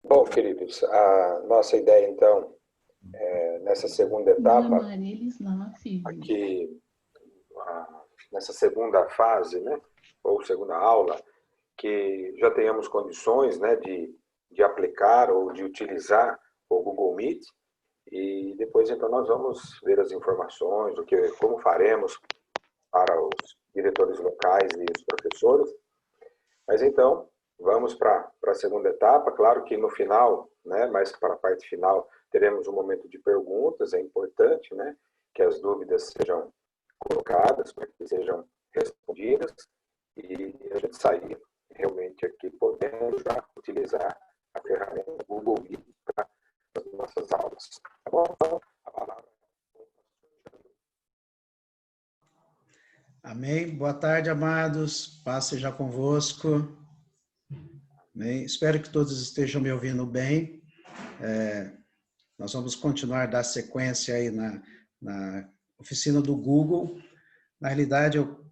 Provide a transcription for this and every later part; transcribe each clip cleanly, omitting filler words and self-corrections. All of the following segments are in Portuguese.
Bom, Felipe, a nossa ideia, então, nessa segunda etapa, aqui, nessa segunda fase, né, ou segunda aula, que já tenhamos condições, né, de aplicar ou de utilizar o Google Meet, e depois, então, nós vamos ver as informações, como faremos para os diretores locais e os professores. Mas então, vamos para a segunda etapa. Claro que no final, né, mais para a parte final, teremos um momento de perguntas. É importante, né, que as dúvidas sejam colocadas, para que sejam respondidas e a gente sair realmente aqui podendo já utilizar a ferramenta Google Meet para as nossas aulas. Tá bom? Então, a palavra. Amém. Boa tarde, amados. Paz seja convosco. Amém. Espero que todos estejam me ouvindo bem. Nós vamos continuar a dar sequência aí na oficina do Google. Na realidade, eu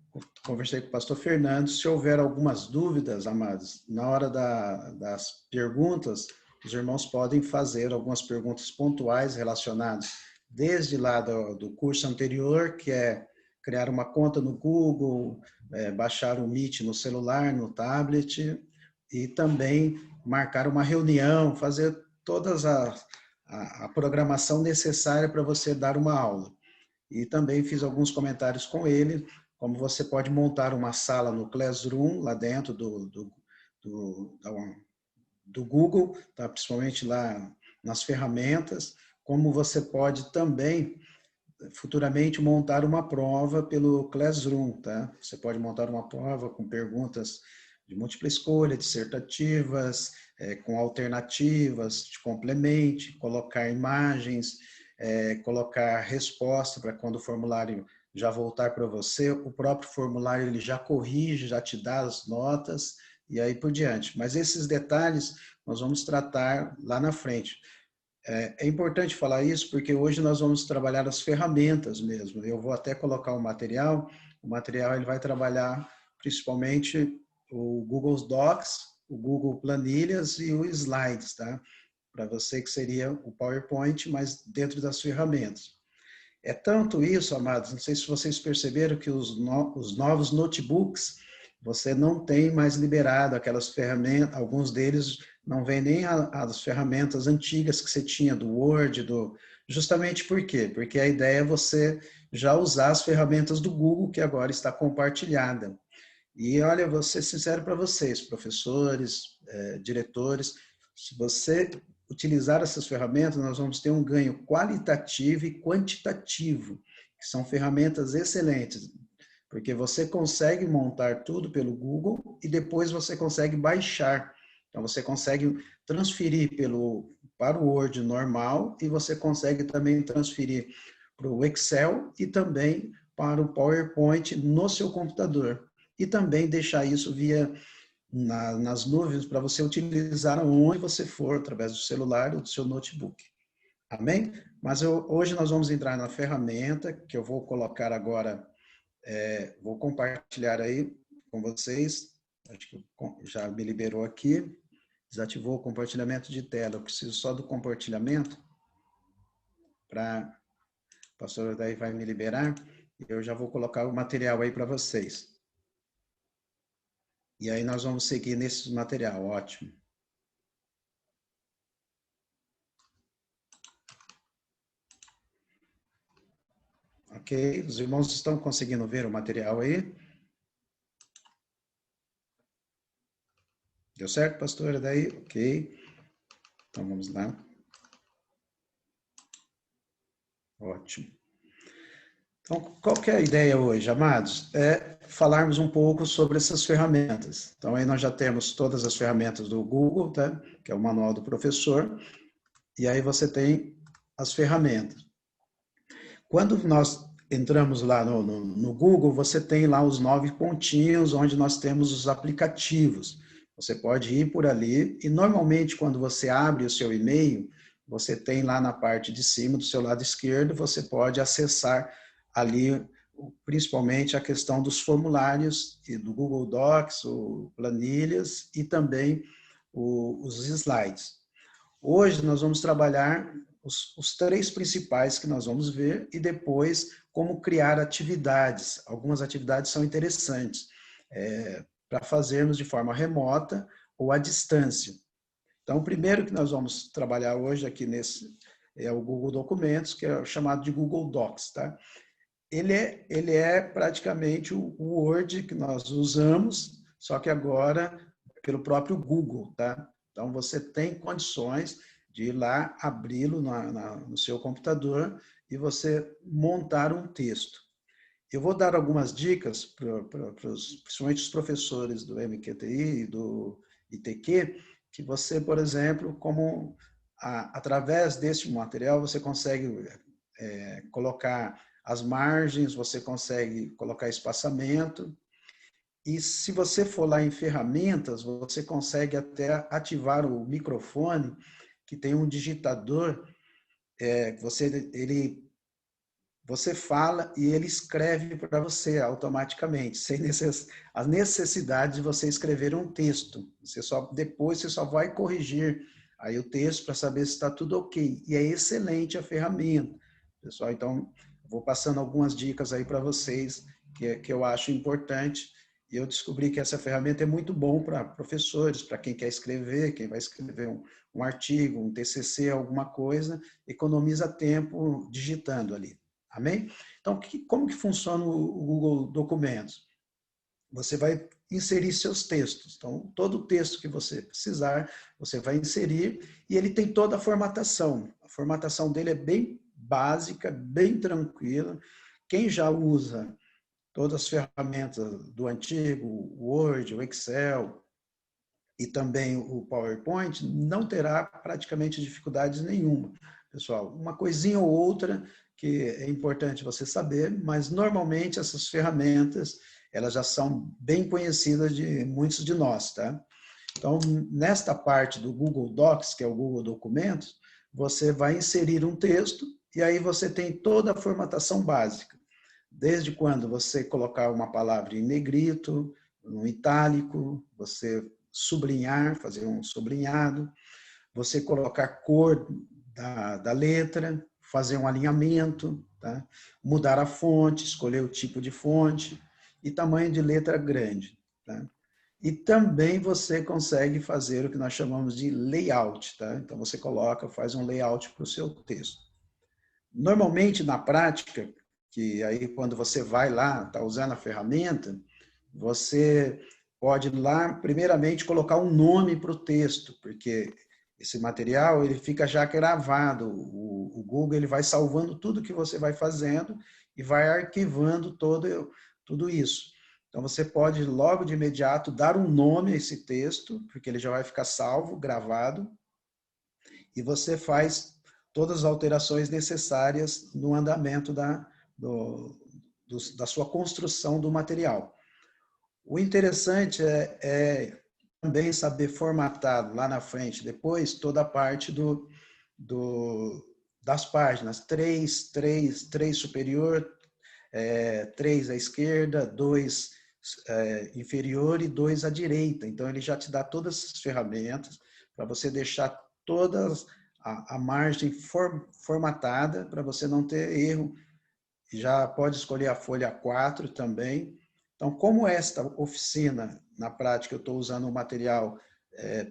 conversei com o pastor Fernando. Se houver algumas dúvidas, amados, na hora das perguntas, os irmãos podem fazer algumas perguntas pontuais relacionadas desde lá do curso anterior, que é criar uma conta no Google, baixar o Meet no celular, no tablet, e também marcar uma reunião, fazer todas a programação necessária para você dar uma aula. E também fiz alguns comentários com ele, como você pode montar uma sala no Classroom, lá dentro do Google, tá? Principalmente lá nas ferramentas, como você pode também futuramente montar uma prova pelo Classroom, tá? Você pode montar uma prova com perguntas de múltipla escolha, dissertativas, com alternativas, de complemente, colocar imagens, colocar resposta para quando o formulário já voltar para você, o próprio formulário ele já corrige, já te dá as notas e aí por diante. Mas esses detalhes nós vamos tratar lá na frente. É importante falar isso porque hoje nós vamos trabalhar as ferramentas mesmo. Eu vou até colocar o material ele vai trabalhar principalmente o Google Docs, o Google Planilhas e o Slides, tá? Para você que seria o PowerPoint, mas dentro das ferramentas. É tanto isso, amados, não sei se vocês perceberam que os novos notebooks, você não tem mais liberado aquelas ferramentas, alguns deles não vêm nem as ferramentas antigas que você tinha do Word, justamente por quê? Porque a ideia é você já usar as ferramentas do Google, que agora está compartilhada. E olha, vou ser sincero para vocês, professores, diretores, se você utilizar essas ferramentas, nós vamos ter um ganho qualitativo e quantitativo, que são ferramentas excelentes, porque você consegue montar tudo pelo Google e depois você consegue baixar. Então, você consegue transferir para o Word normal e você consegue também transferir para o Excel e também para o PowerPoint no seu computador. E também deixar isso nas nuvens para você utilizar onde você for, através do celular ou do seu notebook. Amém? Mas hoje nós vamos entrar na ferramenta que eu vou colocar agora, vou compartilhar aí com vocês. Acho que já me liberou aqui. Desativou o compartilhamento de tela. Eu preciso só do compartilhamento para o pastor daí vai me liberar. Eu já vou colocar o material aí para vocês. E aí nós vamos seguir nesse material, ótimo. Ok, os irmãos estão conseguindo ver o material aí? Deu certo, pastora? Daí? Ok. Então vamos lá. Ótimo. Então, qual que é a ideia hoje, amados? É falarmos um pouco sobre essas ferramentas. Então, aí nós já temos todas as ferramentas do Google, tá? Que é o manual do professor. E aí você tem as ferramentas. Quando nós entramos lá no Google, você tem lá os 9 pontinhos, onde nós temos os aplicativos. Você pode ir por ali, e normalmente quando você abre o seu e-mail, você tem lá na parte de cima, do seu lado esquerdo, você pode acessar ali, principalmente a questão dos formulários do Google Docs, o planilhas e também os slides. Hoje nós vamos trabalhar os 3 principais que nós vamos ver e depois como criar atividades. Algumas atividades são interessantes para fazermos de forma remota ou à distância. Então, o primeiro que nós vamos trabalhar hoje aqui é o Google Documentos, que é chamado de Google Docs, tá? Ele é praticamente o Word que nós usamos, só que agora pelo próprio Google, tá? Então, você tem condições de ir lá, abri-lo no seu computador e você montar um texto. Eu vou dar algumas dicas, principalmente os professores do MQTI e do ITQ, que você, por exemplo, através deste material, você consegue colocar as margens, você consegue colocar espaçamento, e se você for lá em ferramentas, você consegue até ativar o microfone, que tem um digitador, você fala e ele escreve para você automaticamente, sem a necessidade de você escrever um texto. Depois você só vai corrigir aí o texto para saber se está tudo ok. E é excelente a ferramenta, pessoal. Então, vou passando algumas dicas aí para vocês que eu acho importante. E eu descobri que essa ferramenta é muito bom para professores, para quem quer escrever, quem vai escrever um artigo, um TCC, alguma coisa, economiza tempo digitando ali. Amém? Então, como que funciona o Google Documentos? Você vai inserir seus textos. Então, todo o texto que você precisar, você vai inserir e ele tem toda a formatação. A formatação dele é bem básica, bem tranquila. Quem já usa todas as ferramentas do antigo, o Word, o Excel e também o PowerPoint, não terá praticamente dificuldades nenhuma. Pessoal, uma coisinha ou outra que é importante você saber, mas normalmente essas ferramentas, elas já são bem conhecidas de muitos de nós, tá? Então, nesta parte do Google Docs, que é o Google Documentos, você vai inserir um texto e aí você tem toda a formatação básica. Desde quando você colocar uma palavra em negrito, no itálico, você sublinhar, fazer um sublinhado, você colocar cor da letra, fazer um alinhamento, tá? Mudar a fonte, escolher o tipo de fonte e tamanho de letra grande. Tá? E também você consegue fazer o que nós chamamos de layout. Tá? Então, você faz um layout para o seu texto. Normalmente, na prática, que aí quando você vai lá, está usando a ferramenta, você pode lá, primeiramente, colocar um nome para o texto, porque esse material ele fica já gravado. O Google ele vai salvando tudo que você vai fazendo e vai arquivando tudo isso. Então, você pode, logo de imediato, dar um nome a esse texto, porque ele já vai ficar salvo, gravado, e você faz todas as alterações necessárias no andamento da sua construção do material. O interessante é também saber formatar lá na frente, depois, toda a parte das páginas. 3 superior, 3 à esquerda, 2 inferior e 2 à direita. Então, ele já te dá todas as ferramentas para você deixar todas a margem formatada, para você não ter erro. Já pode escolher a folha 4 também. Então, como esta oficina, na prática, eu estou usando o material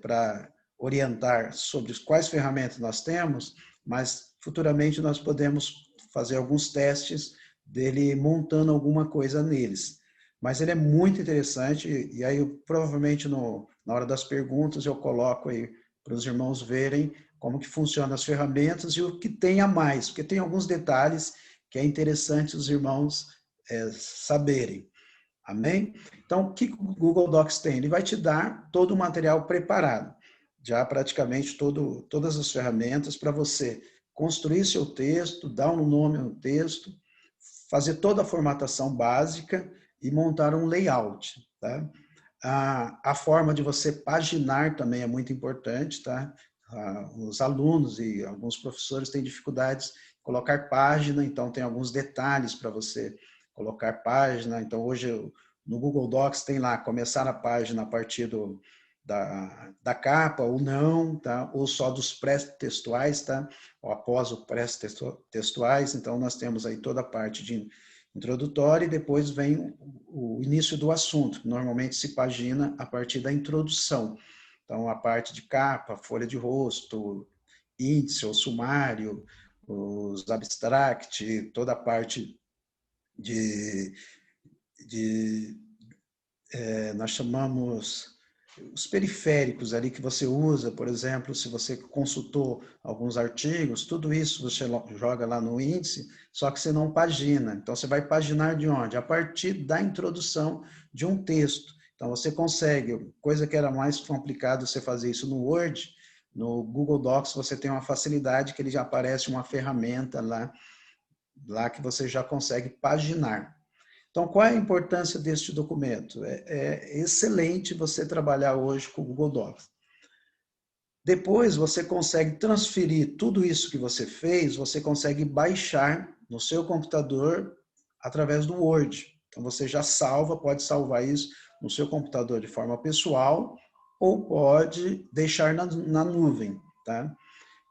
para orientar sobre quais ferramentas nós temos, mas futuramente nós podemos fazer alguns testes dele montando alguma coisa neles. Mas ele é muito interessante e aí provavelmente na hora das perguntas eu coloco aí para os irmãos verem como que funcionam as ferramentas e o que tem a mais, porque tem alguns detalhes que é interessante os irmãos saberem. Amém? Então, o que o Google Docs tem? Ele vai te dar todo o material preparado, já praticamente todas as ferramentas para você construir seu texto, dar um nome ao texto, fazer toda a formatação básica e montar um layout. Tá? A forma de você paginar também é muito importante. Tá? Os alunos e alguns professores têm dificuldades em colocar página, então tem alguns detalhes para você colocar página. Então, hoje, no Google Docs tem lá, começar a página a partir da capa ou não, tá? Ou só dos pré-textuais, tá? Ou após o pré-textuais. Então, nós temos aí toda a parte de introdutória e depois vem o início do assunto. Normalmente se pagina a partir da introdução. Então, a parte de capa, folha de rosto, índice ou sumário, os abstract, toda a parte nós chamamos os periféricos ali que você usa, por exemplo, se você consultou alguns artigos, tudo isso você joga lá no índice, só que você não pagina. Então, você vai paginar de onde? A partir da introdução de um texto. Então, você consegue, coisa que era mais complicado você fazer isso no Word, no Google Docs você tem uma facilidade que ele já aparece uma ferramenta lá que você já consegue paginar. Então, qual é a importância deste documento? É excelente você trabalhar hoje com o Google Docs. Depois, você consegue transferir tudo isso que você fez, você consegue baixar no seu computador através do Word. Então, você já pode salvar isso no seu computador de forma pessoal ou pode deixar na nuvem, tá?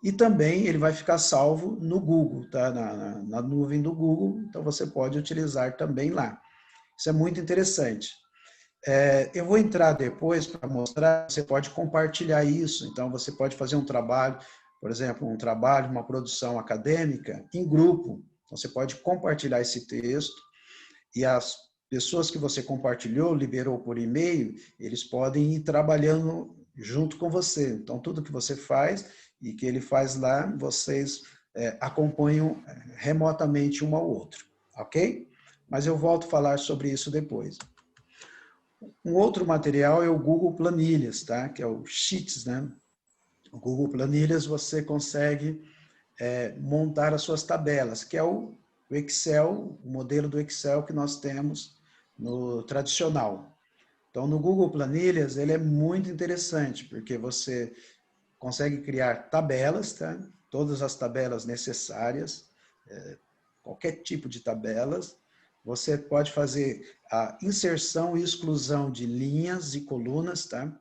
E também ele vai ficar salvo no Google, tá? Na nuvem do Google, então você pode utilizar também lá. Isso é muito interessante. Eu vou entrar depois para mostrar, você pode compartilhar isso, então você pode fazer um trabalho, por exemplo, uma produção acadêmica em grupo. Então você pode compartilhar esse texto e as pessoas que você compartilhou, liberou por e-mail, eles podem ir trabalhando junto com você. Então tudo que você faz e que ele faz lá, vocês acompanham remotamente um ao outro, ok? Mas eu volto a falar sobre isso depois. Um outro material é o Google Planilhas, tá? Que é o Sheets, né? O Google Planilhas você consegue montar as suas tabelas, que é o Excel, o modelo do Excel que nós temos no tradicional. Então, no Google Planilhas, ele é muito interessante, porque você consegue criar tabelas, tá? Todas as tabelas necessárias, qualquer tipo de tabelas. Você pode fazer a inserção e exclusão de linhas e colunas, tá?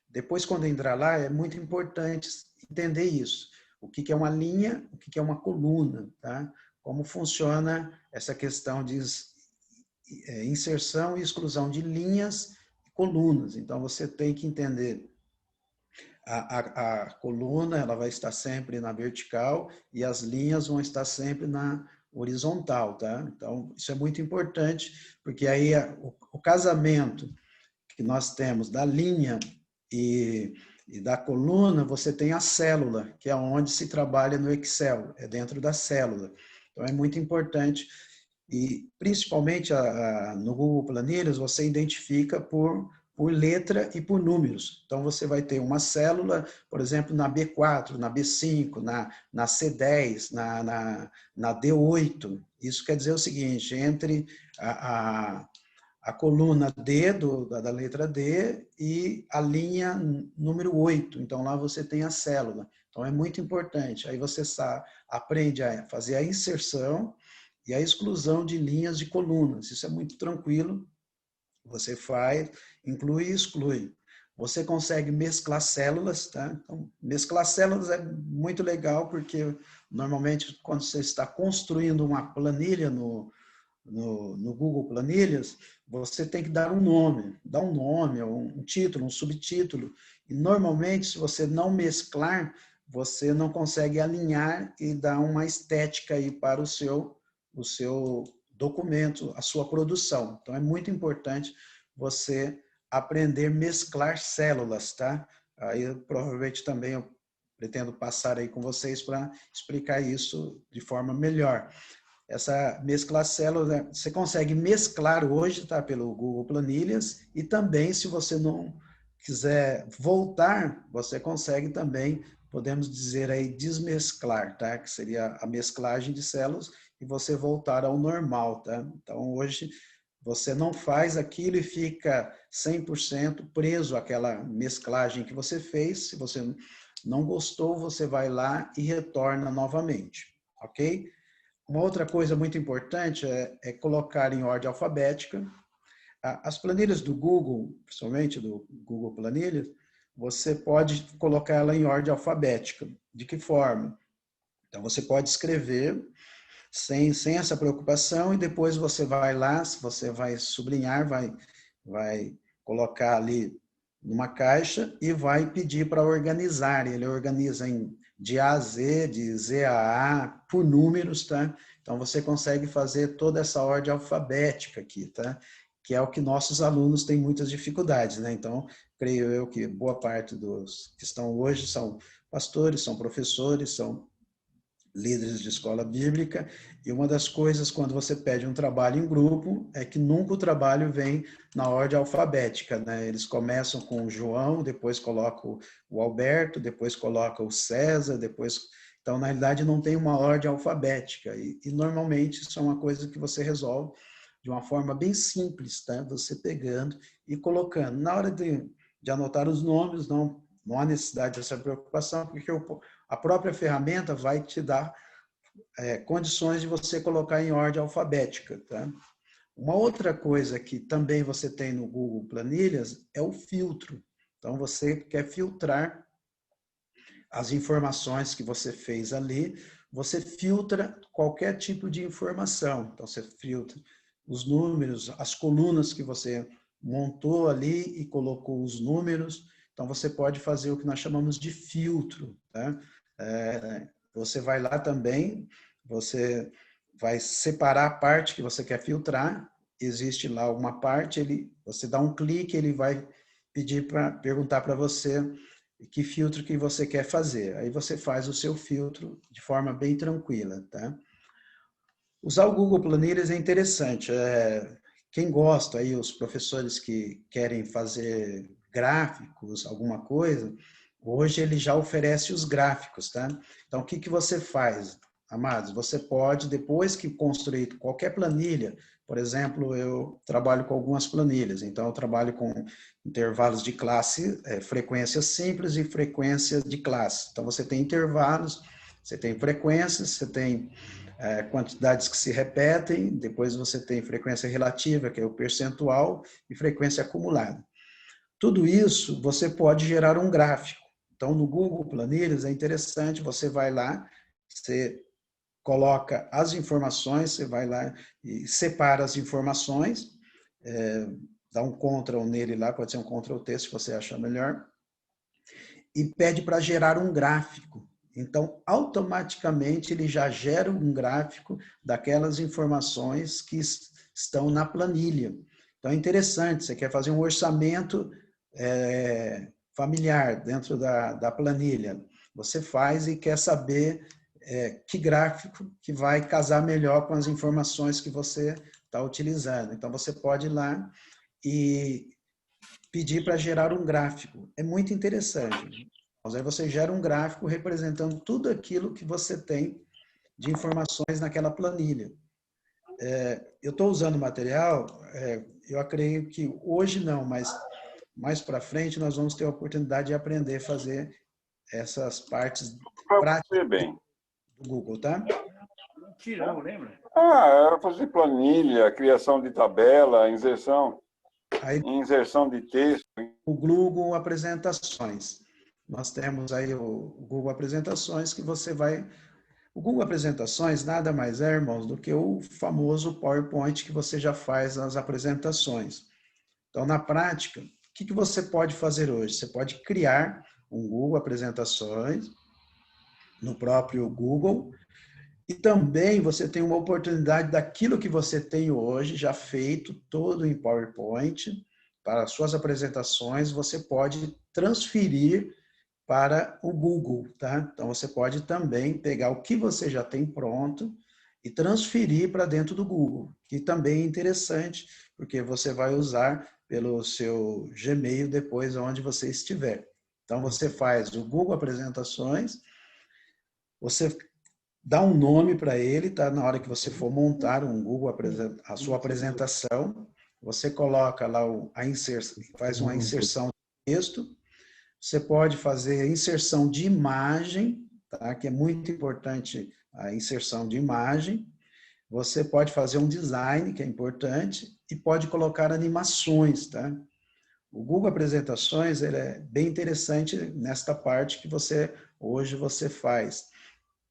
Depois, quando entrar lá, é muito importante entender isso. O que é uma linha, o que é uma coluna, tá? Como funciona essa questão de inserção e exclusão de linhas e colunas. Então, você tem que entender a coluna, ela vai estar sempre na vertical e as linhas vão estar sempre na horizontal, tá? Então, isso é muito importante, porque aí o casamento que nós temos da linha e da coluna, você tem a célula, que é onde se trabalha no Excel, é dentro da célula. Então, é muito importante e, principalmente, no Google Planilhas, você identifica por letra e por números. Então, você vai ter uma célula, por exemplo, na B4, na B5, na C10, na D8. Isso quer dizer o seguinte, entre a coluna D, da letra D, e a linha número 8. Então, lá você tem a célula. Então, é muito importante. Aí você aprende a fazer a inserção e a exclusão de linhas de colunas. Isso é muito tranquilo. Você faz, inclui e exclui. Você consegue mesclar células, tá? Então, mesclar células é muito legal, porque normalmente quando você está construindo uma planilha no Google Planilhas, você tem que dar um nome, um título, um subtítulo. E normalmente, se você não mesclar, você não consegue alinhar e dar uma estética aí para o seu documento, a sua produção. Então, é muito importante você aprender a mesclar células, tá? Aí, provavelmente, também eu pretendo passar aí com vocês para explicar isso de forma melhor. Essa mesclar células, você consegue mesclar hoje, tá? Pelo Google Planilhas, e também, se você não quiser voltar, você consegue também, podemos dizer aí, desmesclar, tá? Que seria a mesclagem de células e você voltar ao normal, tá? Então, hoje, você não faz aquilo e fica 100% preso àquela mesclagem que você fez. Se você não gostou, você vai lá e retorna novamente, ok? Uma outra coisa muito importante é colocar em ordem alfabética. As planilhas do Google, principalmente do Google Planilhas, você pode colocar ela em ordem alfabética. De que forma? Então, você pode escrever sem essa preocupação e depois você vai lá, você vai sublinhar, vai colocar ali numa caixa e vai pedir para organizar. Ele organiza de A a Z, de Z a A, por números, tá? Então, você consegue fazer toda essa ordem alfabética aqui, tá? Que é o que nossos alunos têm muitas dificuldades, né? Então, creio eu que boa parte dos que estão hoje são pastores, são professores, são líderes de escola bíblica, e uma das coisas quando você pede um trabalho em grupo é que nunca o trabalho vem na ordem alfabética, né? Eles começam com o João, depois colocam o Alberto, depois colocam o César, depois... Então, na realidade, não tem uma ordem alfabética, e normalmente isso é uma coisa que você resolve de uma forma bem simples, tá? Você pegando e colocando. Na hora de anotar os nomes, não há necessidade dessa preocupação, porque a própria ferramenta vai te dar condições de você colocar em ordem alfabética. Tá? Uma outra coisa que também você tem no Google Planilhas é o filtro. Então, você quer filtrar as informações que você fez ali, você filtra qualquer tipo de informação. Então, você filtra os números, as colunas que você montou ali e colocou os números. Então, você pode fazer o que nós chamamos de filtro. Tá? Você vai lá também, você vai separar a parte que você quer filtrar. Existe lá uma parte, você dá um clique, ele vai perguntar para você que filtro que você quer fazer. Aí você faz o seu filtro de forma bem tranquila, tá? Usar o Google Planilhas é interessante. Quem gosta, aí os professores que querem fazer gráficos, alguma coisa, hoje ele já oferece os gráficos, tá? Então, o que você faz, amados? Você pode, depois que construir qualquer planilha, por exemplo, eu trabalho com algumas planilhas, então eu trabalho com intervalos de classe, frequência simples e frequência de classe. Então, você tem intervalos, você tem frequências, você tem quantidades que se repetem, depois você tem frequência relativa, que é o percentual, e frequência acumulada. Tudo isso você pode gerar um gráfico. Então, no Google Planilhas é interessante, você vai lá, você coloca as informações, você vai lá e separa as informações, dá um Ctrl nele lá, pode ser um Ctrl+T se você achar melhor, e pede para gerar um gráfico. Então, automaticamente, ele já gera um gráfico daquelas informações que estão na planilha. Então, é interessante, você quer fazer um orçamento familiar dentro da planilha. Você faz e quer saber que gráfico que vai casar melhor com as informações que você está utilizando. Então, você pode ir lá e pedir para gerar um gráfico. É muito interessante. Aí você gera um gráfico representando tudo aquilo que você tem de informações naquela planilha. Eu estou usando material, eu acredito que hoje não, mas mais para frente nós vamos ter a oportunidade de aprender a fazer essas partes práticas do Google, tá? Tirão, lembra? Era fazer planilha, criação de tabela, inserção de texto. O Google Apresentações. Nós temos aí o Google Apresentações que você vai... O Google Apresentações nada mais é, irmãos, do que o famoso PowerPoint que você já faz nas apresentações. Então, na prática, o que você pode fazer hoje? Você pode criar um Google Apresentações no próprio Google e também você tem uma oportunidade daquilo que você tem hoje já feito, todo em PowerPoint, para suas apresentações, você pode transferir para o Google, tá? Então, você pode também pegar o que você já tem pronto e transferir para dentro do Google, que também é interessante, porque você vai usar pelo seu Gmail depois onde você estiver. Então, você faz o Google Apresentações, você dá um nome para ele, tá? Na hora que você for montar um Google, a sua apresentação, você coloca lá a inserção, faz uma inserção de texto. Você pode fazer a inserção de imagem, tá? Que é muito importante a inserção de imagem. Você pode fazer um design, que é importante, e pode colocar animações, tá? O Google Apresentações ele é bem interessante nesta parte que hoje você faz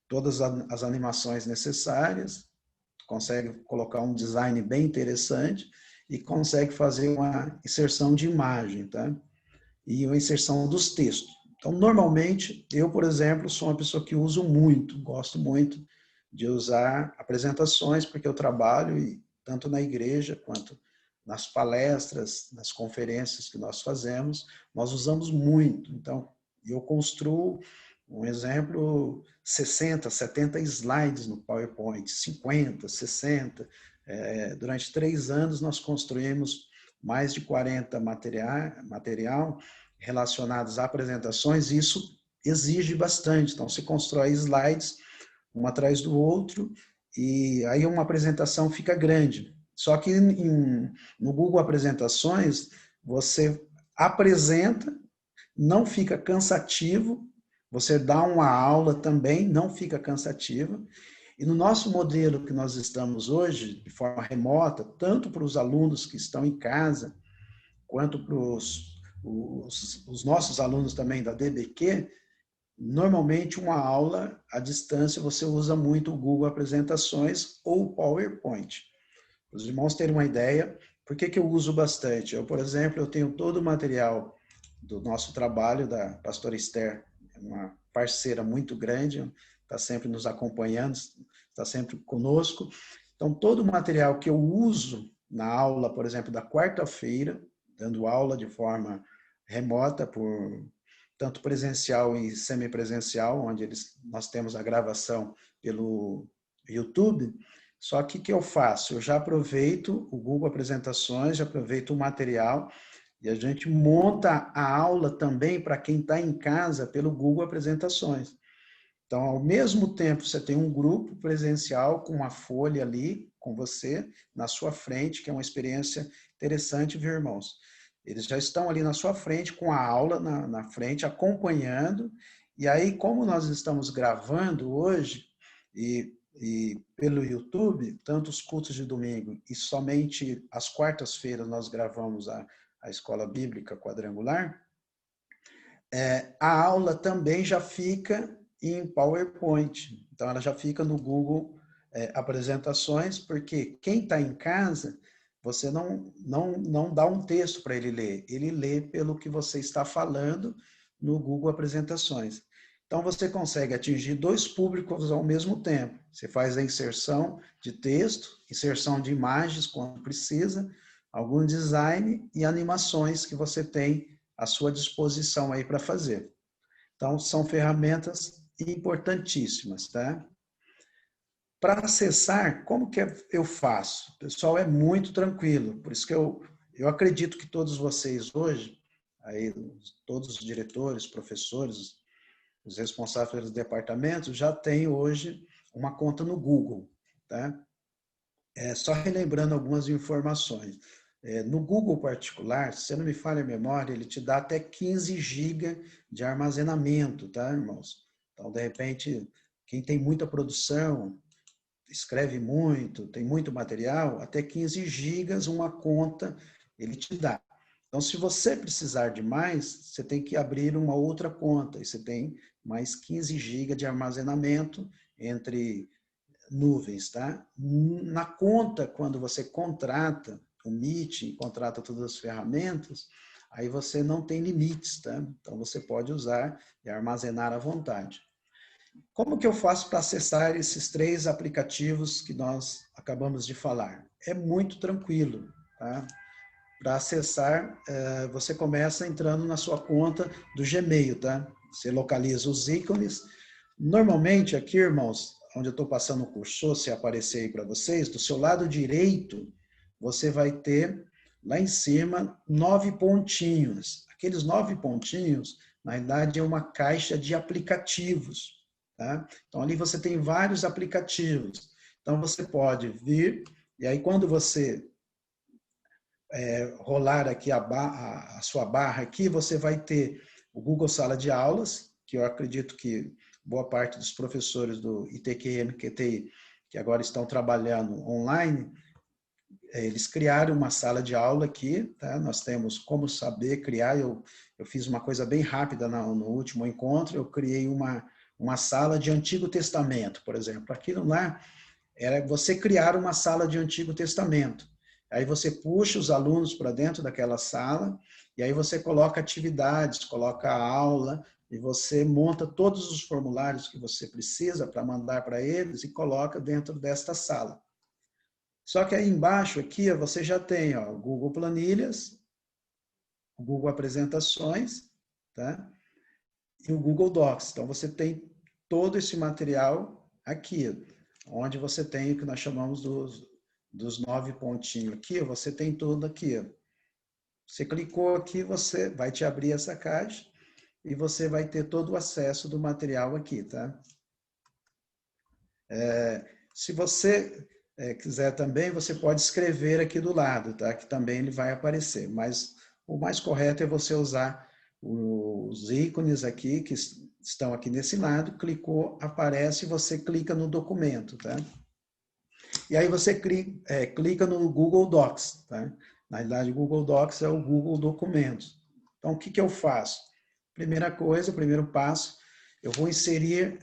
todas as animações necessárias, consegue colocar um design bem interessante e consegue fazer uma inserção de imagem, tá? E uma inserção dos textos. Então, normalmente, eu, por exemplo, sou uma pessoa que uso muito, gosto muito de usar apresentações, porque eu trabalho tanto na igreja quanto nas palestras, nas conferências que nós fazemos, nós usamos muito. Então, eu construo, um exemplo, 60, 70 slides no PowerPoint, 50, 60. Durante 3 anos, nós construímos mais de 40 material relacionados a apresentações, e isso exige bastante. Então, se constrói slides, um atrás do outro, e aí uma apresentação fica grande. Só que no Google Apresentações, você apresenta, não fica cansativo, você dá uma aula também, não fica cansativa. E no nosso modelo que nós estamos hoje, de forma remota, tanto para os alunos que estão em casa, quanto para os nossos alunos também da DBQ, normalmente uma aula à distância você usa muito o Google Apresentações ou o PowerPoint. Para os irmãos terem uma ideia, por que eu uso bastante? Eu, por exemplo, eu tenho todo o material do nosso trabalho, da pastora Esther, uma parceira muito grande, está sempre nos acompanhando, está sempre conosco. Então, todo o material que eu uso na aula, por exemplo, da quarta-feira, dando aula de forma remota, tanto presencial e semipresencial, onde nós temos a gravação pelo YouTube. Só que o que eu faço? Eu já aproveito o Google Apresentações, já aproveito o material e a gente monta a aula também para quem está em casa pelo Google Apresentações. Então, ao mesmo tempo, você tem um grupo presencial com uma folha ali com você na sua frente, que é uma experiência interessante, viu, irmãos? Eles já estão ali na sua frente, com a aula na frente, acompanhando. E aí, como nós estamos gravando hoje, e pelo YouTube, tanto os cultos de domingo e somente às quartas-feiras nós gravamos a Escola Bíblica Quadrangular, a aula também já fica em PowerPoint. Então, ela já fica no Google Apresentações, porque quem está em casa, você não dá um texto para ele lê pelo que você está falando no Google Apresentações. Então, você consegue atingir 2 públicos ao mesmo tempo. Você faz a inserção de texto, inserção de imagens quando precisa, algum design e animações que você tem à sua disposição aí para fazer. Então, são ferramentas importantíssimas, tá? Para acessar, como que eu faço? Pessoal, é muito tranquilo. Por isso que eu acredito que todos vocês hoje, aí, todos os diretores, professores, os responsáveis pelos departamentos já têm hoje uma conta no Google, tá? Só relembrando algumas informações. No Google particular, se não me falha a memória, ele te dá até 15 GB de armazenamento, tá, irmãos? Então, de repente, quem tem muita produção, escreve muito, tem muito material, até 15 GB uma conta ele te dá. Então, se você precisar de mais, você tem que abrir uma outra conta, e você tem mais 15 GB de armazenamento entre nuvens, tá? Na conta, quando você contrata o Meet, contrata todas as ferramentas, aí você não tem limites, tá? Então, você pode usar e armazenar à vontade. Como que eu faço para acessar esses 3 aplicativos que nós acabamos de falar? É muito tranquilo, tá? Para acessar, você começa entrando na sua conta do Gmail, tá? Você localiza os ícones. Normalmente, aqui, irmãos, onde eu estou passando o cursor, se aparecer aí para vocês, do seu lado direito, você vai ter, lá em cima, 9 pontinhos. Aqueles 9 pontinhos, na verdade, é uma caixa de aplicativos, tá? Então, ali você tem vários aplicativos. Então, você pode vir, e aí quando você rolar aqui a sua barra aqui, você vai ter o Google Sala de Aulas, que eu acredito que boa parte dos professores do ITQ e MQTI, que agora estão trabalhando online, eles criaram uma sala de aula aqui, tá? Nós temos como saber criar, eu fiz uma coisa bem rápida no último encontro, eu criei uma sala de Antigo Testamento, por exemplo. Aquilo lá era você criar uma sala de Antigo Testamento. Aí você puxa os alunos para dentro daquela sala, e aí você coloca atividades, coloca a aula, e você monta todos os formulários que você precisa para mandar para eles e coloca dentro desta sala. Só que aí embaixo aqui você já tem o Google Planilhas, o Google Apresentações, tá? E o Google Docs. Então você tem todo esse material aqui, onde você tem o que nós chamamos dos 9 pontinhos aqui, você tem tudo aqui. Você clicou aqui, você vai te abrir essa caixa e você vai ter todo o acesso do material aqui, tá? Se você quiser também, você pode escrever aqui do lado, tá? Que também ele vai aparecer, mas o mais correto é você usar os ícones aqui, que estão aqui nesse lado, clicou, aparece, você clica no documento, tá? E aí você clica no Google Docs, tá? Na verdade, o Google Docs é o Google Documentos. Então, o que eu faço? Primeira coisa, primeiro passo, eu vou inserir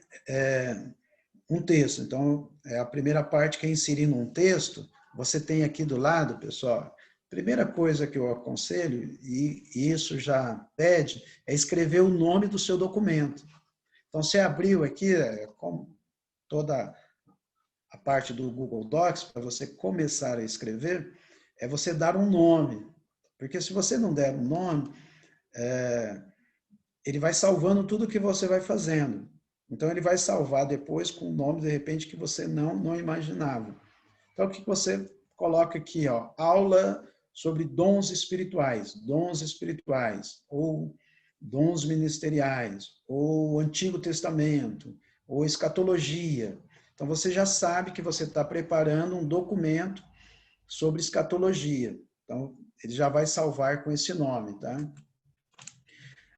um texto. Então, a primeira parte que é inserir um texto, você tem aqui do lado, pessoal, primeira coisa que eu aconselho, e isso já pede, é escrever o nome do seu documento. Então, você abriu aqui, como toda a parte do Google Docs, para você começar a escrever, é você dar um nome. Porque se você não der um nome, ele vai salvando tudo que você vai fazendo. Então, ele vai salvar depois com um nome, de repente, que você não imaginava. Então, o que você coloca aqui? Aula sobre dons espirituais, ou dons ministeriais, ou Antigo Testamento, ou escatologia. Então, você já sabe que você está preparando um documento sobre escatologia. Então, ele já vai salvar com esse nome, tá?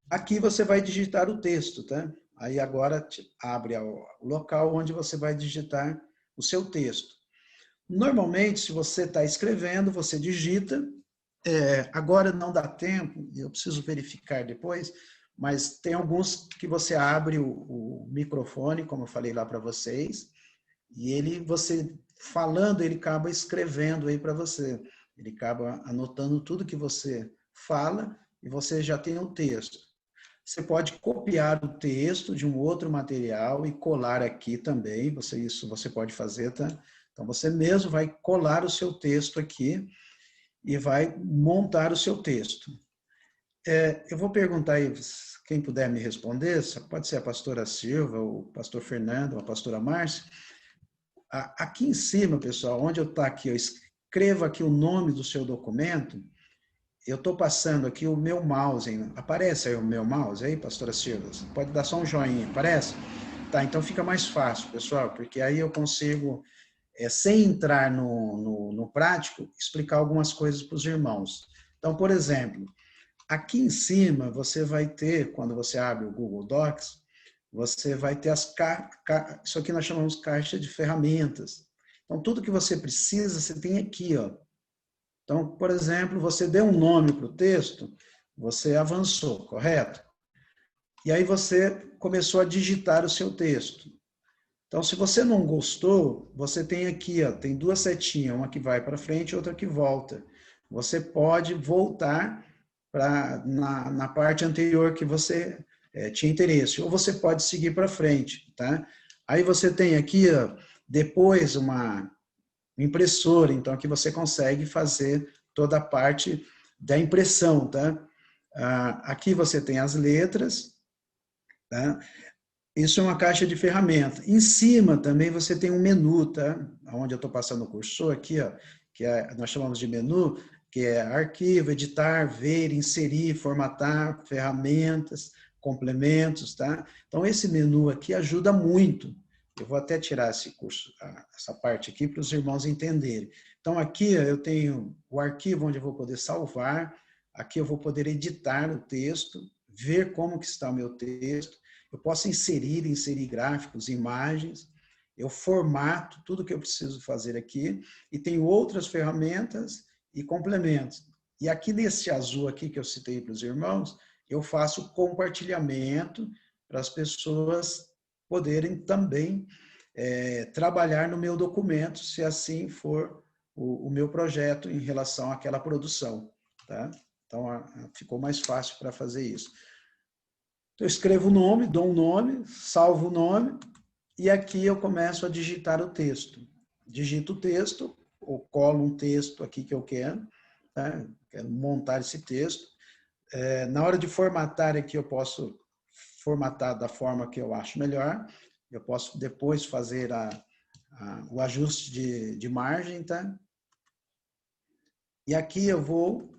Aqui você vai digitar o texto, tá? Aí agora abre o local onde você vai digitar o seu texto. Normalmente, se você está escrevendo, você digita. Agora não dá tempo, eu preciso verificar depois, mas tem alguns que você abre o microfone, como eu falei lá para vocês, e você falando, ele acaba escrevendo aí para você. Ele acaba anotando tudo que você fala e você já tem o texto. Você pode copiar o texto de um outro material e colar aqui também. Isso você pode fazer, tá? Então, você mesmo vai colar o seu texto aqui e vai montar o seu texto. Eu vou perguntar aí, quem puder me responder, pode ser a pastora Silva, o pastor Fernando, ou a pastora Márcia. Aqui em cima, pessoal, onde eu escrevo aqui o nome do seu documento, eu estou passando aqui o meu mouse. Aparece aí o meu mouse aí, pastora Silva? Pode dar só um joinha, aparece? Tá, então fica mais fácil, pessoal, porque aí eu consigo, sem entrar no prático, explicar algumas coisas para os irmãos. Então, por exemplo, aqui em cima você vai ter, quando você abre o Google Docs, você vai ter isso aqui nós chamamos caixa de ferramentas. Então, tudo que você precisa, você tem aqui, ó. Então, por exemplo, você deu um nome para o texto, você avançou, correto? E aí você começou a digitar o seu texto. Então, se você não gostou, você tem aqui, ó, tem duas setinhas, uma que vai para frente e outra que volta. Você pode voltar na parte anterior que você tinha interesse, ou você pode seguir para frente, tá? Aí você tem aqui, ó, depois uma impressora, então aqui você consegue fazer toda a parte da impressão, tá? Aqui você tem as letras, tá? Isso é uma caixa de ferramenta. Em cima também você tem um menu, tá? Onde eu estou passando o cursor aqui, ó, nós chamamos de menu, que é arquivo, editar, ver, inserir, formatar, ferramentas, complementos, tá? Então esse menu aqui ajuda muito. Eu vou até tirar essa parte aqui para os irmãos entenderem. Então, aqui eu tenho o arquivo onde eu vou poder salvar, aqui eu vou poder editar o texto, ver como que está o meu texto, eu posso inserir gráficos, imagens, eu formato tudo que eu preciso fazer aqui e tenho outras ferramentas e complementos. E aqui nesse azul aqui que eu citei para os irmãos, eu faço compartilhamento para as pessoas poderem também trabalhar no meu documento, se assim for o meu projeto em relação àquela produção. Tá? Então, ficou mais fácil para fazer isso. Eu escrevo o nome, dou um nome, salvo o nome, e aqui eu começo a digitar o texto. Digito o texto, ou colo um texto aqui que eu quero, tá? Quero montar esse texto. Na hora de formatar aqui, eu posso formatar da forma que eu acho melhor. Eu posso depois fazer o ajuste de margem, tá? E aqui eu vou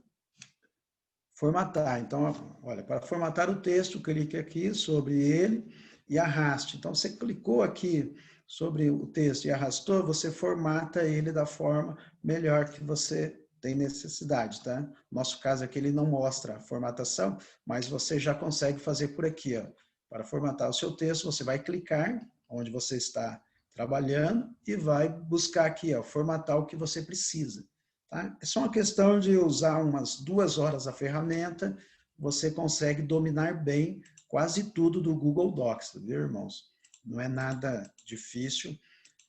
formatar. Então, olha, para formatar o texto, clique aqui sobre ele e arraste. Então, você clicou aqui sobre o texto e arrastou, você formata ele da forma melhor que você tem necessidade, tá? No nosso caso aqui, ele não mostra a formatação, mas você já consegue fazer por aqui, ó. Para formatar o seu texto, você vai clicar onde você está trabalhando e vai buscar aqui, ó, formatar o que você precisa. Tá? É só uma questão de usar umas 2 horas a ferramenta, você consegue dominar bem quase tudo do Google Docs, viu, irmãos? Não é nada difícil,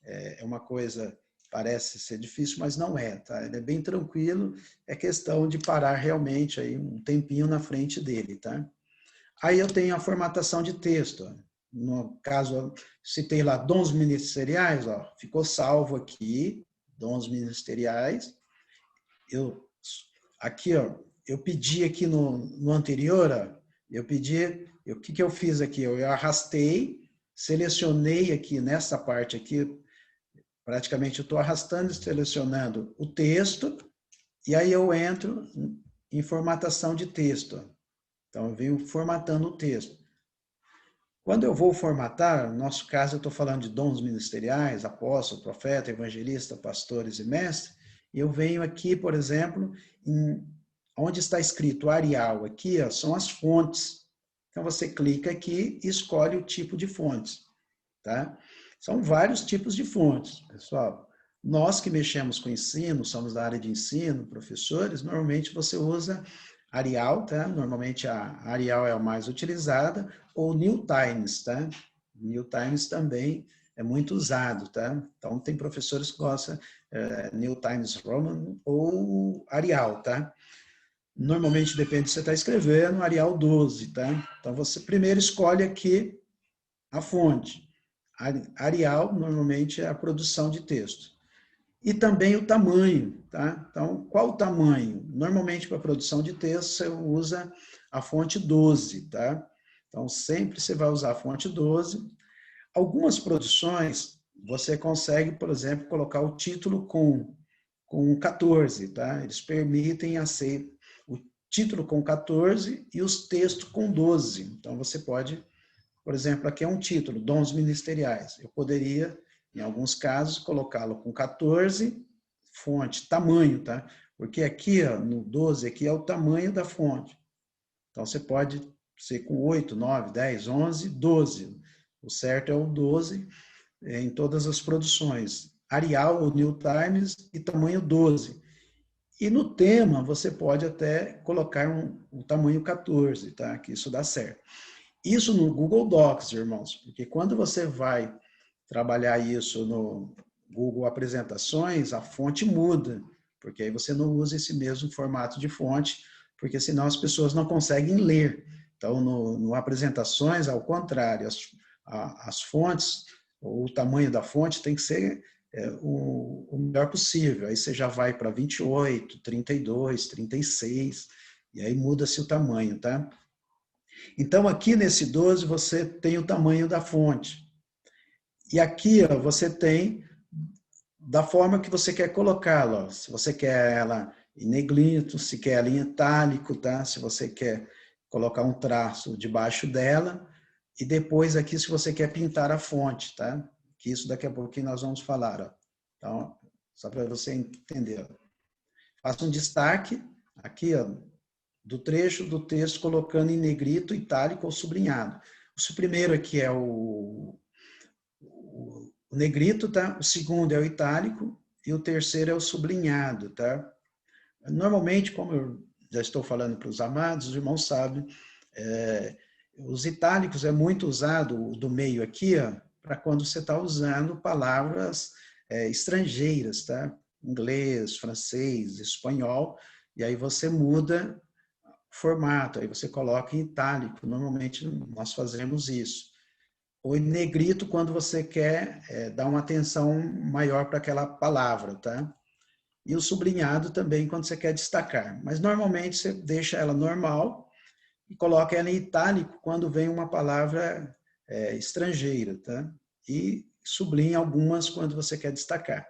é uma coisa, parece ser difícil, mas não é, tá? Ele é bem tranquilo, é questão de parar realmente aí um tempinho na frente dele, tá? Aí eu tenho a formatação de texto, ó. No caso, eu citei lá dons ministeriais, ó, ficou salvo aqui, dons ministeriais. Aqui, ó, eu pedi aqui no anterior, ó, o que eu fiz aqui? Eu arrastei, selecionei aqui nessa parte aqui, praticamente eu estou arrastando e selecionando o texto, e aí eu entro em formatação de texto. Então, eu venho formatando o texto. Quando eu vou formatar, no nosso caso eu estou falando de dons ministeriais, apóstolo, profeta, evangelista, pastores e mestres, eu venho aqui, por exemplo, onde está escrito Arial, aqui ó, são as fontes. Então você clica aqui e escolhe o tipo de fontes. Tá? São vários tipos de fontes, pessoal. Nós que mexemos com ensino, somos da área de ensino, professores, normalmente você usa Arial, tá? Normalmente a Arial é a mais utilizada, ou New Times, tá? New Times também é muito usado, tá? Então, tem professores que gostam New Times Roman ou Arial, tá? Normalmente, depende do que você está escrevendo, Arial 12, tá? Então, você primeiro escolhe aqui a fonte. Arial, normalmente, é a produção de texto. E também o tamanho, tá? Então, qual o tamanho? Normalmente, para a produção de texto, você usa a fonte 12, tá? Então, sempre você vai usar a fonte 12. Algumas produções, você consegue, por exemplo, colocar o título com 14, tá? Eles permitem aceitar o título com 14 e os textos com 12. Então, você pode, por exemplo, aqui é um título, dons ministeriais. Eu poderia, em alguns casos, colocá-lo com 14, fonte, tamanho, tá? Porque aqui, ó, no 12, aqui é o tamanho da fonte. Então, você pode ser com 8, 9, 10, 11, 12. O certo é o 12 em todas as produções. Arial ou New Times e tamanho 12. E no tema, você pode até colocar um tamanho 14, tá? Que isso dá certo. Isso no Google Docs, irmãos, porque quando você vai trabalhar isso no Google Apresentações, a fonte muda, porque aí você não usa esse mesmo formato de fonte, porque senão as pessoas não conseguem ler. Então, no Apresentações, ao contrário, as fontes, o tamanho da fonte tem que ser o melhor possível. Aí você já vai para 28, 32, 36, e aí muda-se o tamanho, tá? Então, aqui nesse 12, você tem o tamanho da fonte. E aqui ó, você tem da forma que você quer colocá-la. Se você quer ela em negrito, se quer ela em itálico, tá? Se você quer colocar um traço debaixo dela. E depois aqui, se você quer pintar a fonte, tá? Que isso daqui a pouquinho nós vamos falar, ó. Então, só para você entender. Ó. Faça um destaque aqui, ó, do trecho do texto, colocando em negrito, itálico ou sublinhado. O primeiro aqui é o negrito, tá? O segundo é o itálico e o terceiro é o sublinhado, tá? Normalmente, como eu já estou falando para os amados, os irmãos sabem, os itálicos é muito usado, do meio aqui, para quando você está usando palavras estrangeiras, tá? Inglês, francês, espanhol, e aí você muda o formato, aí você coloca em itálico. Normalmente nós fazemos isso. O negrito quando você quer dar uma atenção maior para aquela palavra, tá? E o sublinhado também quando você quer destacar. Mas normalmente você deixa ela normal e coloca ela em itálico quando vem uma palavra estrangeira, tá? E sublinha algumas quando você quer destacar.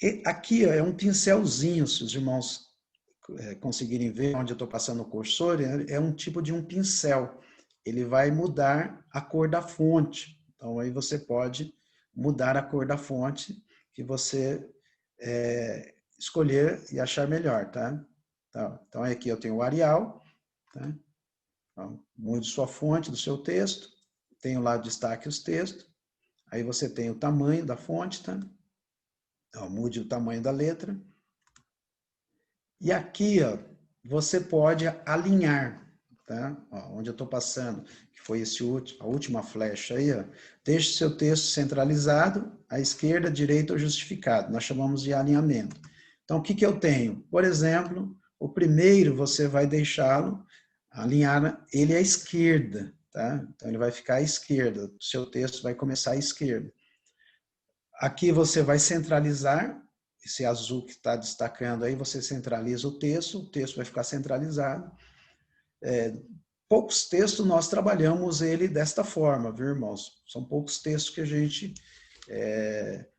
E aqui é um pincelzinho, se os irmãos conseguirem ver onde eu estou passando o cursor, é um tipo de um pincel. Ele vai mudar a cor da fonte. Então, aí você pode mudar a cor da fonte que você escolher e achar melhor, tá? Então, aqui eu tenho o Arial, tá? Então, mude sua fonte do seu texto, tem lá destaque os textos, aí você tem o tamanho da fonte, tá? Então, mude o tamanho da letra. E aqui, ó, você pode alinhar, tá? Ó, onde eu estou passando, que foi a última flecha aí, ó. Deixe seu texto centralizado, à esquerda, direita ou justificado. Nós chamamos de alinhamento. Então, o que eu tenho? Por exemplo, o primeiro você vai deixá-lo alinhar ele à esquerda, tá? Então, ele vai ficar à esquerda. O seu texto vai começar à esquerda. Aqui você vai centralizar. Esse azul que está destacando aí, você centraliza o texto vai ficar centralizado. Poucos textos nós trabalhamos ele desta forma, viu, irmãos? São poucos textos que a gente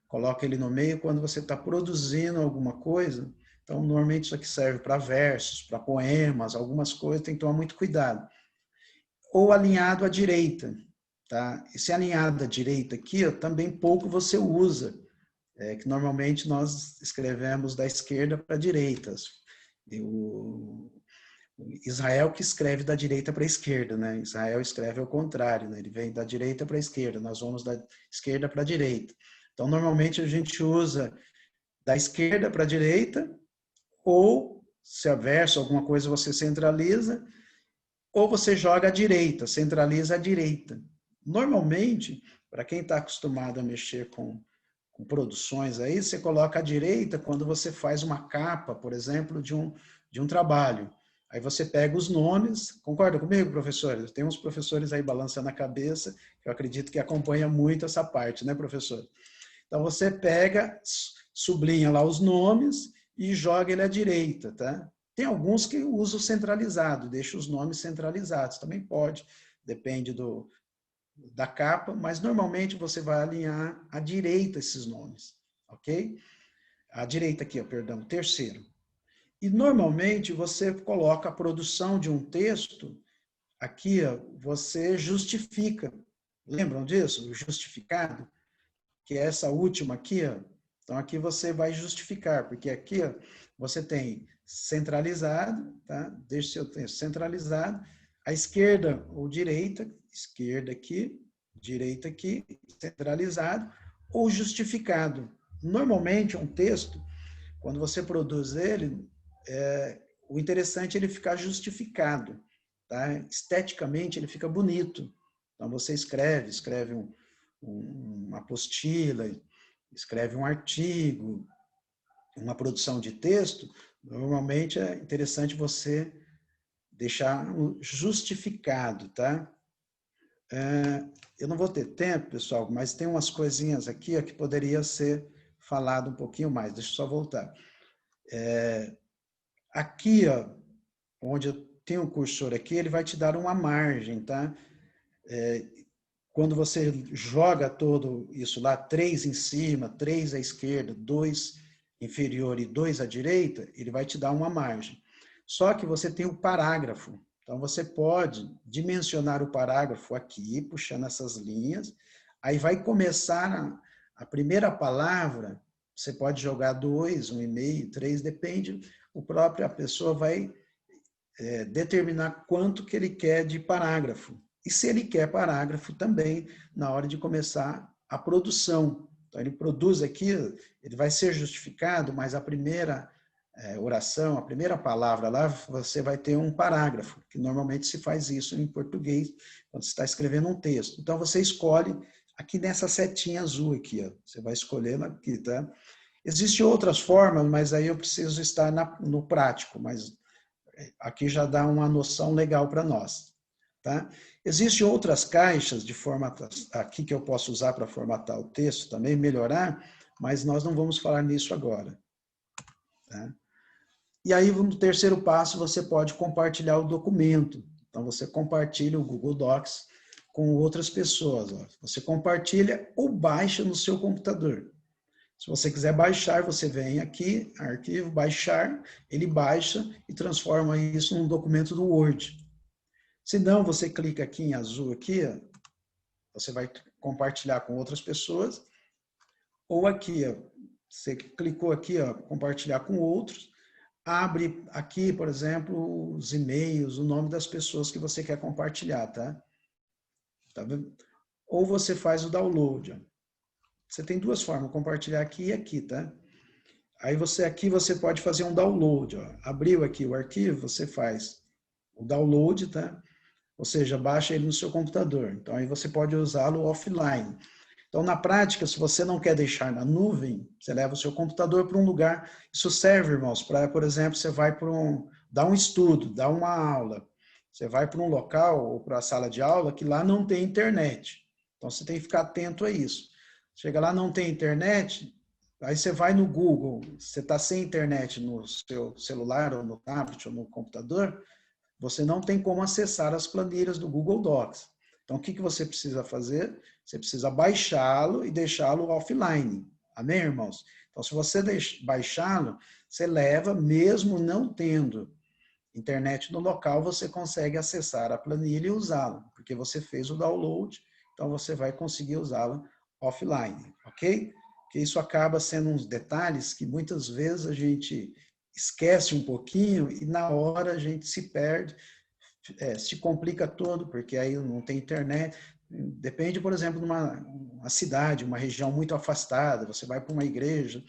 coloca ele no meio quando você está produzindo alguma coisa. Então, normalmente isso aqui serve para versos, para poemas, algumas coisas, tem que tomar muito cuidado. Ou alinhado à direita, tá? Esse alinhado à direita aqui, ó, também pouco você usa. Que normalmente nós escrevemos da esquerda para a direita. O Israel que escreve da direita para a esquerda, né? Israel escreve ao contrário, né? Ele vem da direita para a esquerda, nós vamos da esquerda para a direita. Então, normalmente a gente usa da esquerda para a direita, ou, se é verso, alguma coisa você centraliza, ou você joga à direita, centraliza à direita. Normalmente, para quem está acostumado a mexer com produções aí, você coloca à direita quando você faz uma capa, por exemplo, de um trabalho. Aí você pega os nomes, concorda comigo, professores? Tem uns professores aí balançando a cabeça, que eu acredito que acompanha muito essa parte, né, professor? Então você pega, sublinha lá os nomes e joga ele à direita, tá? Tem alguns que usam centralizado, deixa os nomes centralizados, também pode, depende da capa, mas normalmente você vai alinhar à direita esses nomes, ok? À direita aqui, perdão, terceiro. E normalmente você coloca a produção de um texto, aqui você justifica. Lembram disso? O justificado? Que é essa última aqui. Então aqui você vai justificar, porque aqui você tem centralizado, tá? Deixa o seu texto centralizado, à esquerda ou direita, esquerda aqui, direita aqui, centralizado, ou justificado. Normalmente, um texto, quando você produz ele, o interessante é ele ficar justificado. Tá? Esteticamente, ele fica bonito. Então, você escreve uma apostila, escreve um artigo, uma produção de texto, normalmente é interessante você deixar justificado, tá? Eu não vou ter tempo, pessoal, mas tem umas coisinhas aqui que poderia ser falado um pouquinho mais. Deixa eu só voltar. Aqui, onde eu tenho o cursor aqui, ele vai te dar uma margem, tá? Quando você joga todo isso lá, 3 em cima, 3 à esquerda, 2 inferior e 2 à direita, ele vai te dar uma margem. Só que você tem o parágrafo. Então, você pode dimensionar o parágrafo aqui, puxando essas linhas. Aí vai começar a primeira palavra, você pode jogar 2, 1,5, 3, depende. A pessoa vai determinar quanto que ele quer de parágrafo. E se ele quer parágrafo também, na hora de começar a produção. Então, ele produz aqui, ele vai ser justificado, mas a primeira oração, a primeira palavra lá, você vai ter um parágrafo, que normalmente se faz isso em português, quando você está escrevendo um texto. Então, você escolhe aqui nessa setinha azul aqui, ó. Você vai escolher aqui, tá? Existem outras formas, mas aí eu preciso estar no prático, mas aqui já dá uma noção legal para nós, tá? Existem outras caixas de formato aqui que eu posso usar para formatar o texto também, melhorar, mas nós não vamos falar nisso agora, tá? E aí, no terceiro passo, você pode compartilhar o documento. Então, você compartilha o Google Docs com outras pessoas. Ó. Você compartilha ou baixa no seu computador. Se você quiser baixar, você vem aqui, arquivo, baixar, ele baixa e transforma isso num documento do Word. Se não, você clica aqui em azul, aqui, ó, você vai compartilhar com outras pessoas. Ou aqui, ó, você clicou aqui, ó, compartilhar com outros. Abre aqui, por exemplo, os e-mails, o nome das pessoas que você quer compartilhar, tá? Tá vendo? Ou você faz o download. Ó. Você tem duas formas, compartilhar aqui e aqui, tá? Aí aqui você pode fazer um download. Ó. Abriu aqui o arquivo, você faz o download, tá? Ou seja, baixa ele no seu computador. Então aí você pode usá-lo offline. Então, na prática, se você não quer deixar na nuvem, você leva o seu computador para um lugar. Isso serve, irmãos, para, por exemplo, você vai para dar um estudo, dar uma aula. Você vai para um local ou para a sala de aula que lá não tem internet. Então, você tem que ficar atento a isso. Chega lá, não tem internet, aí você vai no Google, você está sem internet no seu celular, ou no tablet, ou no computador, você não tem como acessar as planilhas do Google Docs. Então, o que você precisa fazer? Você precisa baixá-lo e deixá-lo offline. Amém, irmãos? Então, se você baixá-lo, você leva, mesmo não tendo internet no local, você consegue acessar a planilha e usá-la, porque você fez o download, então você vai conseguir usá-la offline, ok? Porque isso acaba sendo uns detalhes que muitas vezes a gente esquece um pouquinho e na hora a gente se perde, se complica todo, porque aí não tem internet. Depende, por exemplo, de uma cidade, uma região muito afastada, você vai para uma igreja,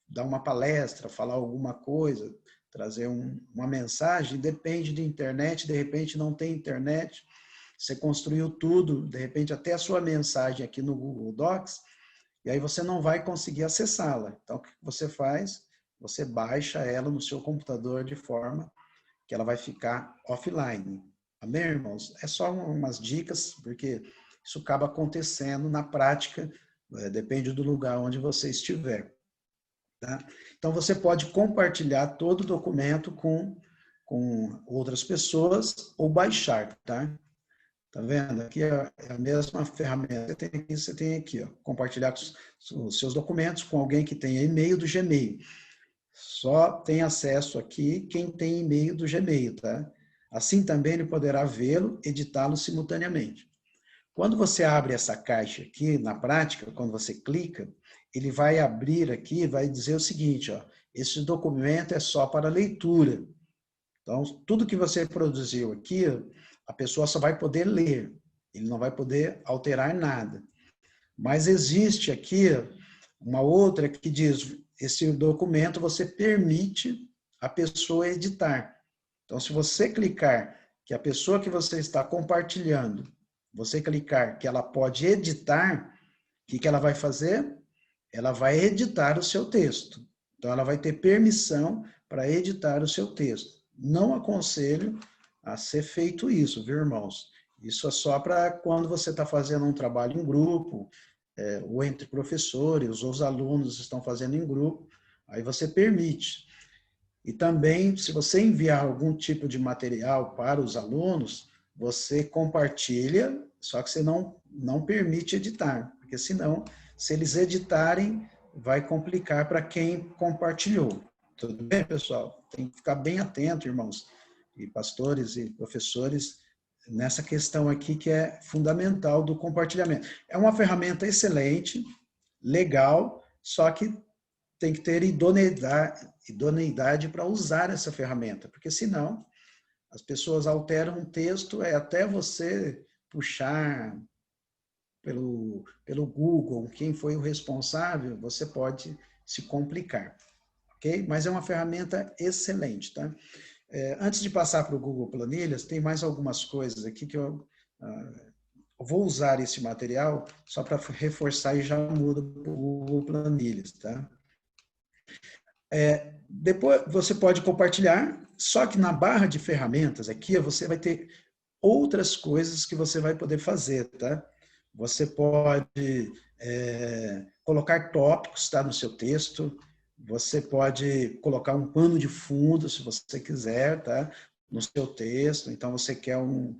dar uma palestra, falar alguma coisa, trazer uma mensagem, depende de internet, de repente não tem internet, você construiu tudo, de repente até a sua mensagem aqui no Google Docs, e aí você não vai conseguir acessá-la. Então, o que você faz? Você baixa ela no seu computador de forma que ela vai ficar offline. Amém, irmãos? É só umas dicas, porque isso acaba acontecendo na prática, depende do lugar onde você estiver. Tá? Então, você pode compartilhar todo o documento com outras pessoas ou baixar, tá? Tá vendo? Aqui é a mesma ferramenta que você tem aqui, ó. Compartilhar os seus documentos com alguém que tenha e-mail do Gmail. Só tem acesso aqui quem tem e-mail do Gmail, tá? Assim também ele poderá vê-lo, editá-lo simultaneamente. Quando você abre essa caixa aqui, na prática, quando você clica, ele vai abrir aqui, vai dizer o seguinte, ó, esse documento é só para leitura. Então, tudo que você produziu aqui, a pessoa só vai poder ler, ele não vai poder alterar nada. Mas existe aqui uma outra que diz, esse documento você permite a pessoa editar. Então, se você clicar que a pessoa que você está compartilhando, você clicar que ela pode editar, o que ela vai fazer? Ela vai editar o seu texto. Então, ela vai ter permissão para editar o seu texto. Não aconselho a ser feito isso, viu, irmãos? Isso é só para quando você está fazendo um trabalho em grupo, ou entre professores, ou os alunos estão fazendo em grupo, aí você permite. E também, se você enviar algum tipo de material para os alunos, você compartilha, só que você não permite editar, porque senão, se eles editarem, vai complicar para quem compartilhou. Tudo bem, pessoal? Tem que ficar bem atento, irmãos, e pastores e professores, nessa questão aqui que é fundamental do compartilhamento. É uma ferramenta excelente, legal, só que tem que ter idoneidade para usar essa ferramenta, porque senão as pessoas alteram um texto, até você puxar, pelo Google, quem foi o responsável, você pode se complicar, ok? Mas é uma ferramenta excelente, tá? Antes de passar para o Google Planilhas, tem mais algumas coisas aqui que eu vou usar esse material só para reforçar e já mudo para o Google Planilhas, tá? Depois você pode compartilhar, só que na barra de ferramentas aqui você vai ter outras coisas que você vai poder fazer, tá? Você pode colocar tópicos, tá, no seu texto. Você pode colocar um pano de fundo, se você quiser, tá, no seu texto. Então, você quer um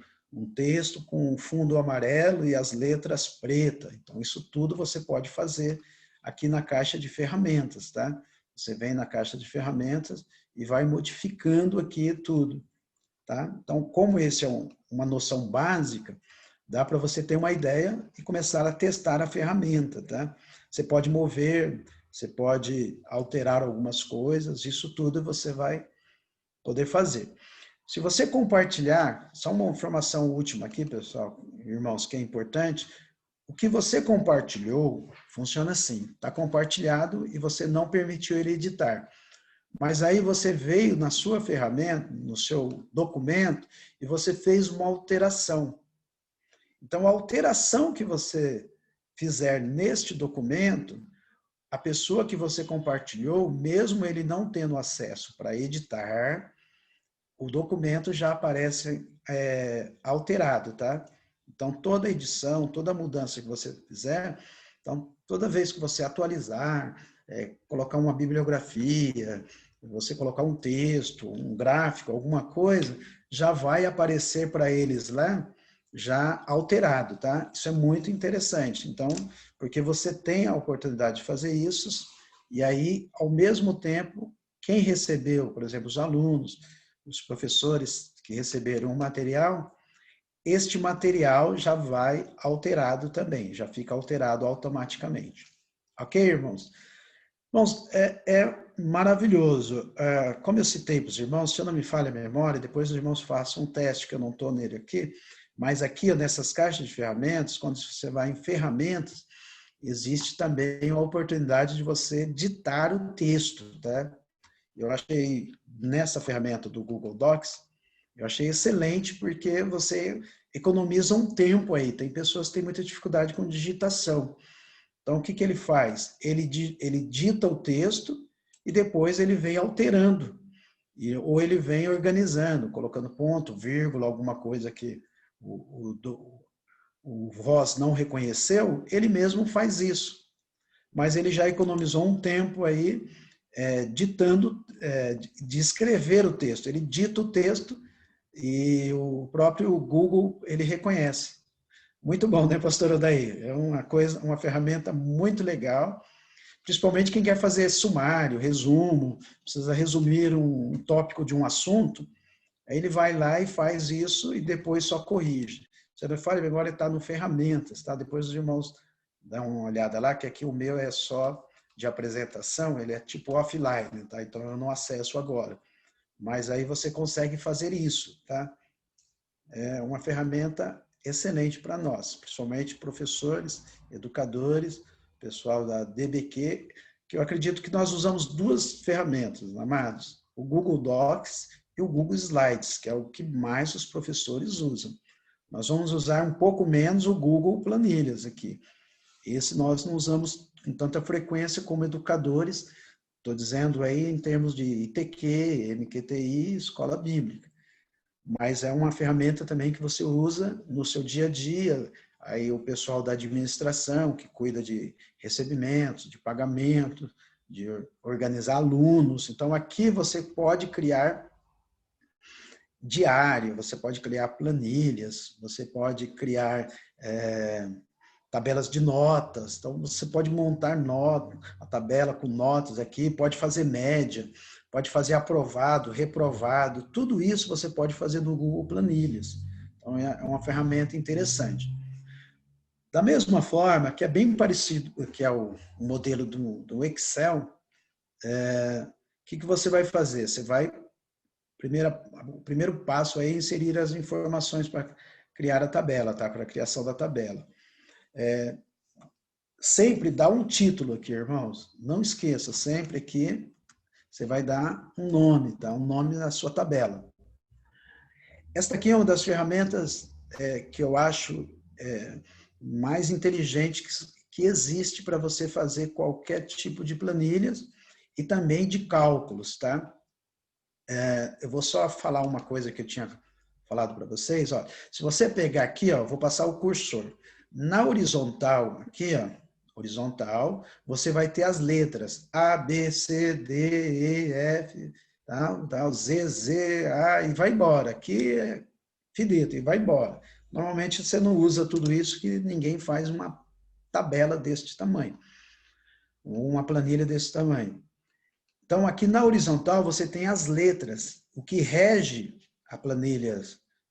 texto com fundo amarelo e as letras pretas. Então, isso tudo você pode fazer aqui na caixa de ferramentas, tá? Você vem na caixa de ferramentas e vai modificando aqui tudo, tá? Então, como esse é uma noção básica, dá para você ter uma ideia e começar a testar a ferramenta, tá? Você pode mover, você pode alterar algumas coisas, isso tudo você vai poder fazer. Se você compartilhar, só uma informação última aqui, pessoal, irmãos, que é importante, o que você compartilhou funciona assim, está compartilhado e você não permitiu ele editar. Mas aí você veio na sua ferramenta, no seu documento, e você fez uma alteração. Então, a alteração que você fizer neste documento, a pessoa que você compartilhou, mesmo ele não tendo acesso para editar, o documento já aparece alterado, tá? Então, toda edição, toda mudança que você fizer, então, toda vez que você atualizar, colocar uma bibliografia, você colocar um texto, um gráfico, alguma coisa, já vai aparecer para eles lá, já alterado, tá? Isso é muito interessante. Então, porque você tem a oportunidade de fazer isso, e aí, ao mesmo tempo, quem recebeu, por exemplo, os alunos, os professores que receberam o material, este material já vai alterado também, já fica alterado automaticamente. Ok, irmãos? Irmãos, é maravilhoso. Como eu citei para os irmãos, se eu não me falha a memória, depois os irmãos façam um teste, que eu não estou nele aqui, mas aqui, nessas caixas de ferramentas, quando você vai em ferramentas, existe também a oportunidade de você ditar o texto, tá? Eu achei, nessa ferramenta do Google Docs, eu achei excelente, porque você economiza um tempo aí. Tem pessoas que têm muita dificuldade com digitação. Então, o que ele faz? Ele dita o texto e depois ele vem alterando. Ou ele vem organizando, colocando ponto, vírgula, alguma coisa que o voz não reconheceu, ele mesmo faz isso. Mas ele já economizou um tempo aí ditando, de escrever o texto. Ele dita o texto e o próprio Google, ele reconhece. Muito bom, né, pastor Odair? É uma ferramenta muito legal, principalmente quem quer fazer sumário, resumo, precisa resumir um tópico de um assunto, aí ele vai lá e faz isso e depois só corrige. Você não fala, agora está no ferramentas, tá? Depois os irmãos dão uma olhada lá, que aqui o meu é só de apresentação, ele é tipo offline, tá? Então eu não acesso agora. Mas aí você consegue fazer isso, tá? É uma ferramenta excelente para nós, principalmente professores, educadores, pessoal da DBQ, que eu acredito que nós usamos duas ferramentas, amados, o Google Docs e o Google Slides, que é o que mais os professores usam. Nós vamos usar um pouco menos o Google Planilhas aqui. Esse nós não usamos com tanta frequência como educadores, estou dizendo aí em termos de ITQ, MQTI, escola bíblica. Mas é uma ferramenta também que você usa no seu dia a dia. Aí o pessoal da administração, que cuida de recebimentos, de pagamento, de organizar alunos. Então, aqui você pode criar diário, você pode criar planilhas, você pode criar tabelas de notas. Então, você pode montar a tabela com notas aqui, pode fazer média, pode fazer aprovado, reprovado, tudo isso você pode fazer no Google Planilhas. Então, é uma ferramenta interessante. Da mesma forma, que é bem parecido, que é o modelo do Excel, o que você vai fazer? Você vai, o primeiro passo é inserir as informações para criar a tabela, tá? Para a criação da tabela. Sempre dá um título aqui, irmãos. Não esqueça, sempre aqui você vai dar um nome, tá? Um nome na sua tabela. Esta aqui é uma das ferramentas que eu acho mais inteligente que existe para você fazer qualquer tipo de planilhas e também de cálculos, tá? Eu vou só falar uma coisa que eu tinha falado para vocês. Ó. Se você pegar aqui, ó, vou passar o cursor. Na horizontal, aqui, ó, horizontal, você vai ter as letras A, B, C, D, E, F, tal, Z, Z, A, e vai embora. Aqui é finito, e vai embora. Normalmente você não usa tudo isso, que ninguém faz uma tabela deste tamanho, ou uma planilha desse tamanho. Então, aqui na horizontal, você tem as letras. O que rege a planilha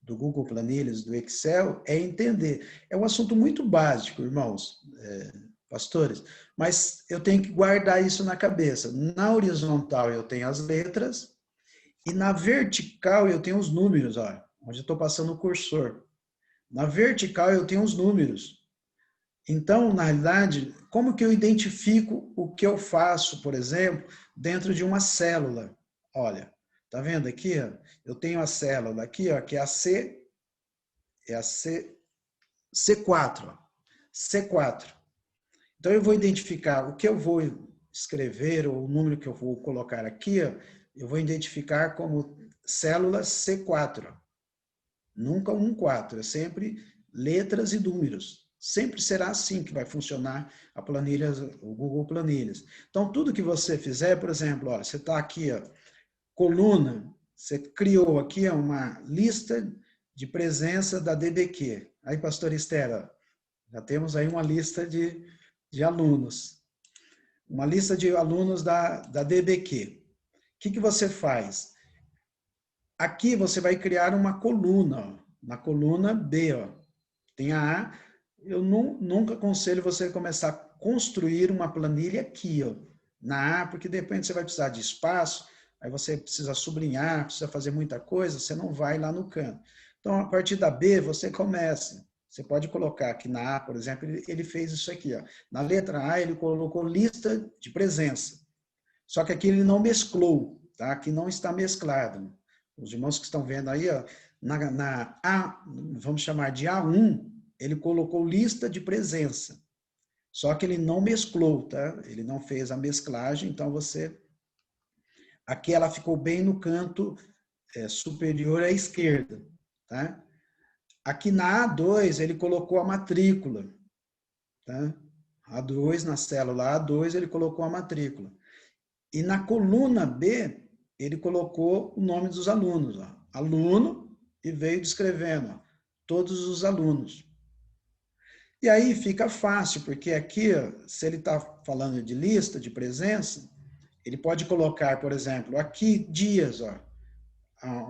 do Google Planilhas, do Excel, é entender. É um assunto muito básico, irmãos, pastores, mas eu tenho que guardar isso na cabeça. Na horizontal, eu tenho as letras, e na vertical, eu tenho os números, ó, onde eu estou passando o cursor. Na vertical, eu tenho os números. Então, na realidade, como que eu identifico o que eu faço, por exemplo, dentro de uma célula? Olha, tá vendo aqui? Ó? Eu tenho a célula aqui, ó, que é a C4. Ó. C4. Então, eu vou identificar o que eu vou escrever, ou o número que eu vou colocar aqui, ó, eu vou identificar como célula C4. Nunca 1,4, é sempre letras e números. Sempre será assim que vai funcionar a planilha, o Google Planilhas. Então, tudo que você fizer, por exemplo, ó, você está aqui, ó, coluna, você criou aqui uma lista de presença da DBQ. Aí, pastor Esther, já temos aí uma lista de alunos. Uma lista de alunos da DBQ. O que você faz? Aqui você vai criar uma coluna, ó, na coluna B, ó. Tem a A. Eu nunca aconselho você começar a construir uma planilha aqui, ó, na A, porque de repente você vai precisar de espaço, aí você precisa sublinhar, precisa fazer muita coisa, você não vai lá no canto. Então, a partir da B, você começa. Você pode colocar aqui na A, por exemplo, ele fez isso aqui, ó. Na letra A, ele colocou lista de presença. Só que aqui ele não mesclou, tá? Aqui não está mesclado. Os irmãos que estão vendo aí, ó, na A, vamos chamar de A1, ele colocou lista de presença. Só que ele não mesclou, tá? Ele não fez a mesclagem, então você... Aqui ela ficou bem no canto superior à esquerda, tá? Aqui na A2, ele colocou a matrícula, tá? A2, na célula A2, ele colocou a matrícula. E na coluna B, ele colocou o nome dos alunos, ó. Aluno, e veio descrevendo, ó, todos os alunos. E aí fica fácil, porque aqui, se ele está falando de lista de presença, ele pode colocar, por exemplo, aqui dias, ó,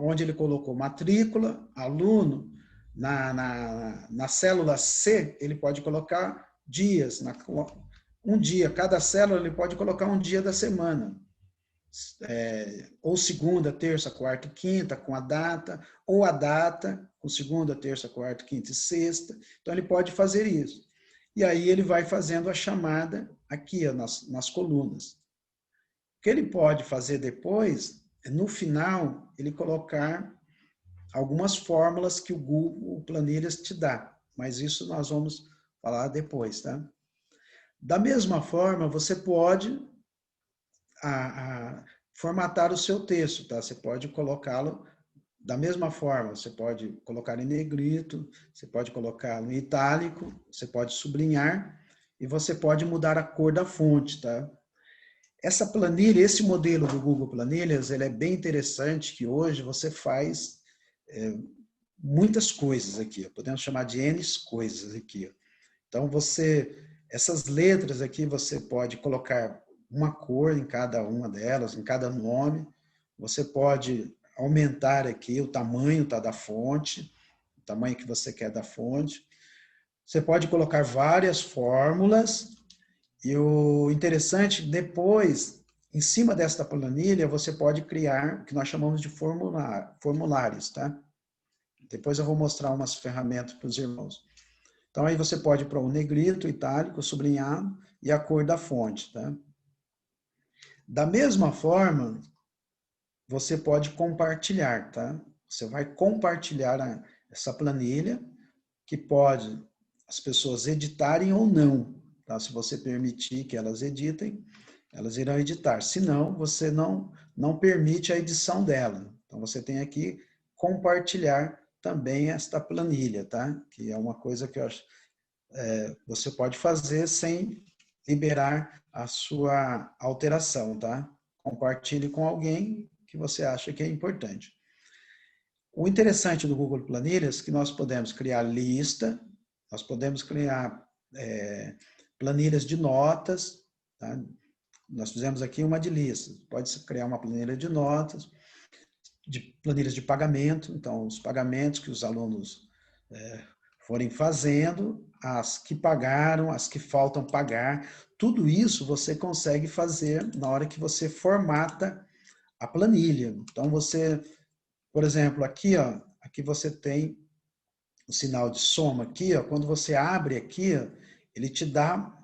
onde ele colocou matrícula, aluno, na célula C, ele pode colocar dias, um dia, cada célula ele pode colocar um dia da semana. Ou segunda, terça, quarta e quinta, com a data, ou a data, com segunda, terça, quarta, quinta e sexta. Então, ele pode fazer isso. E aí, ele vai fazendo a chamada aqui, ó, nas colunas. O que ele pode fazer depois, no final, ele colocar algumas fórmulas que o Google Planilhas te dá. Mas isso nós vamos falar depois, tá? Da mesma forma, você pode formatar o seu texto, tá? Você pode colocá-lo da mesma forma, você pode colocar em negrito, você pode colocá-lo em itálico, você pode sublinhar e você pode mudar a cor da fonte, tá? Essa planilha, esse modelo do Google Planilhas, ele é bem interessante, que hoje você faz muitas coisas aqui, podemos chamar de N coisas aqui. Então, essas letras aqui, você pode colocar uma cor em cada uma delas, em cada nome. Você pode aumentar aqui o tamanho, tá, da fonte, o tamanho que você quer da fonte. Você pode colocar várias fórmulas. E o interessante, depois, em cima desta planilha, você pode criar o que nós chamamos de formulários, tá? Depois eu vou mostrar umas ferramentas para os irmãos. Então, aí você pode pôr o negrito, itálico, sublinhado e a cor da fonte, tá? Da mesma forma, você pode compartilhar, tá? Você vai compartilhar essa planilha, que pode as pessoas editarem ou não, tá? Se você permitir que elas editem, elas irão editar. Se não, você não permite a edição dela. Então, você tem aqui compartilhar também esta planilha, tá? Que é uma coisa que eu acho, você pode fazer sem liberar a sua alteração, tá? Compartilhe com alguém que você acha que é importante. O interessante do Google Planilhas é que nós podemos criar lista, nós podemos criar planilhas de notas, tá? Nós fizemos aqui uma de listas. Pode criar uma planilha de notas, de planilhas de pagamento. Então, os pagamentos que os alunos forem fazendo, as que pagaram, as que faltam pagar, tudo isso você consegue fazer na hora que você formata a planilha. Então, você, por exemplo, aqui, ó, aqui você tem o sinal de soma aqui, ó, quando você abre aqui, ó, ele te dá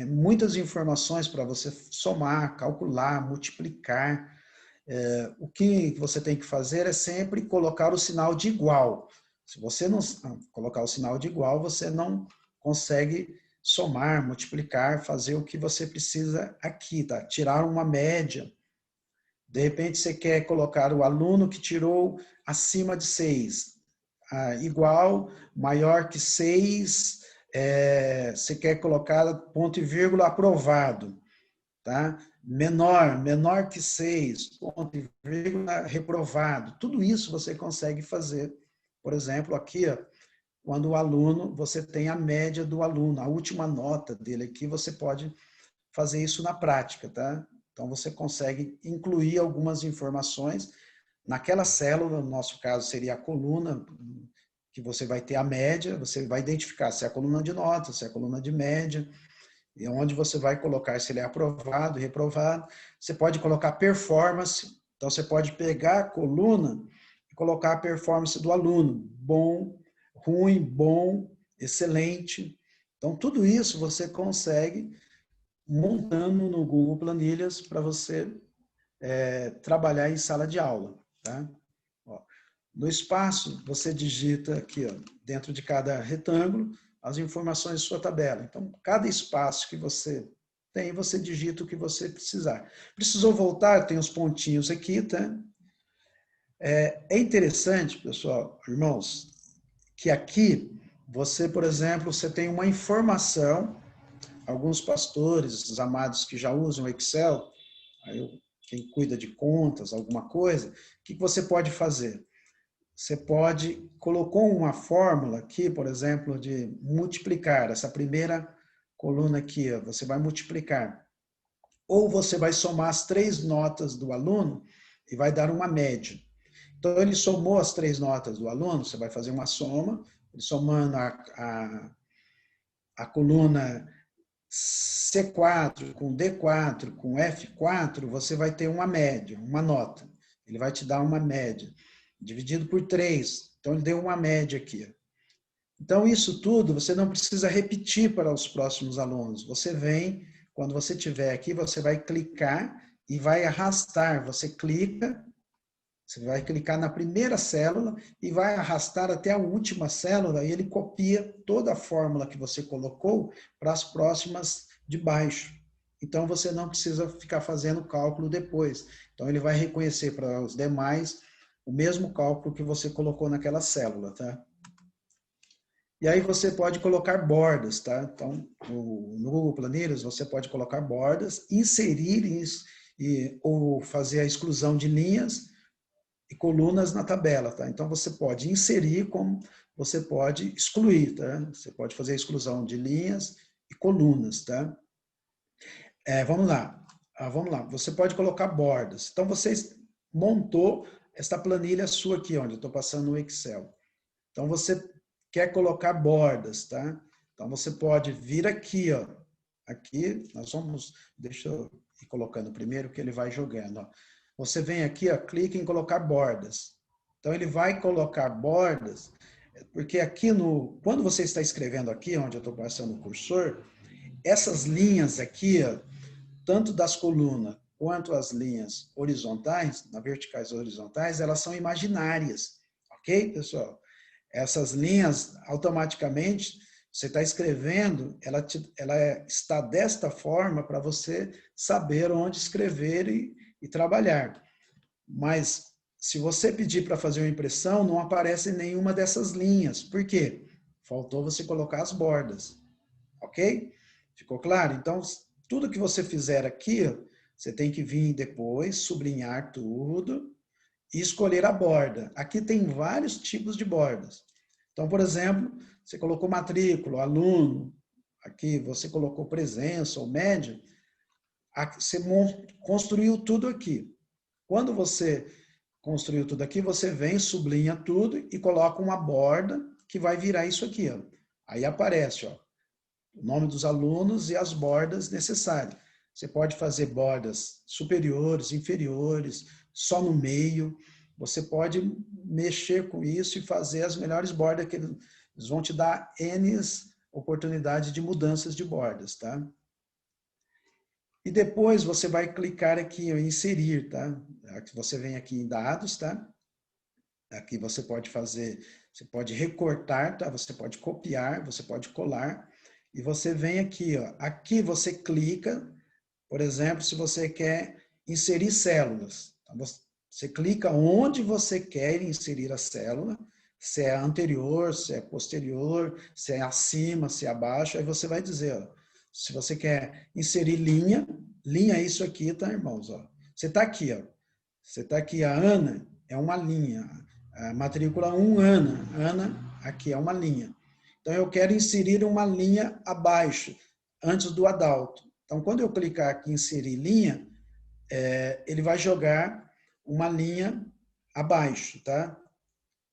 muitas informações para você somar, calcular, multiplicar. O que você tem que fazer é sempre colocar o sinal de igual. Se você não colocar o sinal de igual, você não consegue somar, multiplicar, fazer o que você precisa aqui, tá? Tirar uma média. De repente, você quer colocar o aluno que tirou acima de 6, igual, maior que 6, você quer colocar ponto e vírgula aprovado, tá? Menor que 6, ponto e vírgula reprovado. Tudo isso você consegue fazer. Por exemplo, aqui, ó, quando o aluno, você tem a média do aluno, a última nota dele aqui, você pode fazer isso na prática, tá? Então, você consegue incluir algumas informações naquela célula, no nosso caso seria a coluna, que você vai ter a média, você vai identificar se é a coluna de notas, se é a coluna de média, e onde você vai colocar se ele é aprovado, reprovado. Você pode colocar performance, então você pode pegar a coluna e colocar a performance do aluno, bom, ruim, bom, excelente. Então, tudo isso você consegue montando no Google Planilhas para você trabalhar em sala de aula, tá? Ó, no espaço, você digita aqui, ó, dentro de cada retângulo, as informações de sua tabela. Então, cada espaço que você tem, você digita o que você precisar. Precisou voltar, tem os pontinhos aqui, tá? É interessante, pessoal, irmãos, que aqui você, por exemplo, você tem uma informação, alguns pastores, os amados que já usam Excel, quem cuida de contas, alguma coisa, o que você pode fazer? Você colocou uma fórmula aqui, por exemplo, de multiplicar, essa primeira coluna aqui, ó, você vai multiplicar. Ou você vai somar as 3 notas do aluno e vai dar uma média. Então, ele somou as 3 notas do aluno, você vai fazer uma soma, somando a coluna C4 com D4 com F4, você vai ter uma média, uma nota. Ele vai te dar uma média, dividido por 3. Então, ele deu uma média aqui. Então, isso tudo você não precisa repetir para os próximos alunos. Você vem, quando você estiver aqui, você vai clicar e vai arrastar. Você vai clicar na primeira célula e vai arrastar até a última célula e ele copia toda a fórmula que você colocou para as próximas de baixo. Então, você não precisa ficar fazendo cálculo depois. Então, ele vai reconhecer para os demais o mesmo cálculo que você colocou naquela célula, tá? E aí você pode colocar bordas, tá? Então, no Google Planilhas, você pode colocar bordas, inserir isso, ou fazer a exclusão de linhas e colunas na tabela, tá? Então, você pode inserir como você pode excluir, tá? Você pode fazer a exclusão de linhas e colunas, tá? Vamos lá. Vamos lá. Você pode colocar bordas. Então, você montou esta planilha sua aqui, onde eu estou passando no Excel. Então, você quer colocar bordas, tá? Então, você pode vir aqui, ó. Aqui, nós vamos... Deixa eu ir colocando primeiro, que ele vai jogando, ó. Você vem aqui, ó, clica em colocar bordas. Então, ele vai colocar bordas Porque aqui quando você está escrevendo aqui, onde eu estou passando o cursor, essas linhas aqui, ó, tanto das colunas quanto as linhas horizontais, na verticais e horizontais, elas são imaginárias, ok, pessoal? Essas linhas, automaticamente, você está escrevendo, ela está desta forma para você saber onde escrever e trabalhar. Mas, se você pedir para fazer uma impressão, não aparece nenhuma dessas linhas. Por quê? Faltou você colocar as bordas, ok? Ficou claro? Então, tudo que você fizer aqui, você tem que vir depois, sublinhar tudo e escolher a borda. Aqui tem vários tipos de bordas. Então, por exemplo, você colocou matrícula, aluno, aqui você colocou presença ou média, você construiu tudo aqui. Quando você construiu tudo aqui, você vem, sublinha tudo e coloca uma borda que vai virar isso aqui. Ó. Aí aparece, ó, o nome dos alunos e as bordas necessárias. Você pode fazer bordas superiores, inferiores, só no meio. Você pode mexer com isso e fazer as melhores bordas, que eles vão te dar N oportunidades de mudanças de bordas, tá? E depois você vai clicar aqui em inserir, tá? Você vem aqui em dados, tá? Aqui você pode fazer, você pode recortar, tá? Você pode copiar, você pode colar. E você vem aqui, ó. Aqui você clica, por exemplo, se você quer inserir células. Então, você clica onde você quer inserir a célula, se é anterior, se é posterior, se é acima, se é abaixo. Aí você vai dizer, ó, se você quer inserir linha, linha é isso aqui, tá, irmãos? Ó. Você está aqui, ó. Você está aqui, a Ana é uma linha. A matrícula 1, Ana. Ana, aqui é uma linha. Então, eu quero inserir uma linha abaixo, antes do Adalto. Então, quando eu clicar aqui em inserir linha, ele vai jogar uma linha abaixo, tá?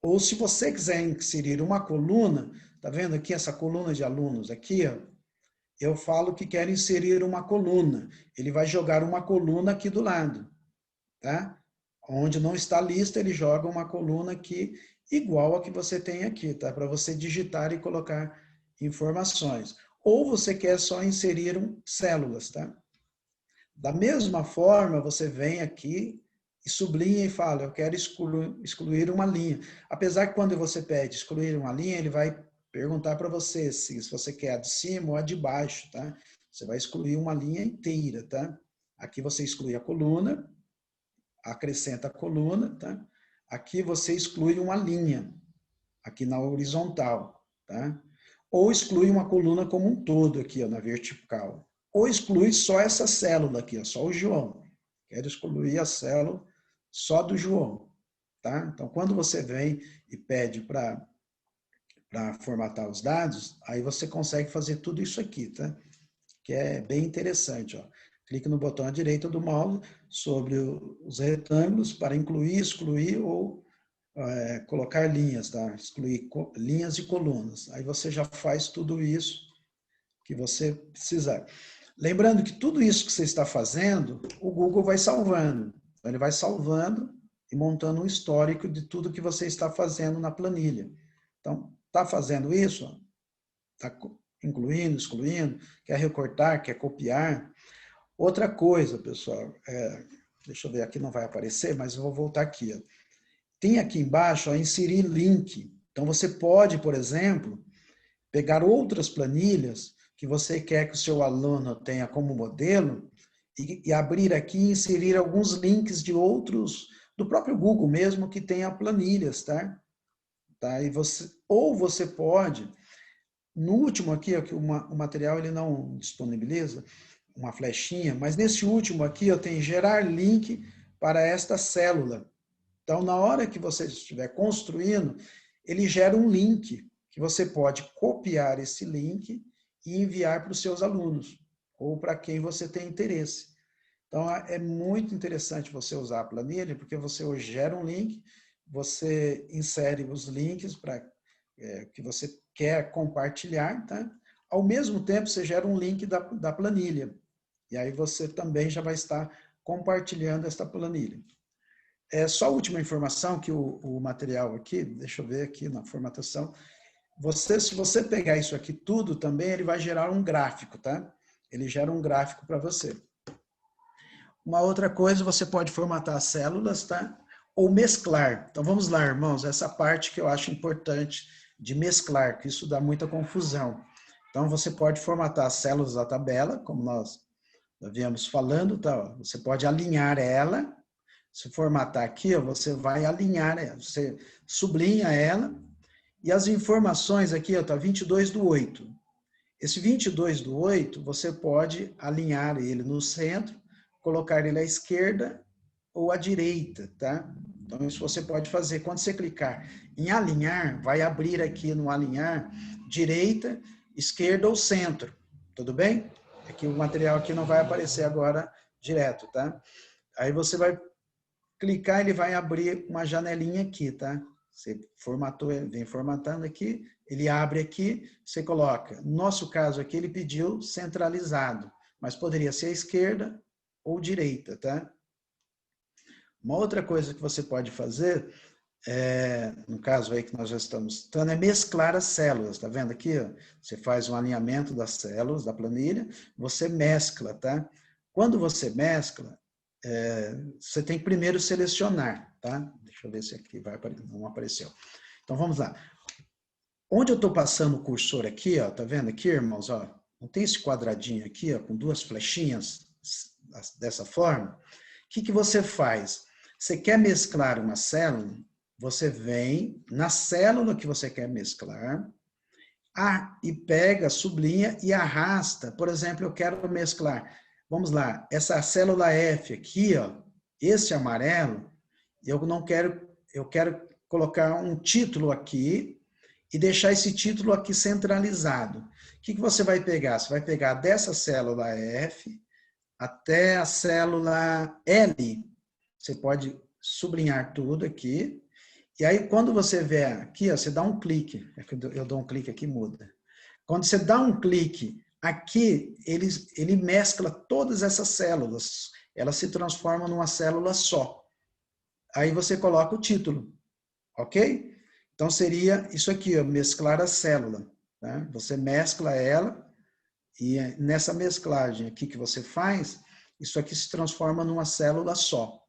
Ou se você quiser inserir uma coluna, tá vendo aqui essa coluna de alunos aqui, ó? Eu falo que quero inserir uma coluna. Ele vai jogar uma coluna aqui do lado, tá? Onde não está a lista, ele joga uma coluna aqui igual a que você tem aqui, tá? Para você digitar e colocar informações. Ou você quer só inserir células, tá? Da mesma forma, você vem aqui e sublinha e fala, eu quero excluir uma linha. Apesar que quando você pede excluir uma linha, ele vai perguntar para você se você quer a de cima ou a de baixo, tá? Você vai excluir uma linha inteira, tá? Aqui você exclui a coluna, acrescenta a coluna, tá? Aqui você exclui uma linha, aqui na horizontal, tá? Ou exclui uma coluna como um todo aqui, ó, na vertical. Ou exclui só essa célula aqui, ó, só o João. Quero excluir a célula só do João, tá? Então, quando você vem e pede para formatar os dados, aí você consegue fazer tudo isso aqui, tá? Que é bem interessante, ó. Clique no botão à direita do mouse sobre os retângulos para incluir, excluir ou colocar linhas, tá? Excluir linhas e colunas. Aí você já faz tudo isso que você precisar. Lembrando que tudo isso que você está fazendo, o Google vai salvando. Então, ele vai salvando e montando um histórico de tudo que você está fazendo na planilha. Então, está fazendo isso? Está incluindo, excluindo? Quer recortar? Quer copiar? Outra coisa, pessoal, deixa eu ver, aqui não vai aparecer, mas eu vou voltar aqui. Ó. Tem aqui embaixo, ó, inserir link. Então, você pode, por exemplo, pegar outras planilhas que você quer que o seu aluno tenha como modelo e abrir aqui e inserir alguns links de outros, do próprio Google mesmo, que tenha planilhas, tá? E ou você pode, no último aqui, ó, que o material ele não disponibiliza, uma flechinha, mas nesse último aqui, ó, tem gerar link para esta célula. Então, na hora que você estiver construindo, ele gera um link, que você pode copiar esse link e enviar para os seus alunos, ou para quem você tem interesse. Então, é muito interessante você usar a planilha, porque você hoje gera um link, você insere os links para que você quer compartilhar, tá? Ao mesmo tempo, você gera um link da planilha. E aí você também já vai estar compartilhando esta planilha. Só a última informação que o material aqui, deixa eu ver aqui na formatação, se você pegar isso aqui tudo também, ele vai gerar um gráfico, tá? Ele gera um gráfico para você. Uma outra coisa, você pode formatar as células, tá? Ou mesclar. Então vamos lá, irmãos, essa parte que eu acho importante de mesclar, que isso dá muita confusão. Então você pode formatar as células da tabela, como nós viemos falando, tá? Você pode alinhar ela. Se formatar aqui, ó, você vai alinhar ela, você sublinha ela, e as informações aqui, ó, tá 22/8. Esse 22/8, você pode alinhar ele no centro, colocar ele à esquerda ou à direita, tá? Então, isso você pode fazer. Quando você clicar em alinhar, vai abrir aqui no alinhar, direita, esquerda ou centro, tudo bem? Aqui o material aqui não vai aparecer agora direto, tá? Aí você vai clicar, ele vai abrir uma janelinha aqui, tá? Você formatou, vem formatando aqui, ele abre aqui, você coloca. No nosso caso aqui, ele pediu centralizado, mas poderia ser a esquerda ou direita, tá? Uma outra coisa que você pode fazer, no caso aí que nós já estamos tentando, é mesclar as células, tá vendo aqui? Ó? Você faz um alinhamento das células, da planilha, você mescla, tá? Quando você mescla, você tem que primeiro selecionar, tá? Deixa eu ver se aqui vai aparecer, não apareceu. Então, vamos lá. Onde eu estou passando o cursor aqui, ó, tá vendo aqui, irmãos? Ó, não tem esse quadradinho aqui, ó, com duas flechinhas, dessa forma? O que você faz? Você quer mesclar uma célula, você vem na célula que você quer mesclar, e pega, sublinha e arrasta. Por exemplo, eu quero mesclar. Vamos lá, essa célula F aqui, ó, esse amarelo, eu quero colocar um título aqui e deixar esse título aqui centralizado. O que você vai pegar? Você vai pegar dessa célula F até a célula L. Você pode sublinhar tudo aqui. E aí, quando você vier aqui, ó, você dá um clique. Eu dou um clique aqui, muda. Quando você dá um clique aqui, ele mescla todas essas células. Elas se transformam numa célula só. Aí você coloca o título, ok? Então seria isso aqui, ó, mesclar a célula. Tá? Você mescla ela e nessa mesclagem aqui que você faz, isso aqui se transforma numa célula só.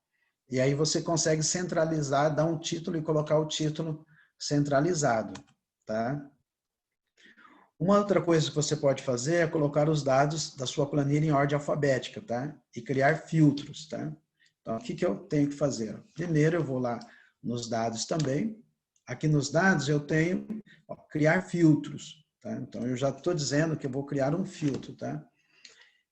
E aí você consegue centralizar, dar um título e colocar o título centralizado. Tá? Uma outra coisa que você pode fazer é colocar os dados da sua planilha em ordem alfabética, tá? E criar filtros, tá? Então, o que eu tenho que fazer? Primeiro, eu vou lá nos dados também. Aqui nos dados, eu tenho criar filtros, tá? Então, eu já estou dizendo que eu vou criar um filtro, tá?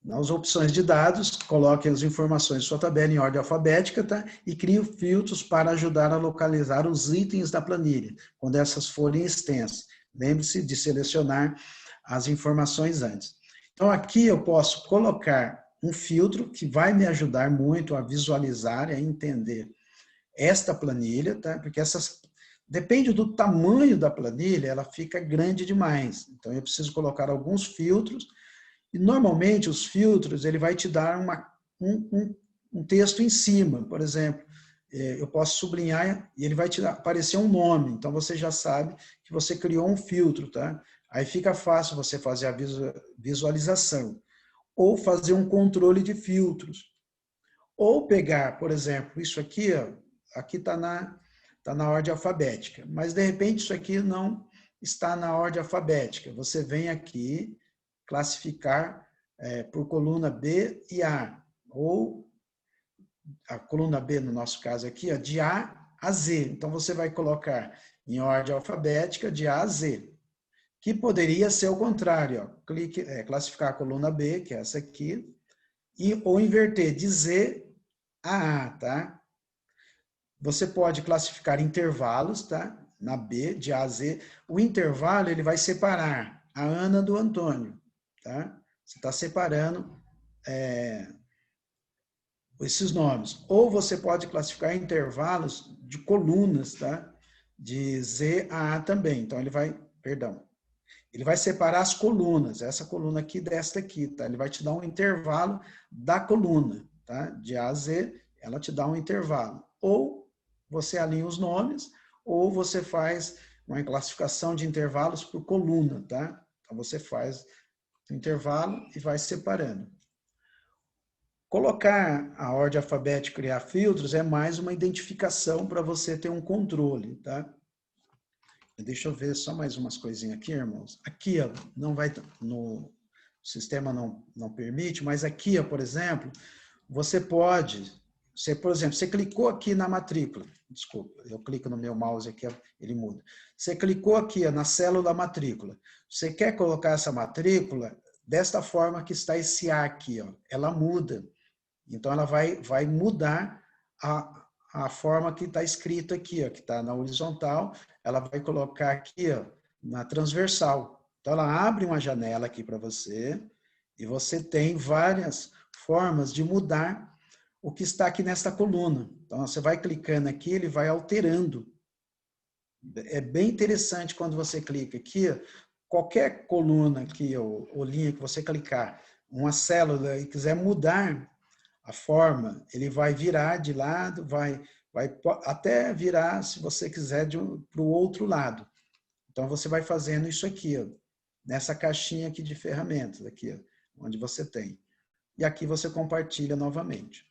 Nas opções de dados, coloque as informações de sua tabela em ordem alfabética, tá? E crie filtros para ajudar a localizar os itens da planilha, quando essas forem extensas. Lembre-se de selecionar as informações antes. Então, aqui eu posso colocar um filtro que vai me ajudar muito a visualizar e a entender esta planilha, tá? Porque depende do tamanho da planilha, ela fica grande demais. Então, eu preciso colocar alguns filtros, e normalmente os filtros, ele vai te dar um texto em cima, por exemplo. Eu posso sublinhar e ele vai te aparecer um nome. Então, você já sabe que você criou um filtro, tá? Aí fica fácil você fazer a visualização. Ou fazer um controle de filtros. Ou pegar, por exemplo, isso aqui, ó, aqui está na ordem alfabética. Mas, de repente, isso aqui não está na ordem alfabética. Você vem aqui, classificar por coluna B e A. Ou a coluna B, no nosso caso aqui, ó, de A a Z. Então, você vai colocar em ordem alfabética de A a Z. Que poderia ser o contrário. Ó. Classificar a coluna B, que é essa aqui, ou inverter de Z a A. Tá? Você pode classificar intervalos, tá? Na B, de A a Z. O intervalo ele vai separar a Ana do Antônio. Tá? Você está separando esses nomes. Ou você pode classificar intervalos de colunas, tá? De Z a A também. Então, ele vai separar as colunas, essa coluna aqui desta aqui, tá? Ele vai te dar um intervalo da coluna, tá? De A a Z, ela te dá um intervalo. Ou você alinha os nomes, ou você faz uma classificação de intervalos por coluna, tá? Então, você faz o intervalo e vai separando. Colocar a ordem alfabética e criar filtros é mais uma identificação para você ter um controle, tá? Deixa eu ver só mais umas coisinhas aqui, irmãos. Aqui, ó, não vai, no sistema não permite, mas aqui, ó, por exemplo, você pode, por exemplo, você clicou aqui na matrícula, desculpa, eu clico no meu mouse aqui, ele muda. Você clicou aqui, ó, na célula matrícula. Você quer colocar essa matrícula desta forma que está esse A aqui, ó, ela muda. Então, ela vai mudar a forma que está escrito aqui, ó, que está na horizontal, ela vai colocar aqui, ó, na transversal. Então, ela abre uma janela aqui para você e você tem várias formas de mudar o que está aqui nesta coluna. Então, você vai clicando aqui, ele vai alterando. É bem interessante quando você clica aqui, qualquer coluna aqui, ou linha que você clicar, uma célula e quiser mudar a forma, ele vai virar de lado, vai até virar, se você quiser, para o outro lado. Então, você vai fazendo isso aqui, ó, nessa caixinha aqui de ferramentas, aqui, ó, onde você tem. E aqui você compartilha novamente.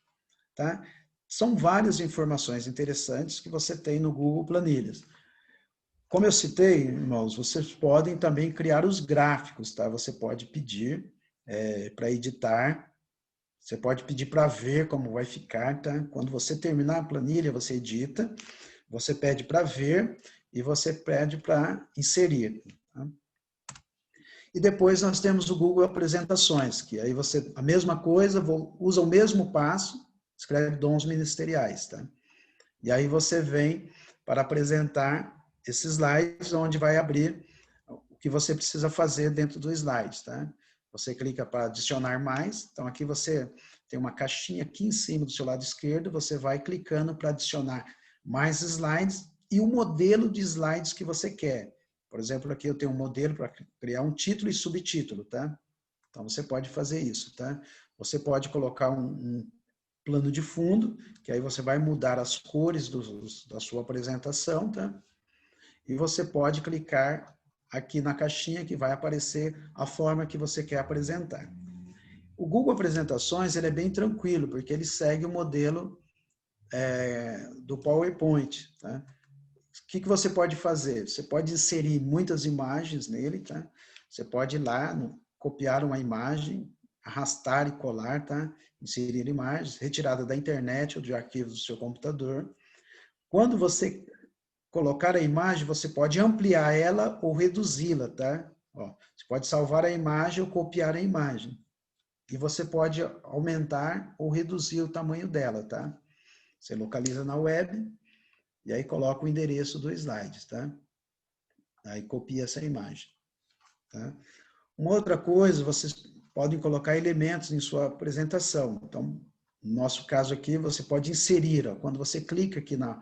Tá? São várias informações interessantes que você tem no Google Planilhas. Como eu citei, irmãos, vocês podem também criar os gráficos, tá? Você pode pedir para editar, você pode pedir para ver como vai ficar, tá? Quando você terminar a planilha, você edita, você pede para ver e você pede para inserir. Tá? E depois nós temos o Google Apresentações, que aí você, a mesma coisa, usa o mesmo passo, escreve dons ministeriais, tá? E aí você vem para apresentar esses slides, onde vai abrir o que você precisa fazer dentro do slide, tá? Você clica para adicionar mais, então aqui você tem uma caixinha aqui em cima do seu lado esquerdo, você vai clicando para adicionar mais slides e o modelo de slides que você quer. Por exemplo, aqui eu tenho um modelo para criar um título e subtítulo, tá? Então você pode fazer isso, tá? Você pode colocar um plano de fundo, que aí você vai mudar as cores da sua apresentação, tá? E você pode clicar aqui na caixinha que vai aparecer a forma que você quer apresentar. O Google Apresentações, ele é bem tranquilo, porque ele segue o modelo do PowerPoint, tá? O que você pode fazer? Você pode inserir muitas imagens nele, tá? Você pode ir lá, copiar uma imagem, arrastar e colar, tá? Inserir imagens, retirada da internet ou de arquivos do seu computador. Quando você colocar a imagem, você pode ampliar ela ou reduzi-la, tá? Ó, você pode salvar a imagem ou copiar a imagem. E você pode aumentar ou reduzir o tamanho dela, tá? Você localiza na web e aí coloca o endereço do slide, tá? Aí copia essa imagem, tá? Uma outra coisa, vocês podem colocar elementos em sua apresentação. Então, no nosso caso aqui, você pode inserir, ó, quando você clica aqui na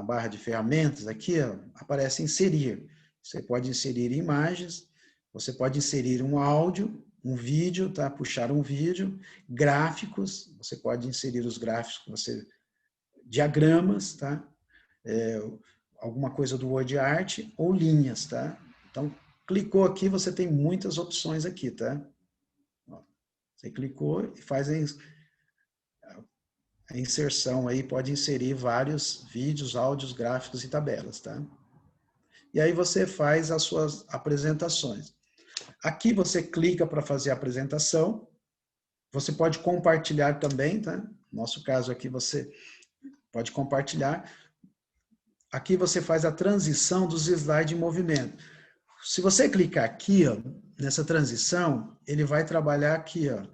barra de ferramentas, aqui, ó, aparece inserir. Você pode inserir imagens, você pode inserir um áudio, um vídeo, tá? Puxar um vídeo, gráficos, você pode inserir os gráficos, diagramas, tá? Alguma coisa do WordArt ou linhas, tá? Então, clicou aqui, você tem muitas opções aqui, tá? Você clicou e faz a inserção aí, pode inserir vários vídeos, áudios, gráficos e tabelas, tá? E aí você faz as suas apresentações. Aqui você clica para fazer a apresentação. Você pode compartilhar também, tá? No nosso caso aqui você pode compartilhar. Aqui você faz a transição dos slides em movimento. Se você clicar aqui, ó, nessa transição, ele vai trabalhar aqui, ó,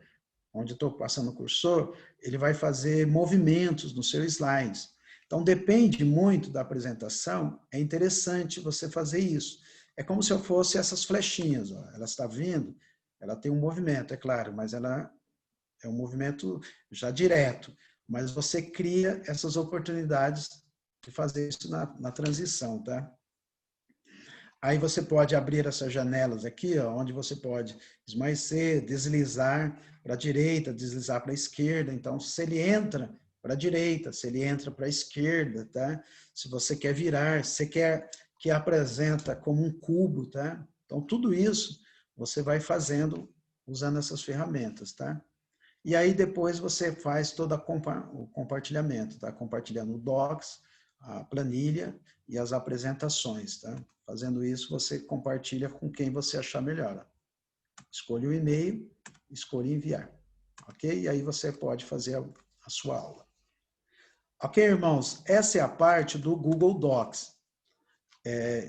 onde eu estou passando o cursor, ele vai fazer movimentos nos seus slides. Então, depende muito da apresentação, é interessante você fazer isso. É como se eu fosse essas flechinhas, ó. Ela está vindo, ela tem um movimento, é claro, mas ela é um movimento já direto. Mas você cria essas oportunidades de fazer isso na transição, tá? Aí você pode abrir essas janelas aqui, ó, onde você pode esmaecer, deslizar para a direita, deslizar para a esquerda. Então, se ele entra para a direita, se ele entra para a esquerda, tá? Se você quer virar, se você quer que apresenta como um cubo, tá? Então, tudo isso você vai fazendo usando essas ferramentas, tá? E aí, depois, você faz todo o compartilhamento, tá? Compartilhando o Docs, a planilha e as apresentações, tá? Fazendo isso, você compartilha com quem você achar melhor. Escolha o e-mail, escolha enviar, ok? E aí você pode fazer a sua aula. Ok, irmãos? Essa é a parte do Google Docs.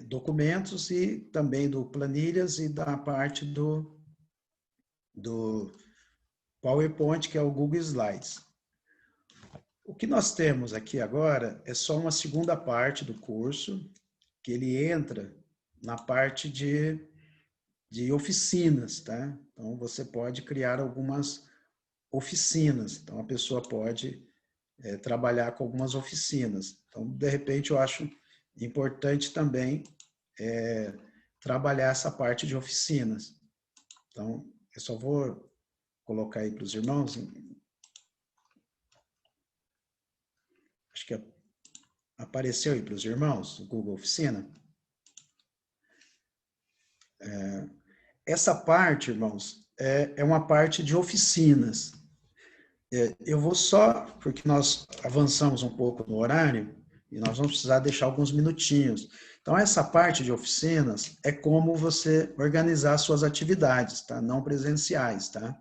Documentos e também do planilhas e da parte do PowerPoint, que é o Google Slides. O que nós temos aqui agora é só uma segunda parte do curso, que ele entra na parte de oficinas, tá? Então, você pode criar algumas oficinas. Então, a pessoa pode trabalhar com algumas oficinas. Então, de repente, eu acho importante também trabalhar essa parte de oficinas. Então, eu só vou colocar aí para os irmãos. Acho que apareceu aí para os irmãos, o Google Oficina. Essa parte, irmãos, é uma parte de oficinas. Eu vou só, porque nós avançamos um pouco no horário, e nós vamos precisar deixar alguns minutinhos. Então, essa parte de oficinas é como você organizar suas atividades, tá? Não presenciais, tá?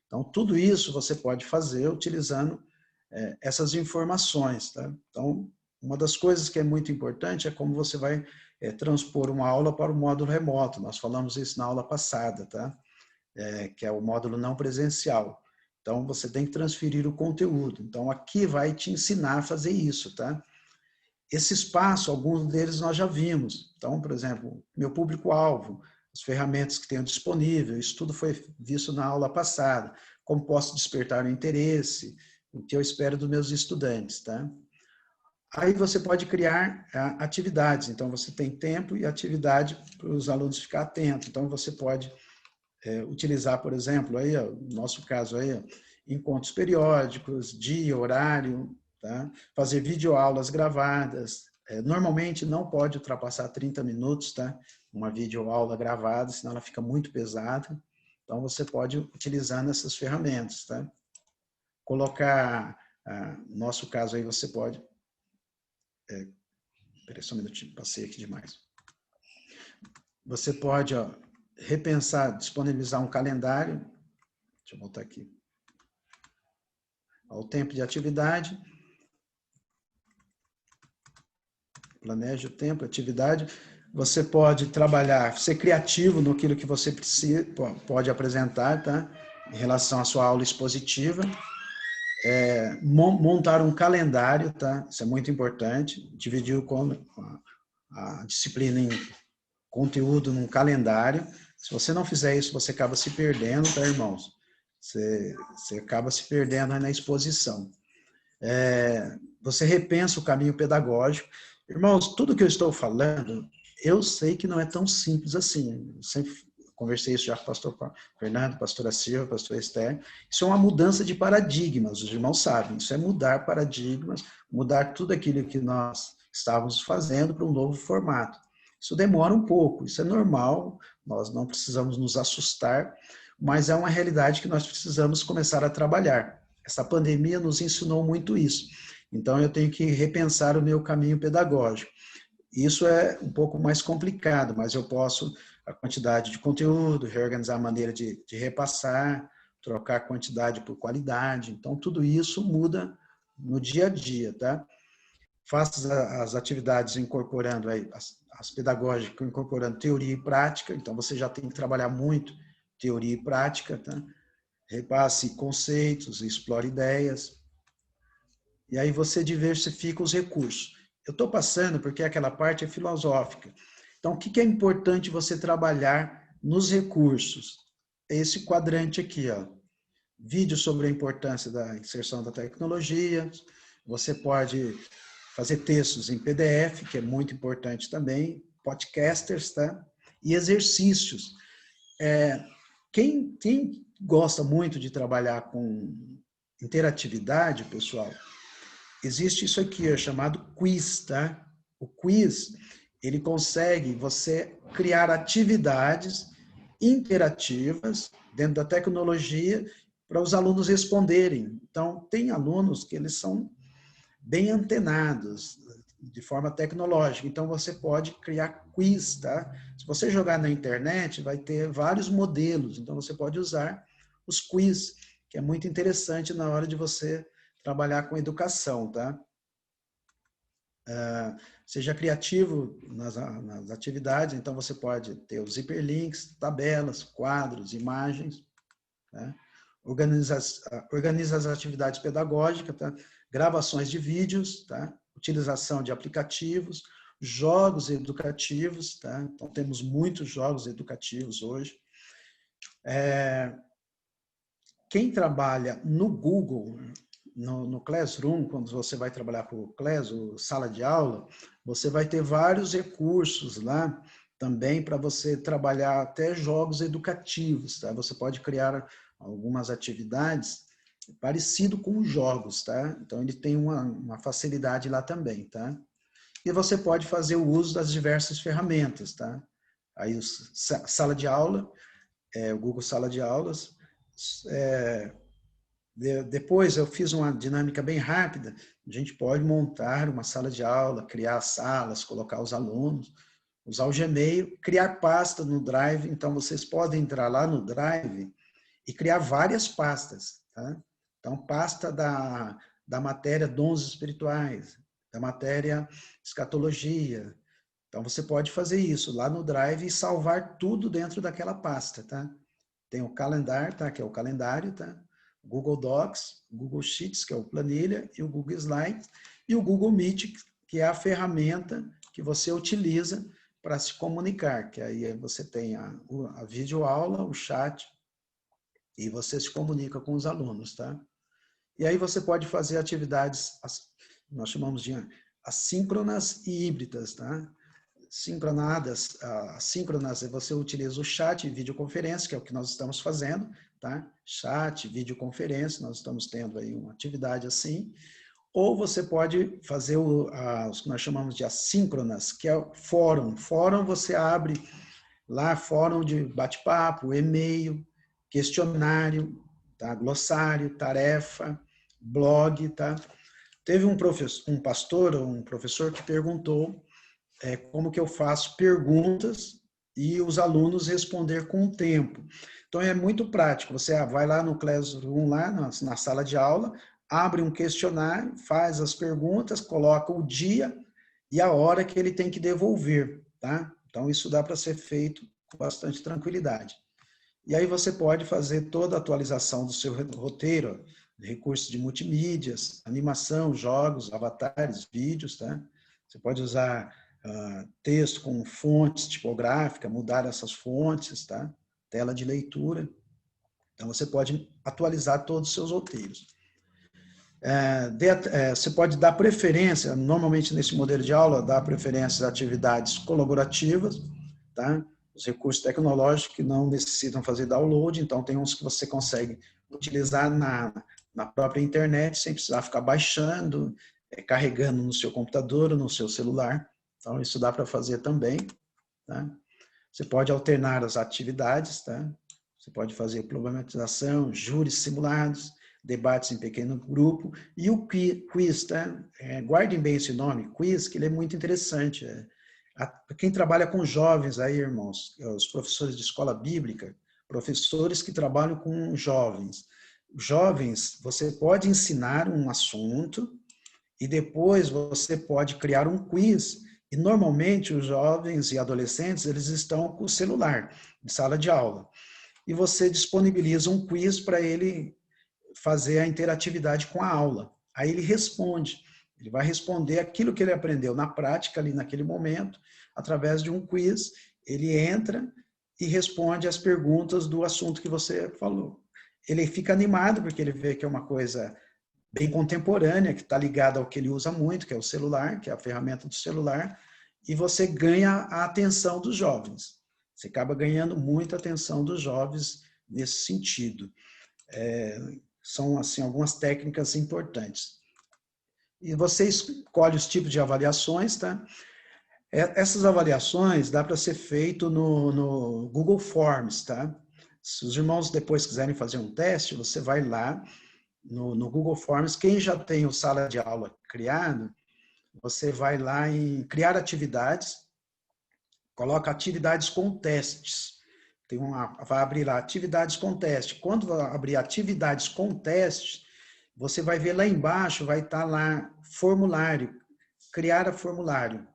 Então, tudo isso você pode fazer utilizando essas informações, tá? Então, uma das coisas que é muito importante é como você vai transpor uma aula para o módulo remoto. Nós falamos isso na aula passada, tá? Que é o módulo não presencial. Então, você tem que transferir o conteúdo. Então, aqui vai te ensinar a fazer isso, tá? Esse espaço, alguns deles nós já vimos. Então, por exemplo, meu público-alvo, as ferramentas que tenho disponível, isso tudo foi visto na aula passada. Como posso despertar o interesse, o que eu espero dos meus estudantes, tá? Aí você pode criar atividades. Então, você tem tempo e atividade para os alunos ficar atentos. Então, você pode utilizar, por exemplo, aí, ó, no nosso caso aí, ó, encontros periódicos, dia, horário, tá? Fazer videoaulas gravadas. Normalmente não pode ultrapassar 30 minutos, tá? Uma videoaula gravada, senão ela fica muito pesada. Então, você pode utilizar essas ferramentas, tá? Colocar, no nosso caso aí, você pode... Espera só um minutinho, passei aqui demais. Você pode, ó, repensar, disponibilizar um calendário. Deixa eu voltar aqui. O tempo de atividade. Planeje o tempo, atividade. Você pode trabalhar, ser criativo no que você precisa, pode apresentar, tá? Em relação à sua aula expositiva. Montar um calendário, tá? Isso é muito importante. Dividir a disciplina em conteúdo num calendário. Se você não fizer isso, você acaba se perdendo, tá, irmãos? Você acaba se perdendo na exposição. Você repensa o caminho pedagógico. Irmãos, tudo que eu estou falando, eu sei que não é tão simples assim. Eu sempre conversei isso já com o pastor Fernando, pastora Silva, pastor Esther. Isso é uma mudança de paradigmas, os irmãos sabem. Isso é mudar paradigmas, mudar tudo aquilo que nós estávamos fazendo para um novo formato. Isso demora um pouco, isso é normal, nós não precisamos nos assustar, mas é uma realidade que nós precisamos começar a trabalhar. Essa pandemia nos ensinou muito isso. Então, eu tenho que repensar o meu caminho pedagógico. Isso é um pouco mais complicado, mas eu posso, a quantidade de conteúdo, reorganizar a maneira de repassar, trocar quantidade por qualidade. Então, tudo isso muda no dia a dia, tá? Faça as atividades incorporando aí, as pedagógicas, incorporando teoria e prática. Então, você já tem que trabalhar muito teoria e prática, tá? Repasse conceitos, explore ideias. E aí você diversifica os recursos. Eu estou passando porque aquela parte é filosófica. Então, o que é importante você trabalhar nos recursos? Esse quadrante aqui, ó. Vídeo sobre a importância da inserção da tecnologia. Você pode fazer textos em PDF, que é muito importante também. Podcasters, tá? E exercícios. Quem gosta muito de trabalhar com interatividade, pessoal, existe isso aqui, é chamado quiz, tá? O quiz, ele consegue você criar atividades interativas dentro da tecnologia para os alunos responderem. Então, tem alunos que eles são bem antenados de forma tecnológica. Então, você pode criar quiz, tá? Se você jogar na internet, vai ter vários modelos. Então, você pode usar os quiz, que é muito interessante na hora de você trabalhar com educação, tá? Seja criativo nas atividades, então você pode ter os hiperlinks, tabelas, quadros, imagens, tá? Organiza as atividades pedagógicas, tá? Gravações de vídeos, tá? Utilização de aplicativos, jogos educativos, tá? Então temos muitos jogos educativos hoje. Quem trabalha no Google, no Classroom, quando você vai trabalhar com o Class, ou sala de aula, você vai ter vários recursos lá também para você trabalhar até jogos educativos, tá? Você pode criar algumas atividades parecido com os jogos, tá? Então ele tem uma facilidade lá também, tá? E você pode fazer o uso das diversas ferramentas, tá? Aí sala de aula, o Google Sala de Aulas, depois eu fiz uma dinâmica bem rápida, a gente pode montar uma sala de aula, criar salas, colocar os alunos, usar o Gmail, criar pasta no Drive, então vocês podem entrar lá no Drive e criar várias pastas, tá? Então, pasta da matéria dons espirituais, da matéria escatologia. Então, você pode fazer isso lá no Drive e salvar tudo dentro daquela pasta, tá? Tem o Calendar, tá? Que é o calendário, tá? Google Docs, Google Sheets, que é o planilha, e o Google Slides, e o Google Meet, que é a ferramenta que você utiliza para se comunicar, que aí você tem a videoaula, o chat, e você se comunica com os alunos, tá? E aí você pode fazer atividades, nós chamamos de assíncronas e híbridas, tá? Assíncronas, você utiliza o chat e videoconferência, que é o que nós estamos fazendo, tá? Chat, videoconferência, nós estamos tendo aí uma atividade assim. Ou você pode fazer os que nós chamamos de assíncronas, que é o fórum. Fórum você abre lá, fórum de bate-papo, e-mail, questionário, tá? Glossário, tarefa, blog, tá? Teve um pastor, um professor que perguntou como que eu faço perguntas e os alunos responder com o tempo. Então, é muito prático. Você vai lá no Classroom, lá na sala de aula, abre um questionário, faz as perguntas, coloca o dia e a hora que ele tem que devolver, tá? Então, isso dá para ser feito com bastante tranquilidade. E aí você pode fazer toda a atualização do seu roteiro, recursos de multimídias, animação, jogos, avatares, vídeos, tá? Você pode usar texto com fontes tipográficas, mudar essas fontes, tá? Tela de leitura. Então, você pode atualizar todos os seus roteiros. Você pode dar preferência, normalmente nesse modelo de aula, dá preferência a atividades colaborativas, tá? Os recursos tecnológicos que não necessitam fazer download, então tem uns que você consegue utilizar na própria internet, sem precisar ficar baixando, carregando no seu computador ou no seu celular. Então, isso dá para fazer também, tá? Você pode alternar as atividades, tá? Você pode fazer problematização, júris simulados, debates em pequeno grupo, e o quiz, tá? Guardem bem esse nome, quiz, que ele é muito interessante. Quem trabalha com jovens aí, irmãos, os professores de escola bíblica, professores que trabalham com jovens. Jovens, você pode ensinar um assunto e depois você pode criar um quiz. E normalmente os jovens e adolescentes, eles estão com o celular em sala de aula. E você disponibiliza um quiz para ele fazer a interatividade com a aula. Aí ele responde. Ele vai responder aquilo que ele aprendeu na prática, ali naquele momento, através de um quiz. Ele entra e responde as perguntas do assunto que você falou. Ele fica animado, porque ele vê que é uma coisa bem contemporânea, que está ligada ao que ele usa muito, que é o celular, que é a ferramenta do celular, e você ganha a atenção dos jovens. Você acaba ganhando muita atenção dos jovens nesse sentido. São, assim, algumas técnicas importantes. E você escolhe os tipos de avaliações, tá? Essas avaliações dá para ser feito no Google Forms, tá? Se os irmãos depois quiserem fazer um teste, você vai lá no Google Forms. Quem já tem o sala de aula criado, você vai lá em criar atividades, coloca atividades com testes. Vai abrir lá atividades com teste. Quando abrir atividades com testes, você vai ver lá embaixo, vai estar lá formulário, criar a formulário.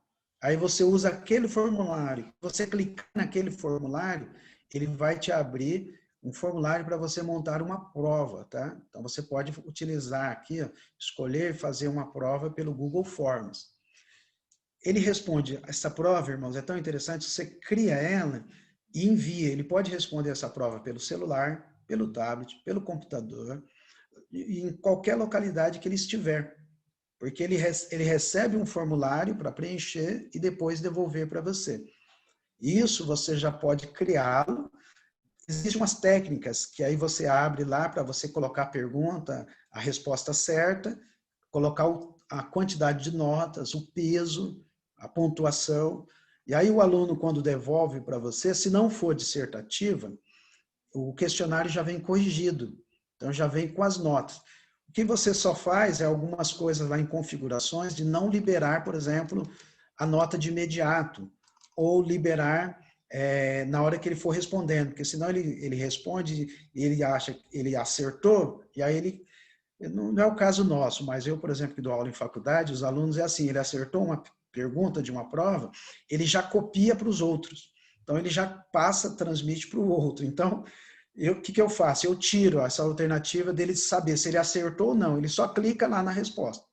Aí você usa aquele formulário. Você clicar naquele formulário, ele vai te abrir um formulário para você montar uma prova, tá? Então você pode utilizar aqui, ó, escolher fazer uma prova pelo Google Forms. Ele responde, essa prova, irmãos, é tão interessante, você cria ela e envia. Ele pode responder essa prova pelo celular, pelo tablet, pelo computador, em qualquer localidade que ele estiver. Porque ele recebe um formulário para preencher e depois devolver para você. Isso você já pode criá-lo. Existem umas técnicas que aí você abre lá para você colocar a pergunta, a resposta certa, colocar a quantidade de notas, o peso, a pontuação. E aí o aluno, quando devolve para você, se não for dissertativa, o questionário já vem corrigido. Então já vem com as notas. O que você só faz é algumas coisas lá em configurações de não liberar, por exemplo, a nota de imediato, ou liberar na hora que ele for respondendo, porque senão ele responde e ele acha que ele acertou, e aí ele... Não é o caso nosso, mas eu, por exemplo, que dou aula em faculdade, os alunos é assim, ele acertou uma pergunta de uma prova, ele já copia para os outros. Então, ele já passa, transmite para o outro. Então, o que eu faço? Eu tiro essa alternativa dele saber se ele acertou ou não. Ele só clica lá na resposta.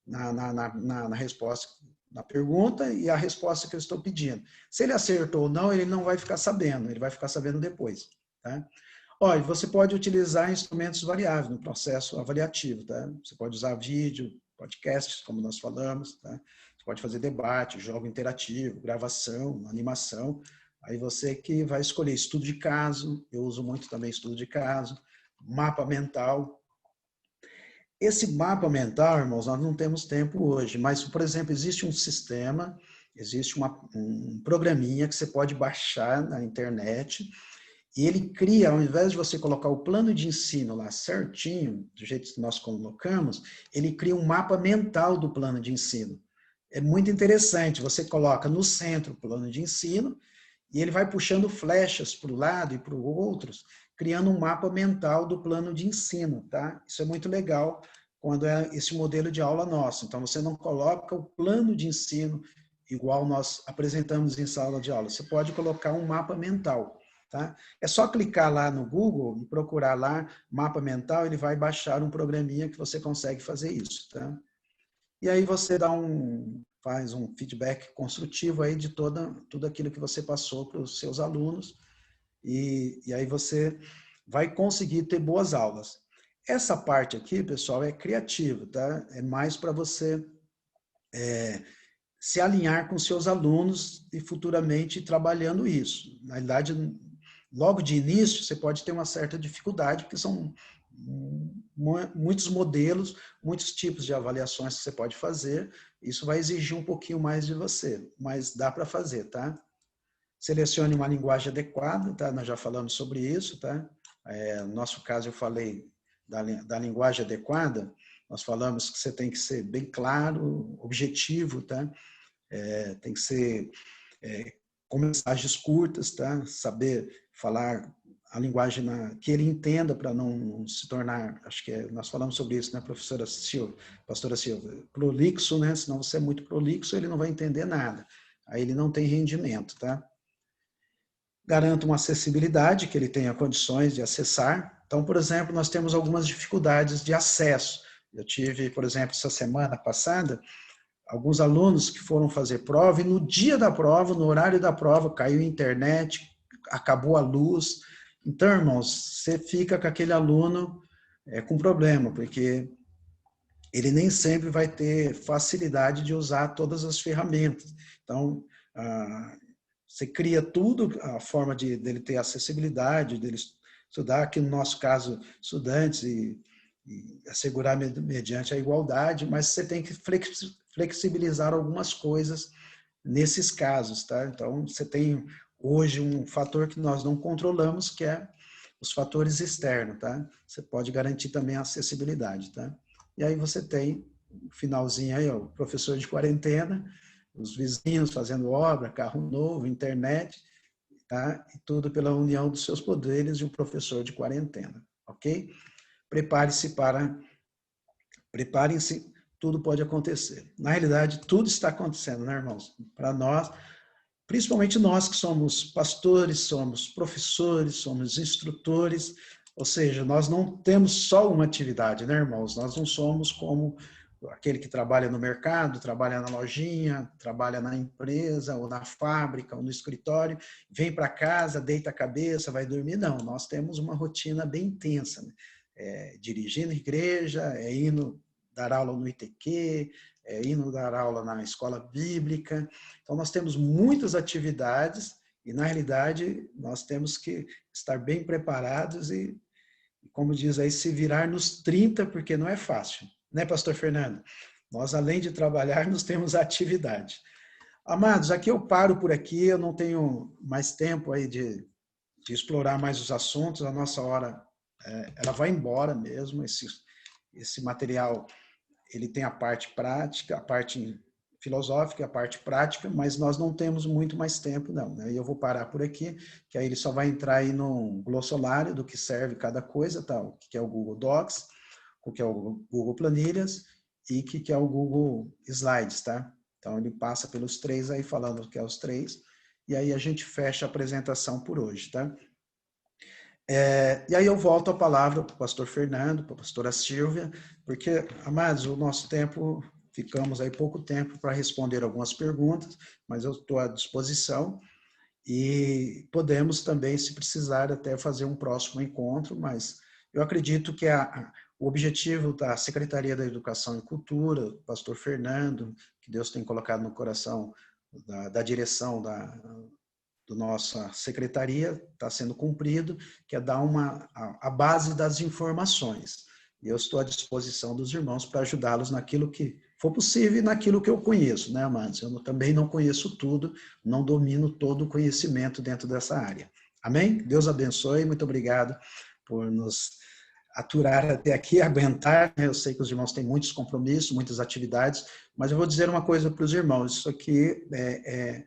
Na resposta, na pergunta e a resposta que eu estou pedindo. Se ele acertou ou não, ele não vai ficar sabendo. Ele vai ficar sabendo depois. Tá? Olha, você pode utilizar instrumentos variáveis no processo avaliativo. Tá? Você pode usar vídeo, podcasts, como nós falamos. Tá? Você pode fazer debate, jogo interativo, gravação, animação. Aí você que vai escolher estudo de caso, eu uso muito também estudo de caso, mapa mental. Esse mapa mental, irmãos, nós não temos tempo hoje, mas, por exemplo, existe um sistema, existe um programinha que você pode baixar na internet e ele cria, ao invés de você colocar o plano de ensino lá certinho, do jeito que nós colocamos, ele cria um mapa mental do plano de ensino. É muito interessante, você coloca no centro o plano de ensino, e ele vai puxando flechas para o lado e para os outros, criando um mapa mental do plano de ensino, tá? Isso é muito legal quando é esse modelo de aula nosso. Então, você não coloca o plano de ensino igual nós apresentamos em sala de aula. Você pode colocar um mapa mental, tá? É só clicar lá no Google e procurar lá mapa mental, ele vai baixar um programinha que você consegue fazer isso, tá? E aí você faz um feedback construtivo aí de tudo aquilo que você passou para os seus alunos e aí você vai conseguir ter boas aulas. Essa parte aqui, pessoal, é criativa, tá? É mais para você se alinhar com seus alunos e futuramente ir trabalhando isso. Na realidade, logo de início, você pode ter uma certa dificuldade, porque são muitos modelos, muitos tipos de avaliações que você pode fazer. Isso vai exigir um pouquinho mais de você, mas dá para fazer, tá? Selecione uma linguagem adequada, tá? Nós já falamos sobre isso, tá? No nosso caso, eu falei da linguagem adequada, nós falamos que você tem que ser bem claro, objetivo, tá? Tem que ser com mensagens curtas, tá? Saber falar a linguagem que ele entenda para não se tornar, acho que nós falamos sobre isso, né, professora Silva, pastora Silva, prolixo, né? Senão você é muito prolixo, ele não vai entender nada. Aí ele não tem rendimento, tá? Garanta uma acessibilidade, que ele tenha condições de acessar. Então, por exemplo, nós temos algumas dificuldades de acesso. Eu tive, por exemplo, essa semana passada, alguns alunos que foram fazer prova e no dia da prova, no horário da prova, caiu a internet, acabou a luz. Então, irmãos, você fica com aquele aluno com problema, porque ele nem sempre vai ter facilidade de usar todas as ferramentas. Então, você cria tudo, a forma dele ter acessibilidade, dele estudar, aqui no nosso caso, estudantes e assegurar mediante a igualdade, mas você tem que flexibilizar algumas coisas nesses casos, tá? Então, você tem hoje um fator que nós não controlamos, que é os fatores externos, tá? Você pode garantir também a acessibilidade, tá? E aí você tem o finalzinho aí, ó, o professor de quarentena, os vizinhos fazendo obra, carro novo, internet, tá? E tudo pela união dos seus poderes e o professor de quarentena, ok? Preparem-se, tudo pode acontecer. Na realidade, tudo está acontecendo, né, irmãos? Para nós, principalmente nós que somos pastores, somos professores, somos instrutores, ou seja, nós não temos só uma atividade, né, irmãos? Nós não somos como aquele que trabalha no mercado, trabalha na lojinha, trabalha na empresa, ou na fábrica, ou no escritório, vem para casa, deita a cabeça, vai dormir. Não, nós temos uma rotina bem intensa, né? Dirigindo igreja, indo dar aula no ITQ, indo dar aula na escola bíblica. Então, nós temos muitas atividades e, na realidade, nós temos que estar bem preparados e, como diz aí, se virar nos 30, porque não é fácil. Né, pastor Fernando? Nós, além de trabalhar, nós temos atividade. Amados, aqui eu paro por aqui, eu não tenho mais tempo aí de explorar mais os assuntos, a nossa hora, ela vai embora mesmo, esse material, ele tem a parte prática, a parte filosófica, a parte prática, mas nós não temos muito mais tempo, não. Né? E eu vou parar por aqui, que aí ele só vai entrar aí no glossário do que serve cada coisa, tá? O que é o Google Docs, o que é o Google Planilhas e o que é o Google Slides, tá? Então, ele passa pelos três aí, falando o que é os três, e aí a gente fecha a apresentação por hoje, tá? E aí eu volto a palavra para o pastor Fernando, para a pastora Silvia, porque, amados, o nosso tempo, ficamos aí pouco tempo para responder algumas perguntas, mas eu estou à disposição e podemos também, se precisar, até fazer um próximo encontro, mas eu acredito que o objetivo da Secretaria da Educação e Cultura, o pastor Fernando, que Deus tem colocado no coração da direção da nossa secretaria, está sendo cumprido, que é dar a base das informações. E eu estou à disposição dos irmãos para ajudá-los naquilo que for possível e naquilo que eu conheço, né, amados? Eu também não conheço tudo, não domino todo o conhecimento dentro dessa área. Amém? Deus abençoe, muito obrigado por nos aturar até aqui, aguentar. Eu sei que os irmãos têm muitos compromissos, muitas atividades, mas eu vou dizer uma coisa para os irmãos, isso aqui é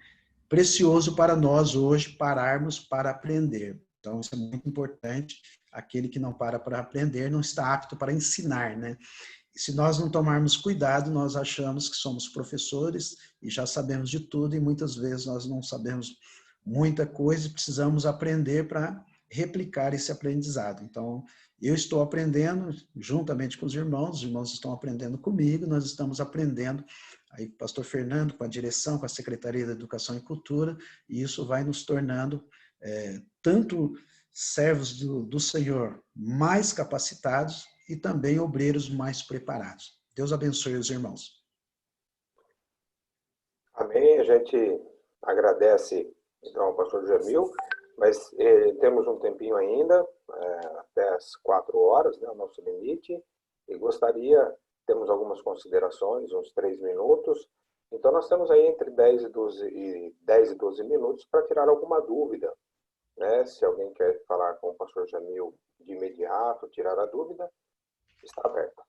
precioso para nós hoje pararmos para aprender. Então, isso é muito importante. Aquele que não para aprender não está apto para ensinar, né? E se nós não tomarmos cuidado, nós achamos que somos professores e já sabemos de tudo e muitas vezes nós não sabemos muita coisa e precisamos aprender para replicar esse aprendizado. Então, eu estou aprendendo juntamente com os irmãos estão aprendendo comigo, nós estamos aprendendo aí com o pastor Fernando, com a direção, com a Secretaria da Educação e Cultura, e isso vai nos tornando tanto servos do Senhor mais capacitados e também obreiros mais preparados. Deus abençoe os irmãos. Amém. A gente agradece, então, ao pastor Jamil, mas temos um tempinho ainda, até as 4 horas, né, o nosso limite, e temos algumas considerações, uns 3 minutos, então nós temos aí entre 10 e 12 minutos para tirar alguma dúvida, né? Se alguém quer falar com o pastor Jamil de imediato, tirar a dúvida, está aberta.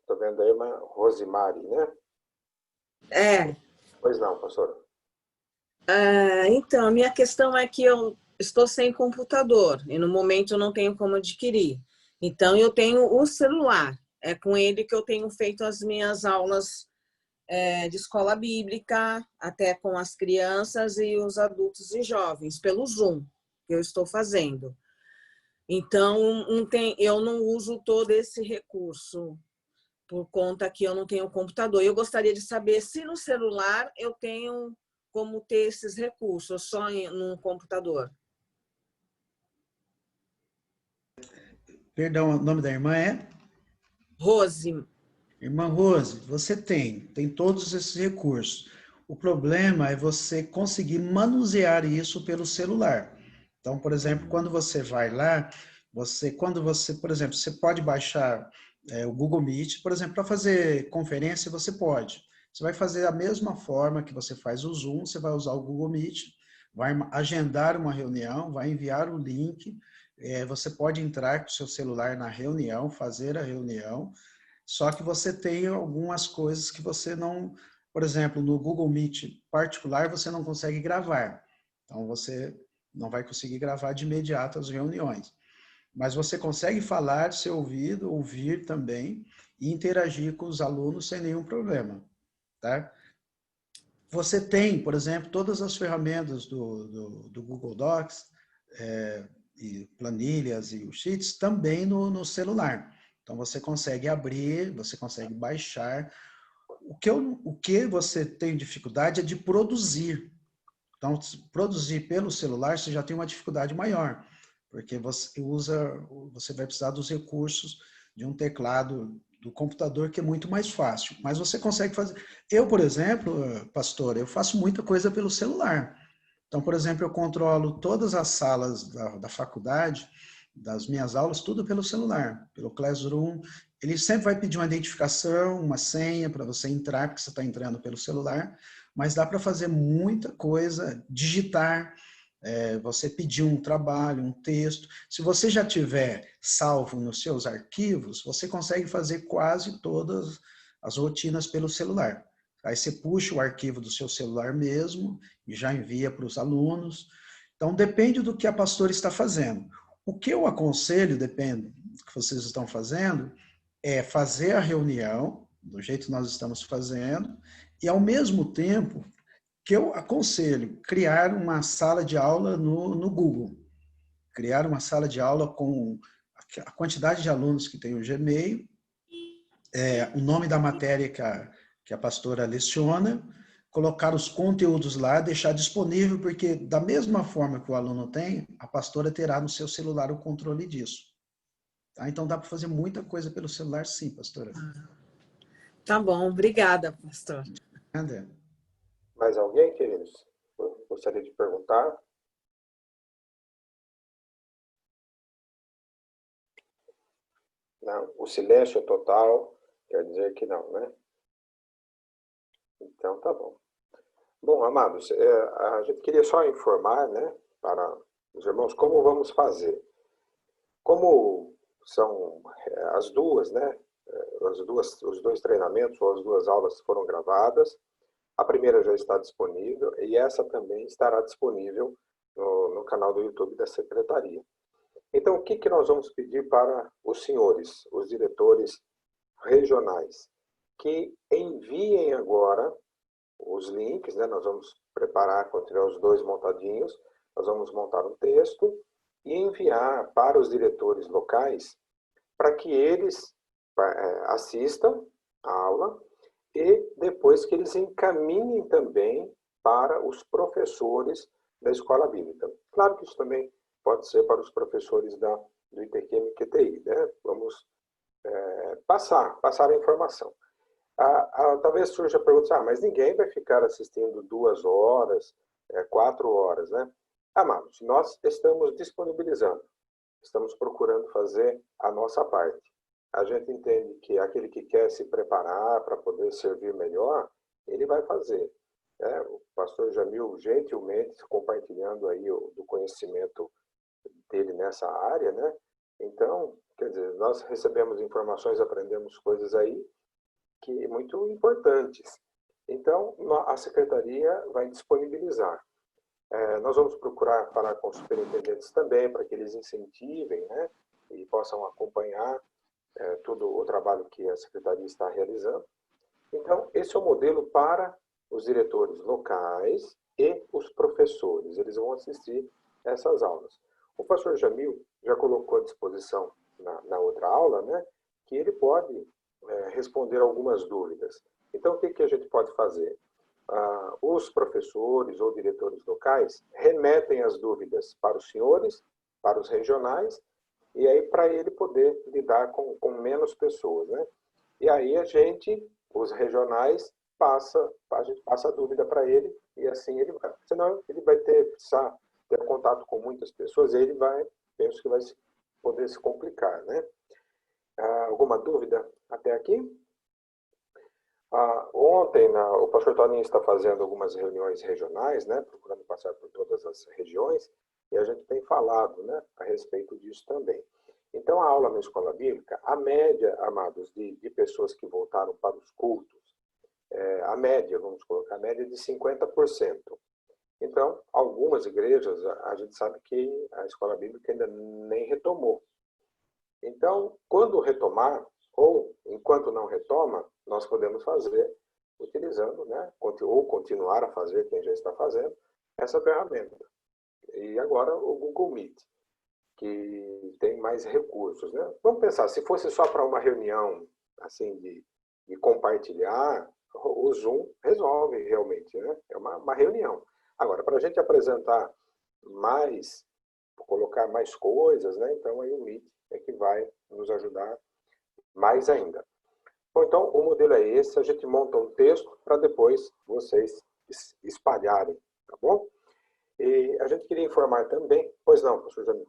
Estou vendo a irmã Rosimari, né? Pois não, pastora. Então, a minha questão é que eu estou sem computador e no momento eu não tenho como adquirir. Então, eu tenho o celular. É com ele que eu tenho feito as minhas aulas de escola bíblica, até com as crianças e os adultos e jovens, pelo Zoom, que eu estou fazendo. Então, eu não uso todo esse recurso, por conta que eu não tenho computador. Eu gostaria de saber se no celular eu tenho como ter esses recursos, só no computador. Perdão, o nome da irmã é? Rose. Irmã Rose, você tem todos esses recursos. O problema é você conseguir manusear isso pelo celular. Então, por exemplo, quando você vai lá, por exemplo, você pode baixar o Google Meet, por exemplo, para fazer conferência, você pode. Você vai fazer da mesma forma que você faz o Zoom, você vai usar o Google Meet, vai agendar uma reunião, vai enviar o link, você pode entrar com o seu celular na reunião, fazer a reunião, só que você tem algumas coisas que você não... Por exemplo, no Google Meet particular, você não consegue gravar. Então, você não vai conseguir gravar de imediato as reuniões. Mas você consegue falar, ser ouvido, ouvir também e interagir com os alunos sem nenhum problema. Tá? Você tem, por exemplo, todas as ferramentas do Google Docs, e planilhas e os sheets também no celular. Então, você consegue abrir, você consegue baixar. O que você tem dificuldade é de produzir. Então, produzir pelo celular, você já tem uma dificuldade maior, porque você vai precisar dos recursos de um teclado do computador, que é muito mais fácil. Mas você consegue fazer... Eu, por exemplo, pastor, eu faço muita coisa pelo celular. Então, por exemplo, eu controlo todas as salas da faculdade, das minhas aulas, tudo pelo celular, pelo Classroom. Ele sempre vai pedir uma identificação, uma senha para você entrar, porque você está entrando pelo celular, mas dá para fazer muita coisa, digitar, você pedir um trabalho, um texto. Se você já tiver salvo nos seus arquivos, você consegue fazer quase todas as rotinas pelo celular. Aí você puxa o arquivo do seu celular mesmo e já envia para os alunos. Então, depende do que a pastora está fazendo. O que eu aconselho, depende do que vocês estão fazendo, é fazer a reunião, do jeito que nós estamos fazendo, e ao mesmo tempo que eu aconselho criar uma sala de aula no Google. Criar uma sala de aula com a quantidade de alunos que tem o Gmail, o nome da matéria que a pastora leciona, colocar os conteúdos lá, deixar disponível, porque da mesma forma que o aluno tem, a pastora terá no seu celular o controle disso. Tá? Então dá para fazer muita coisa pelo celular, sim, pastora. Tá bom, obrigada, pastor. Nada. Mais alguém, queridos? Eu gostaria de perguntar. Não, o silêncio total quer dizer que não, né? Então, tá bom. Bom, amados, a gente queria só informar, né, para os irmãos como vamos fazer. Como são as duas, né, os dois treinamentos ou as duas aulas foram gravadas, a primeira já está disponível e essa também estará disponível no canal do YouTube da Secretaria. Então, o que nós vamos pedir para os senhores, os diretores regionais? Que enviem agora os links, né? Nós vamos preparar, quando tiver os dois montadinhos, nós vamos montar um texto e enviar para os diretores locais para que eles assistam a aula e depois que eles encaminhem também para os professores da Escola Bíblica. Claro que isso também pode ser para os professores do ITQM QTI, né? Vamos passar a informação. Talvez surja a pergunta, mas ninguém vai ficar assistindo 2 horas, 4 horas, né? Amados, nós estamos disponibilizando, estamos procurando fazer a nossa parte. A gente entende que aquele que quer se preparar para poder servir melhor, ele vai fazer. O pastor Jamil, gentilmente, compartilhando aí do conhecimento dele nessa área, né? Então, quer dizer, nós recebemos informações, aprendemos coisas aí, que muito importantes. Então, a Secretaria vai disponibilizar. Nós vamos procurar falar com os superintendentes também, para que eles incentivem, né, e possam acompanhar todo o trabalho que a Secretaria está realizando. Então, esse é o modelo para os diretores locais e os professores. Eles vão assistir essas aulas. O pastor Jamil já colocou à disposição na outra aula, né, que ele pode responder algumas dúvidas. Então, o que a gente pode fazer? Os professores ou diretores locais remetem as dúvidas para os senhores, para os regionais, e aí para ele poder lidar com menos pessoas, né? E aí os regionais, a gente passa a dúvida para ele, e assim ele vai. Senão ele vai precisar ter contato com muitas pessoas, ele penso que vai poder se complicar, né? Alguma dúvida até aqui? Ontem, o pastor Toninho está fazendo algumas reuniões regionais, né, procurando passar por todas as regiões, e a gente tem falado, né, a respeito disso também. Então, a aula na escola bíblica, a média, amados, de pessoas que voltaram para os cultos, a média, vamos colocar, a média de 50%. Então, algumas igrejas, a gente sabe que a escola bíblica ainda nem retomou. Então, quando retomar, ou enquanto não retoma, nós podemos fazer utilizando, né, ou continuar a fazer, quem já está fazendo, essa ferramenta. E agora o Google Meet, que tem mais recursos, né? Vamos pensar, se fosse só para uma reunião, assim, de compartilhar, o Zoom resolve realmente, né? É uma reunião. Agora, para a gente apresentar mais, colocar mais coisas, né? Então aí o Meet é que vai nos ajudar mais ainda. Bom, então o modelo é esse, a gente monta um texto para depois vocês espalharem, tá bom? E a gente queria informar também, pois não, professor Jamil?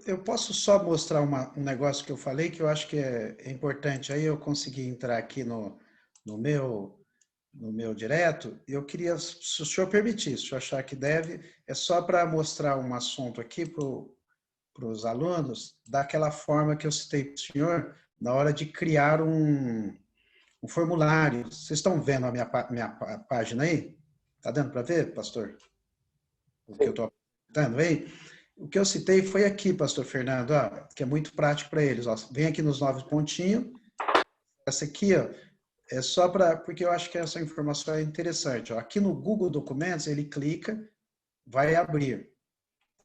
Eu posso só mostrar um negócio que eu falei, que eu acho que é importante. Aí eu consegui entrar aqui no meu direto. Eu queria, se o senhor permitisse, se eu achar que deve, é só para mostrar um assunto aqui para os alunos, daquela forma que eu citei para o senhor, na hora de criar um formulário. Vocês estão vendo a minha página aí? Está dando para ver, pastor? O que eu estou apresentando aí? O que eu citei foi aqui, pastor Fernando, ó, que é muito prático para eles. Ó. Vem aqui nos 9 pontinhos. Essa aqui, ó, é só porque eu acho que essa informação é interessante. Ó. Aqui no Google Documentos, ele clica, vai abrir.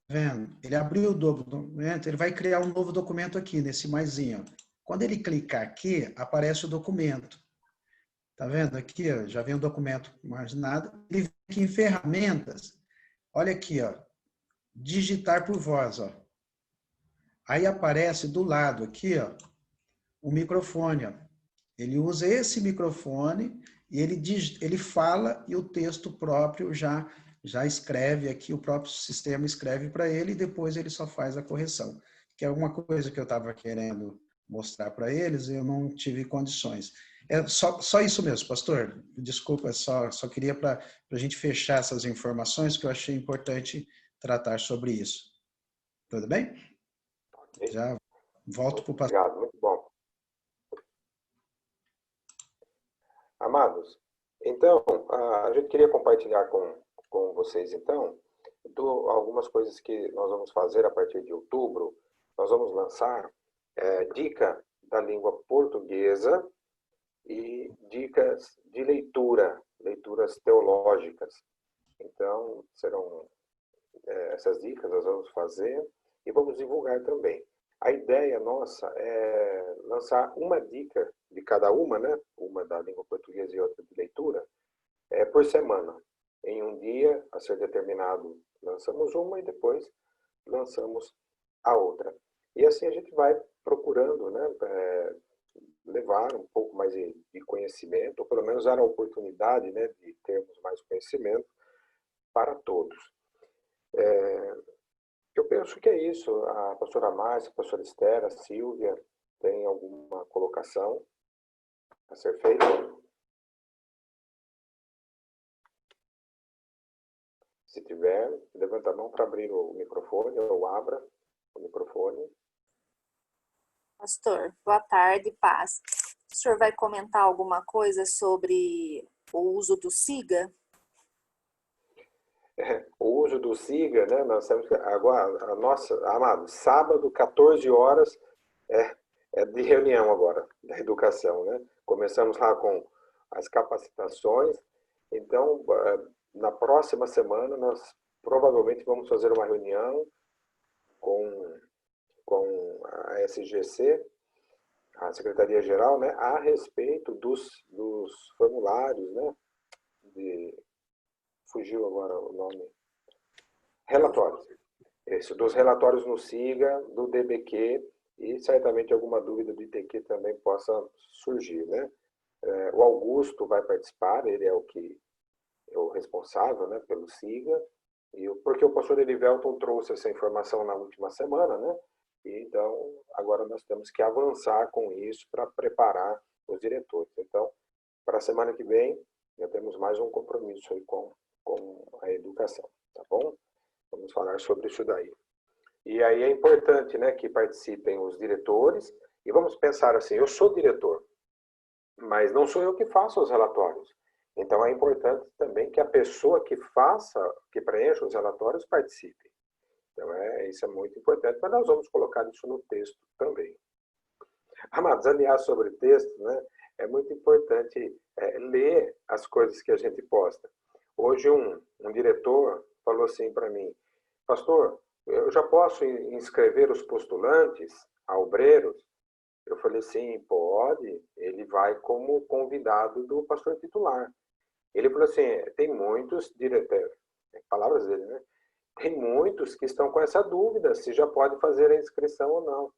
Tá vendo? Ele abriu o documento, ele vai criar um novo documento aqui, nesse maisinho. Quando ele clicar aqui, aparece o documento. Tá vendo? Aqui, ó, já vem o documento marginado. Ele vem aqui em ferramentas. Olha aqui, ó. Digitar por voz, ó. Aí aparece do lado aqui, ó, o microfone, ó. Ele usa esse microfone e ele fala e o texto próprio já escreve aqui, o próprio sistema escreve para ele e depois ele só faz a correção. Que é uma coisa que eu estava querendo mostrar para eles e eu não tive condições. É só isso mesmo, pastor. Desculpa, só queria para a gente fechar essas informações que eu achei importante tratar sobre isso. Tudo bem? Já volto para o pastor. Obrigado, muito bom. Amados, então, a gente queria compartilhar com vocês, então, algumas coisas que nós vamos fazer a partir de outubro. Nós vamos lançar dica da língua portuguesa e dicas de leituras teológicas. Então, serão essas dicas nós vamos fazer e vamos divulgar também. A ideia nossa é lançar uma dica de cada uma, né? Uma da língua portuguesa e outra de leitura, por semana. Em um dia, a ser determinado, lançamos uma e depois lançamos a outra. E assim a gente vai procurando, né? Levar um pouco mais de conhecimento, ou pelo menos dar a oportunidade, né, de termos mais conhecimento para todos. Eu penso que é isso. A pastora Márcia, a pastora Esther, a Silvia, tem alguma colocação a ser feita? Se tiver, levanta a mão para abrir o microfone, ou abra o microfone. Pastor, boa tarde, paz. O senhor vai comentar alguma coisa sobre o uso do SIGA? O uso do SIGA, né? Nós temos que, agora, amado, sábado, 14 horas, é de reunião agora, da educação, né? Começamos lá com as capacitações, então, na próxima semana, nós provavelmente vamos fazer uma reunião com a SGC, a Secretaria-Geral, né? A respeito dos formulários, né? Fugiu agora o nome. Relatórios. Isso, dos relatórios no SIGA, do DBQ, e certamente alguma dúvida do ITQ também possa surgir, né? O Augusto vai participar, ele é o responsável, né, pelo SIGA, Porque o pastor Elivelton trouxe essa informação na última semana, né? E então, agora nós temos que avançar com isso para preparar os diretores. Então, para a semana que vem, já temos mais um compromisso aí com a educação, tá bom? Vamos falar sobre isso daí. E aí é importante, né, que participem os diretores. E vamos pensar assim, eu sou diretor, mas não sou eu que faço os relatórios. Então é importante também que a pessoa que preencha os relatórios participe. Então isso é muito importante, mas nós vamos colocar isso no texto também. Amados, aliás, sobre texto, né, é muito importante ler as coisas que a gente posta. Hoje um diretor falou assim para mim, pastor, eu já posso inscrever os postulantes a obreiros? Eu falei, sim, pode. Ele vai como convidado do pastor titular. Ele falou assim, tem muitos diretores, palavras dele, né? Tem muitos que estão com essa dúvida, se já pode fazer a inscrição ou não.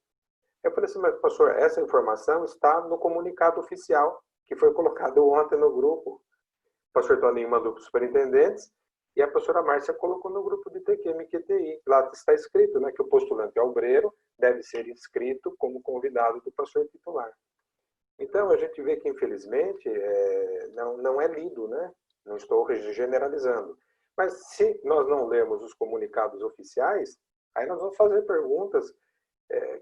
Eu falei assim, mas pastor, essa informação está no comunicado oficial, que foi colocado ontem no grupo. O pastor Toninho mandou para os superintendentes, e a pastora Márcia colocou no grupo de TQM e QTI. Lá está escrito, né, que o postulante obreiro deve ser inscrito como convidado do pastor titular. Então, a gente vê que, infelizmente, não é lido, né? Não estou generalizando. Mas se nós não lemos os comunicados oficiais, aí nós vamos fazer perguntas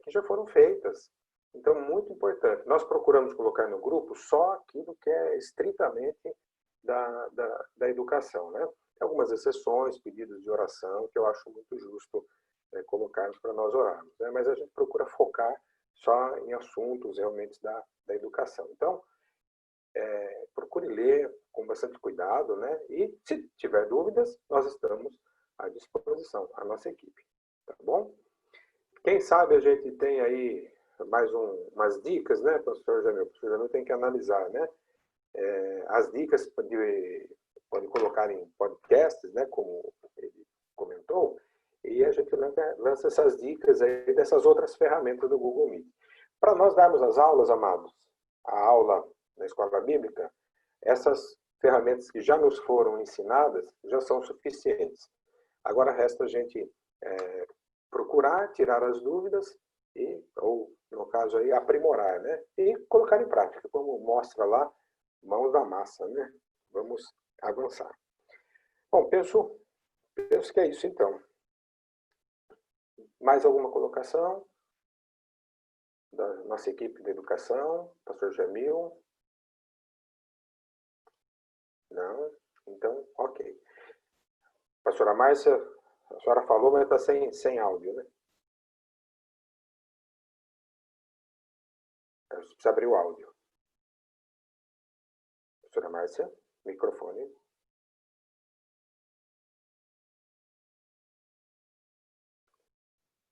que já foram feitas. Então, muito importante. Nós procuramos colocar no grupo só aquilo que é estritamente da educação, né? Algumas exceções, pedidos de oração, que eu acho muito justo colocarmos para nós orarmos, né? Mas a gente procura focar só em assuntos realmente da educação. Então, procure ler com bastante cuidado, né? E se tiver dúvidas, nós estamos à disposição, a nossa equipe, tá bom? Quem sabe a gente tem aí mais umas dicas, né, professor Jamil? O professor Jamil tem que analisar, né? As dicas pode colocar em podcasts, né, como ele comentou, e a gente lança essas dicas aí dessas outras ferramentas do Google Meet. Para nós darmos as aulas, amados, a aula na escola bíblica, essas ferramentas que já nos foram ensinadas já são suficientes. Agora resta a gente procurar tirar as dúvidas ou, no caso aí, aprimorar, né? E colocar em prática, como mostra lá, mãos da massa, né? Vamos avançar. Bom, penso que é isso então. Mais alguma colocação da nossa equipe de educação? Pastor Jamil? Não? Então, ok. Pastora Márcia, a senhora falou, mas está sem áudio, né? Você precisa abrir o áudio. Pastora Márcia, microfone.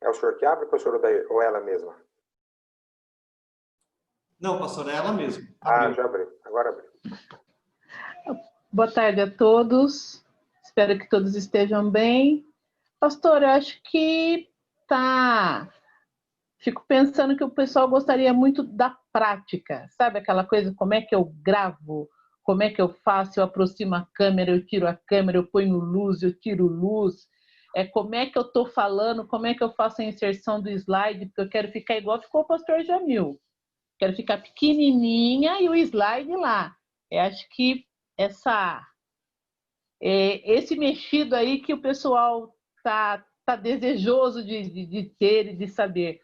É o senhor que abre, pastor, ou ela mesma? Não, pastor, é ela mesma. Já abriu. Agora abriu. Boa tarde a todos. Espero que todos estejam bem. Pastor, eu acho que Fico pensando que o pessoal gostaria muito da prática. Sabe aquela coisa, como é que eu gravo? Como é que eu faço? Eu aproximo a câmera, eu tiro a câmera, eu ponho luz, eu tiro luz. Como é que eu estou falando? Como é que eu faço a inserção do slide? Porque eu quero ficar igual ficou o pastor Jamil. Quero ficar pequenininha e o slide lá. Eu acho que esse mexido aí que o pessoal tá desejoso de ter e de saber.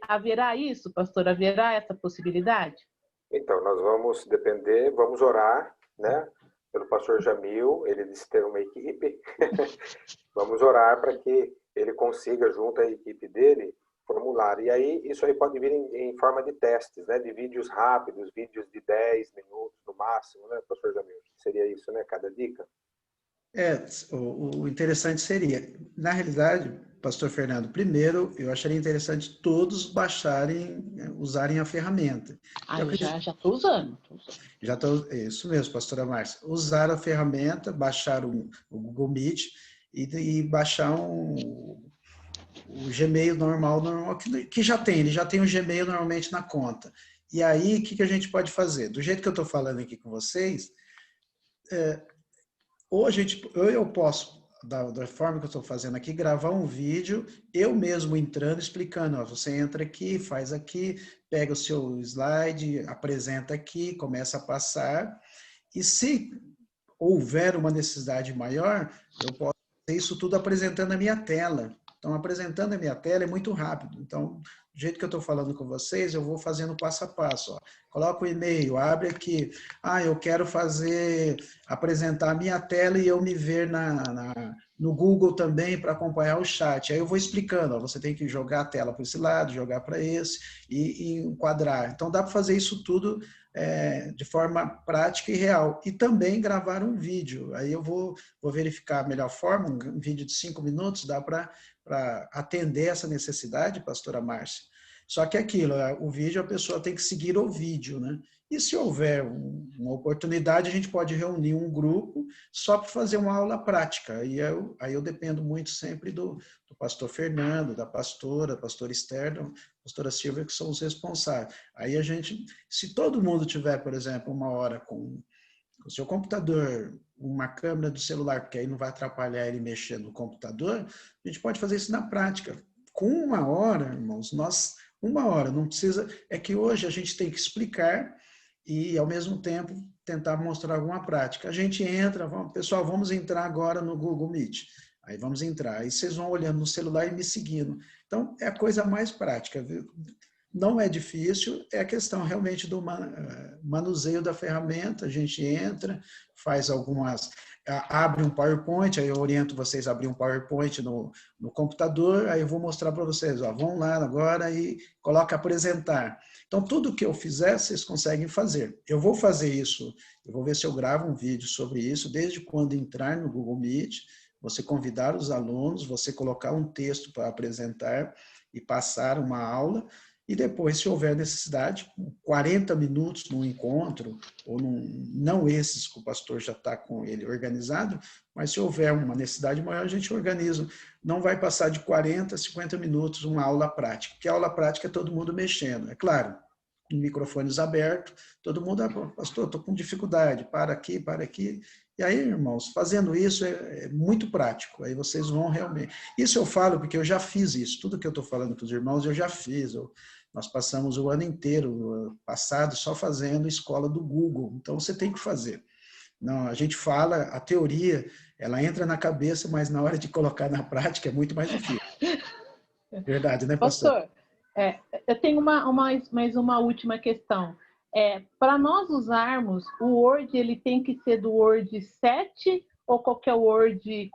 Haverá isso, pastor? Haverá essa possibilidade? Então, nós vamos orar, né? Pelo pastor Jamil, ele disse ter uma equipe. Vamos orar para que ele consiga, junto à equipe dele, formular. E aí, isso aí pode vir em forma de testes, né? De vídeos rápidos, vídeos de 10 minutos no máximo, né, pastor Jamil? Seria isso, né? Cada dica? O interessante seria, na realidade, pastor Fernando, primeiro, eu acharia interessante todos usarem a ferramenta. Já estou usando. Isso mesmo, pastora Márcia. Usar a ferramenta, baixar o Google Meet e baixar o Gmail normal que já tem. Ele já tem o Gmail normalmente na conta. E aí, o que a gente pode fazer? Do jeito que eu estou falando aqui com vocês, ou eu posso da forma que eu estou fazendo aqui, gravar um vídeo, eu mesmo entrando, explicando, ó, você entra aqui, faz aqui, pega o seu slide, apresenta aqui, começa a passar, e se houver uma necessidade maior, eu posso fazer isso tudo apresentando a minha tela. Então, apresentando a minha tela é muito rápido. Então, do jeito que eu estou falando com vocês, eu vou fazendo passo a passo. Ó. Coloca o e-mail, abre aqui. Eu quero apresentar a minha tela e eu me ver no Google também para acompanhar o chat. Aí eu vou explicando, ó, você tem que jogar a tela para esse lado, jogar para esse e enquadrar. Então, dá para fazer isso tudo de forma prática e real. E também gravar um vídeo. Aí eu vou verificar a melhor forma, um vídeo de 5 minutos, dá para atender essa necessidade, pastora Márcia. Só que aquilo, o vídeo, a pessoa tem que seguir o vídeo, né? E se houver uma oportunidade, a gente pode reunir um grupo só para fazer uma aula prática. Aí eu dependo muito sempre do pastor Fernando, da pastora Esther, da pastora Silvia, que são os responsáveis. Aí a gente, se todo mundo tiver, por exemplo, 1 hora com o seu computador, uma câmera do celular, porque aí não vai atrapalhar ele mexer no computador, a gente pode fazer isso na prática. Com 1 hora, irmãos, 1 hora, não precisa... É que hoje a gente tem que explicar e, ao mesmo tempo, tentar mostrar alguma prática. A gente entra, pessoal, vamos entrar agora no Google Meet. Aí vamos entrar. Aí vocês vão olhando no celular e me seguindo. Então, é a coisa mais prática, viu? Não é difícil, é a questão realmente do manuseio da ferramenta. A gente entra, faz abre um PowerPoint, aí eu oriento vocês a abrir um PowerPoint no computador, aí eu vou mostrar para vocês, ó, vão lá agora e coloca apresentar. Então, tudo que eu fizer, vocês conseguem fazer. Eu vou fazer isso, eu vou ver se eu gravo um vídeo sobre isso, desde quando entrar no Google Meet, você convidar os alunos, você colocar um texto para apresentar e passar uma aula. E depois, se houver necessidade, 40 minutos num encontro, ou não esses que o pastor já está com ele organizado, mas se houver uma necessidade maior, a gente organiza. Não vai passar de 40, 50 minutos uma aula prática, porque a aula prática é todo mundo mexendo. É claro, com microfones abertos, todo mundo, pastor, estou com dificuldade, para aqui, para aqui. E aí, irmãos, fazendo isso é muito prático, aí vocês vão realmente... Isso eu falo porque eu já fiz isso, tudo que eu estou falando para os irmãos eu já fiz, nós passamos o ano inteiro, passado, só fazendo escola do Google. Então, você tem que fazer. Não, a gente fala, a teoria, ela entra na cabeça, mas na hora de colocar na prática é muito mais difícil. Verdade, né, pastor? Pastor, eu tenho mais uma última questão. Para nós usarmos, o Word, ele tem que ser do Word 7 ou qualquer Word,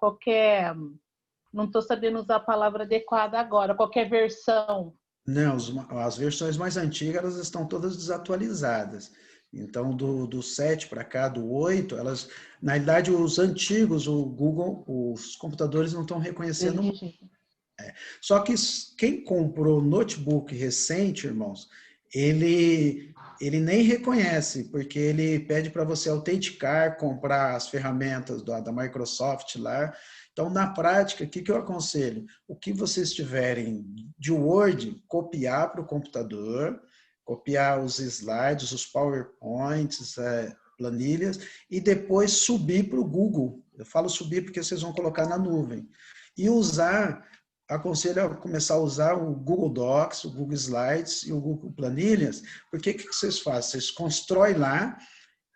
não estou sabendo usar a palavra adequada agora, qualquer versão? Não, as versões mais antigas, elas estão todas desatualizadas. Então, do 7 para cá, do 8, elas, na realidade, os antigos, o Google, os computadores não estão reconhecendo. Só que quem comprou notebook recente, irmãos, ele nem reconhece, porque ele pede para você autenticar, comprar as ferramentas da Microsoft lá. Então, na prática, o que eu aconselho? O que vocês tiverem de Word, copiar para o computador, copiar os slides, os PowerPoints, planilhas, e depois subir para o Google. Eu falo subir porque vocês vão colocar na nuvem. E aconselho a começar a usar o Google Docs, o Google Slides e o Google Planilhas, porque o que vocês fazem? Vocês constroem lá,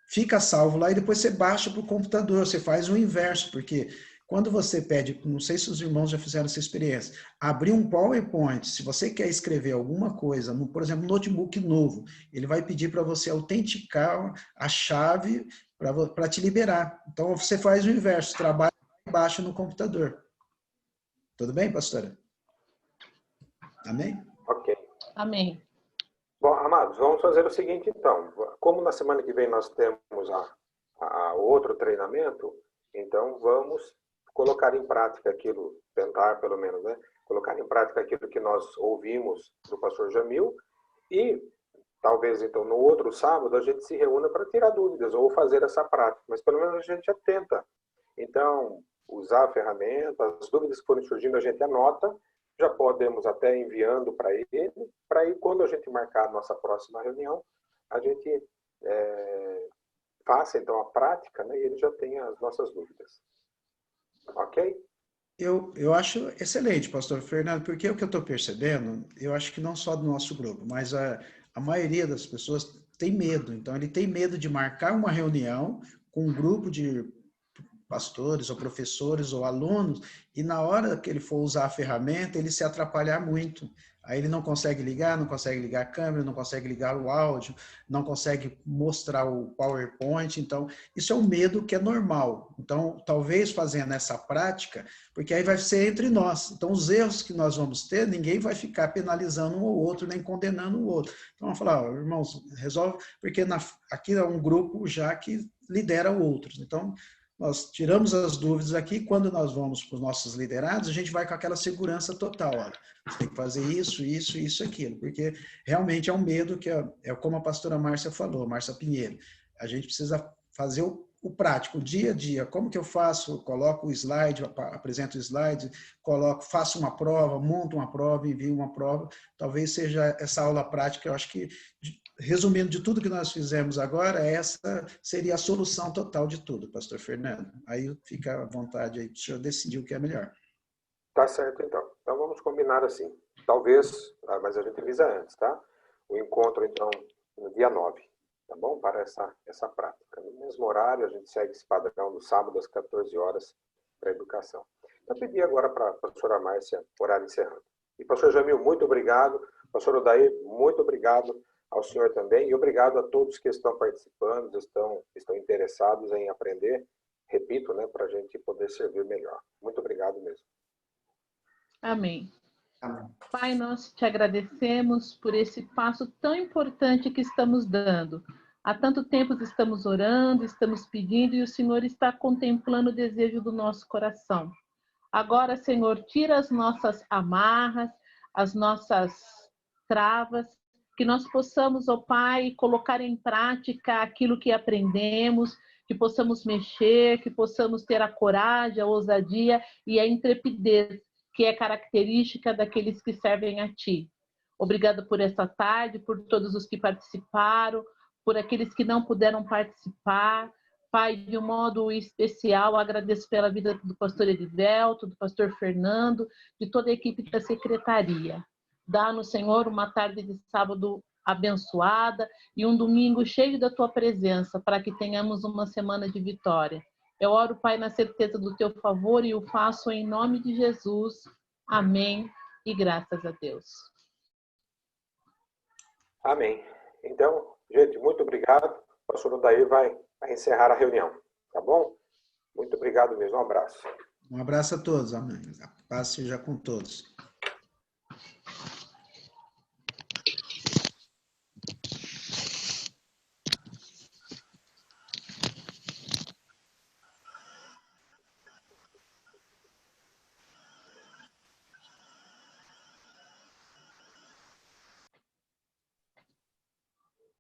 fica salvo lá e depois você baixa para o computador, você faz o inverso, porque quando você pede, não sei se os irmãos já fizeram essa experiência, abrir um PowerPoint, se você quer escrever alguma coisa, por exemplo, um notebook novo, ele vai pedir para você autenticar a chave para te liberar. Então, você faz o inverso, trabalha e baixa no computador. Tudo bem, pastora? Amém? Ok. Amém. Bom, amados, vamos fazer o seguinte, então. Como na semana que vem nós temos outro treinamento, então vamos colocar em prática aquilo, tentar pelo menos, né? Colocar em prática aquilo que nós ouvimos do pastor Jamil e talvez então no outro sábado a gente se reúna para tirar dúvidas ou fazer essa prática, mas pelo menos a gente já tenta. Então, usar a ferramenta, as dúvidas que forem surgindo a gente anota, já podemos até enviando para ele, para aí quando a gente marcar a nossa próxima reunião, a gente faça então a prática, né, e ele já tenha as nossas dúvidas. Ok? Eu acho excelente, pastor Fernando, porque o que eu estou percebendo, eu acho que não só do nosso grupo, mas a maioria das pessoas tem medo. Então, ele tem medo de marcar uma reunião com um grupo de pastores ou professores ou alunos, e na hora que ele for usar a ferramenta, ele se atrapalhar muito. Aí ele não consegue ligar a câmera, não consegue ligar o áudio, não consegue mostrar o PowerPoint. Então, isso é um medo que é normal. Então, talvez fazendo essa prática, porque aí vai ser entre nós. Então, os erros que nós vamos ter, ninguém vai ficar penalizando um ou outro, nem condenando o outro. Então, vamos falar, irmãos, resolve, porque aqui é um grupo já que lidera outros. Então, nós tiramos as dúvidas aqui, quando nós vamos para os nossos liderados, a gente vai com aquela segurança total, olha, você tem que fazer isso, isso, isso, aquilo, porque realmente é um medo que é como a pastora Márcia falou, Márcia Pinheiro, a gente precisa fazer o prático, o dia a dia, como que eu faço? Eu coloco o slide, apresento o slide, faço uma prova, monto uma prova, envio uma prova, talvez seja essa aula prática, eu acho que, resumindo de tudo que nós fizemos agora, essa seria a solução total de tudo, pastor Fernando. Aí fica à vontade aí, para o senhor decidir o que é melhor. Tá certo, então. Então vamos combinar assim. Talvez, mas a gente avisa antes, tá? O encontro, então, no dia 9, tá bom? Para essa prática. No mesmo horário, a gente segue esse padrão do sábado às 14 horas para a educação. Então, eu pedi agora para a professora Márcia orar encerrando. E, pastor Jamil, muito obrigado. Pastor Odair, muito obrigado ao senhor também. E obrigado a todos que estão participando, estão interessados em aprender. Repito, né, para a gente poder servir melhor. Muito obrigado mesmo. Amém. Pai, nós te agradecemos por esse passo tão importante que estamos dando. Há tanto tempo estamos orando, estamos pedindo e o Senhor está contemplando o desejo do nosso coração. Agora, Senhor, tira as nossas amarras, as nossas travas, que nós possamos, ó Pai, colocar em prática aquilo que aprendemos, que possamos mexer, que possamos ter a coragem, a ousadia e a intrepidez, que é característica daqueles que servem a Ti. Obrigada por essa tarde, por todos os que participaram, por aqueles que não puderam participar. Pai, de um modo especial, agradeço pela vida do pastor Edivelto, do pastor Fernando, de toda a equipe da secretaria. Dá-nos, Senhor, uma tarde de sábado abençoada e um domingo cheio da Tua presença, para que tenhamos uma semana de vitória. Eu oro, Pai, na certeza do Teu favor e o faço em nome de Jesus. Amém e graças a Deus. Amém. Então, gente, muito obrigado. O pastor Odair vai encerrar a reunião, tá bom? Muito obrigado mesmo. Um abraço. Um abraço a todos, amém. A paz seja com todos.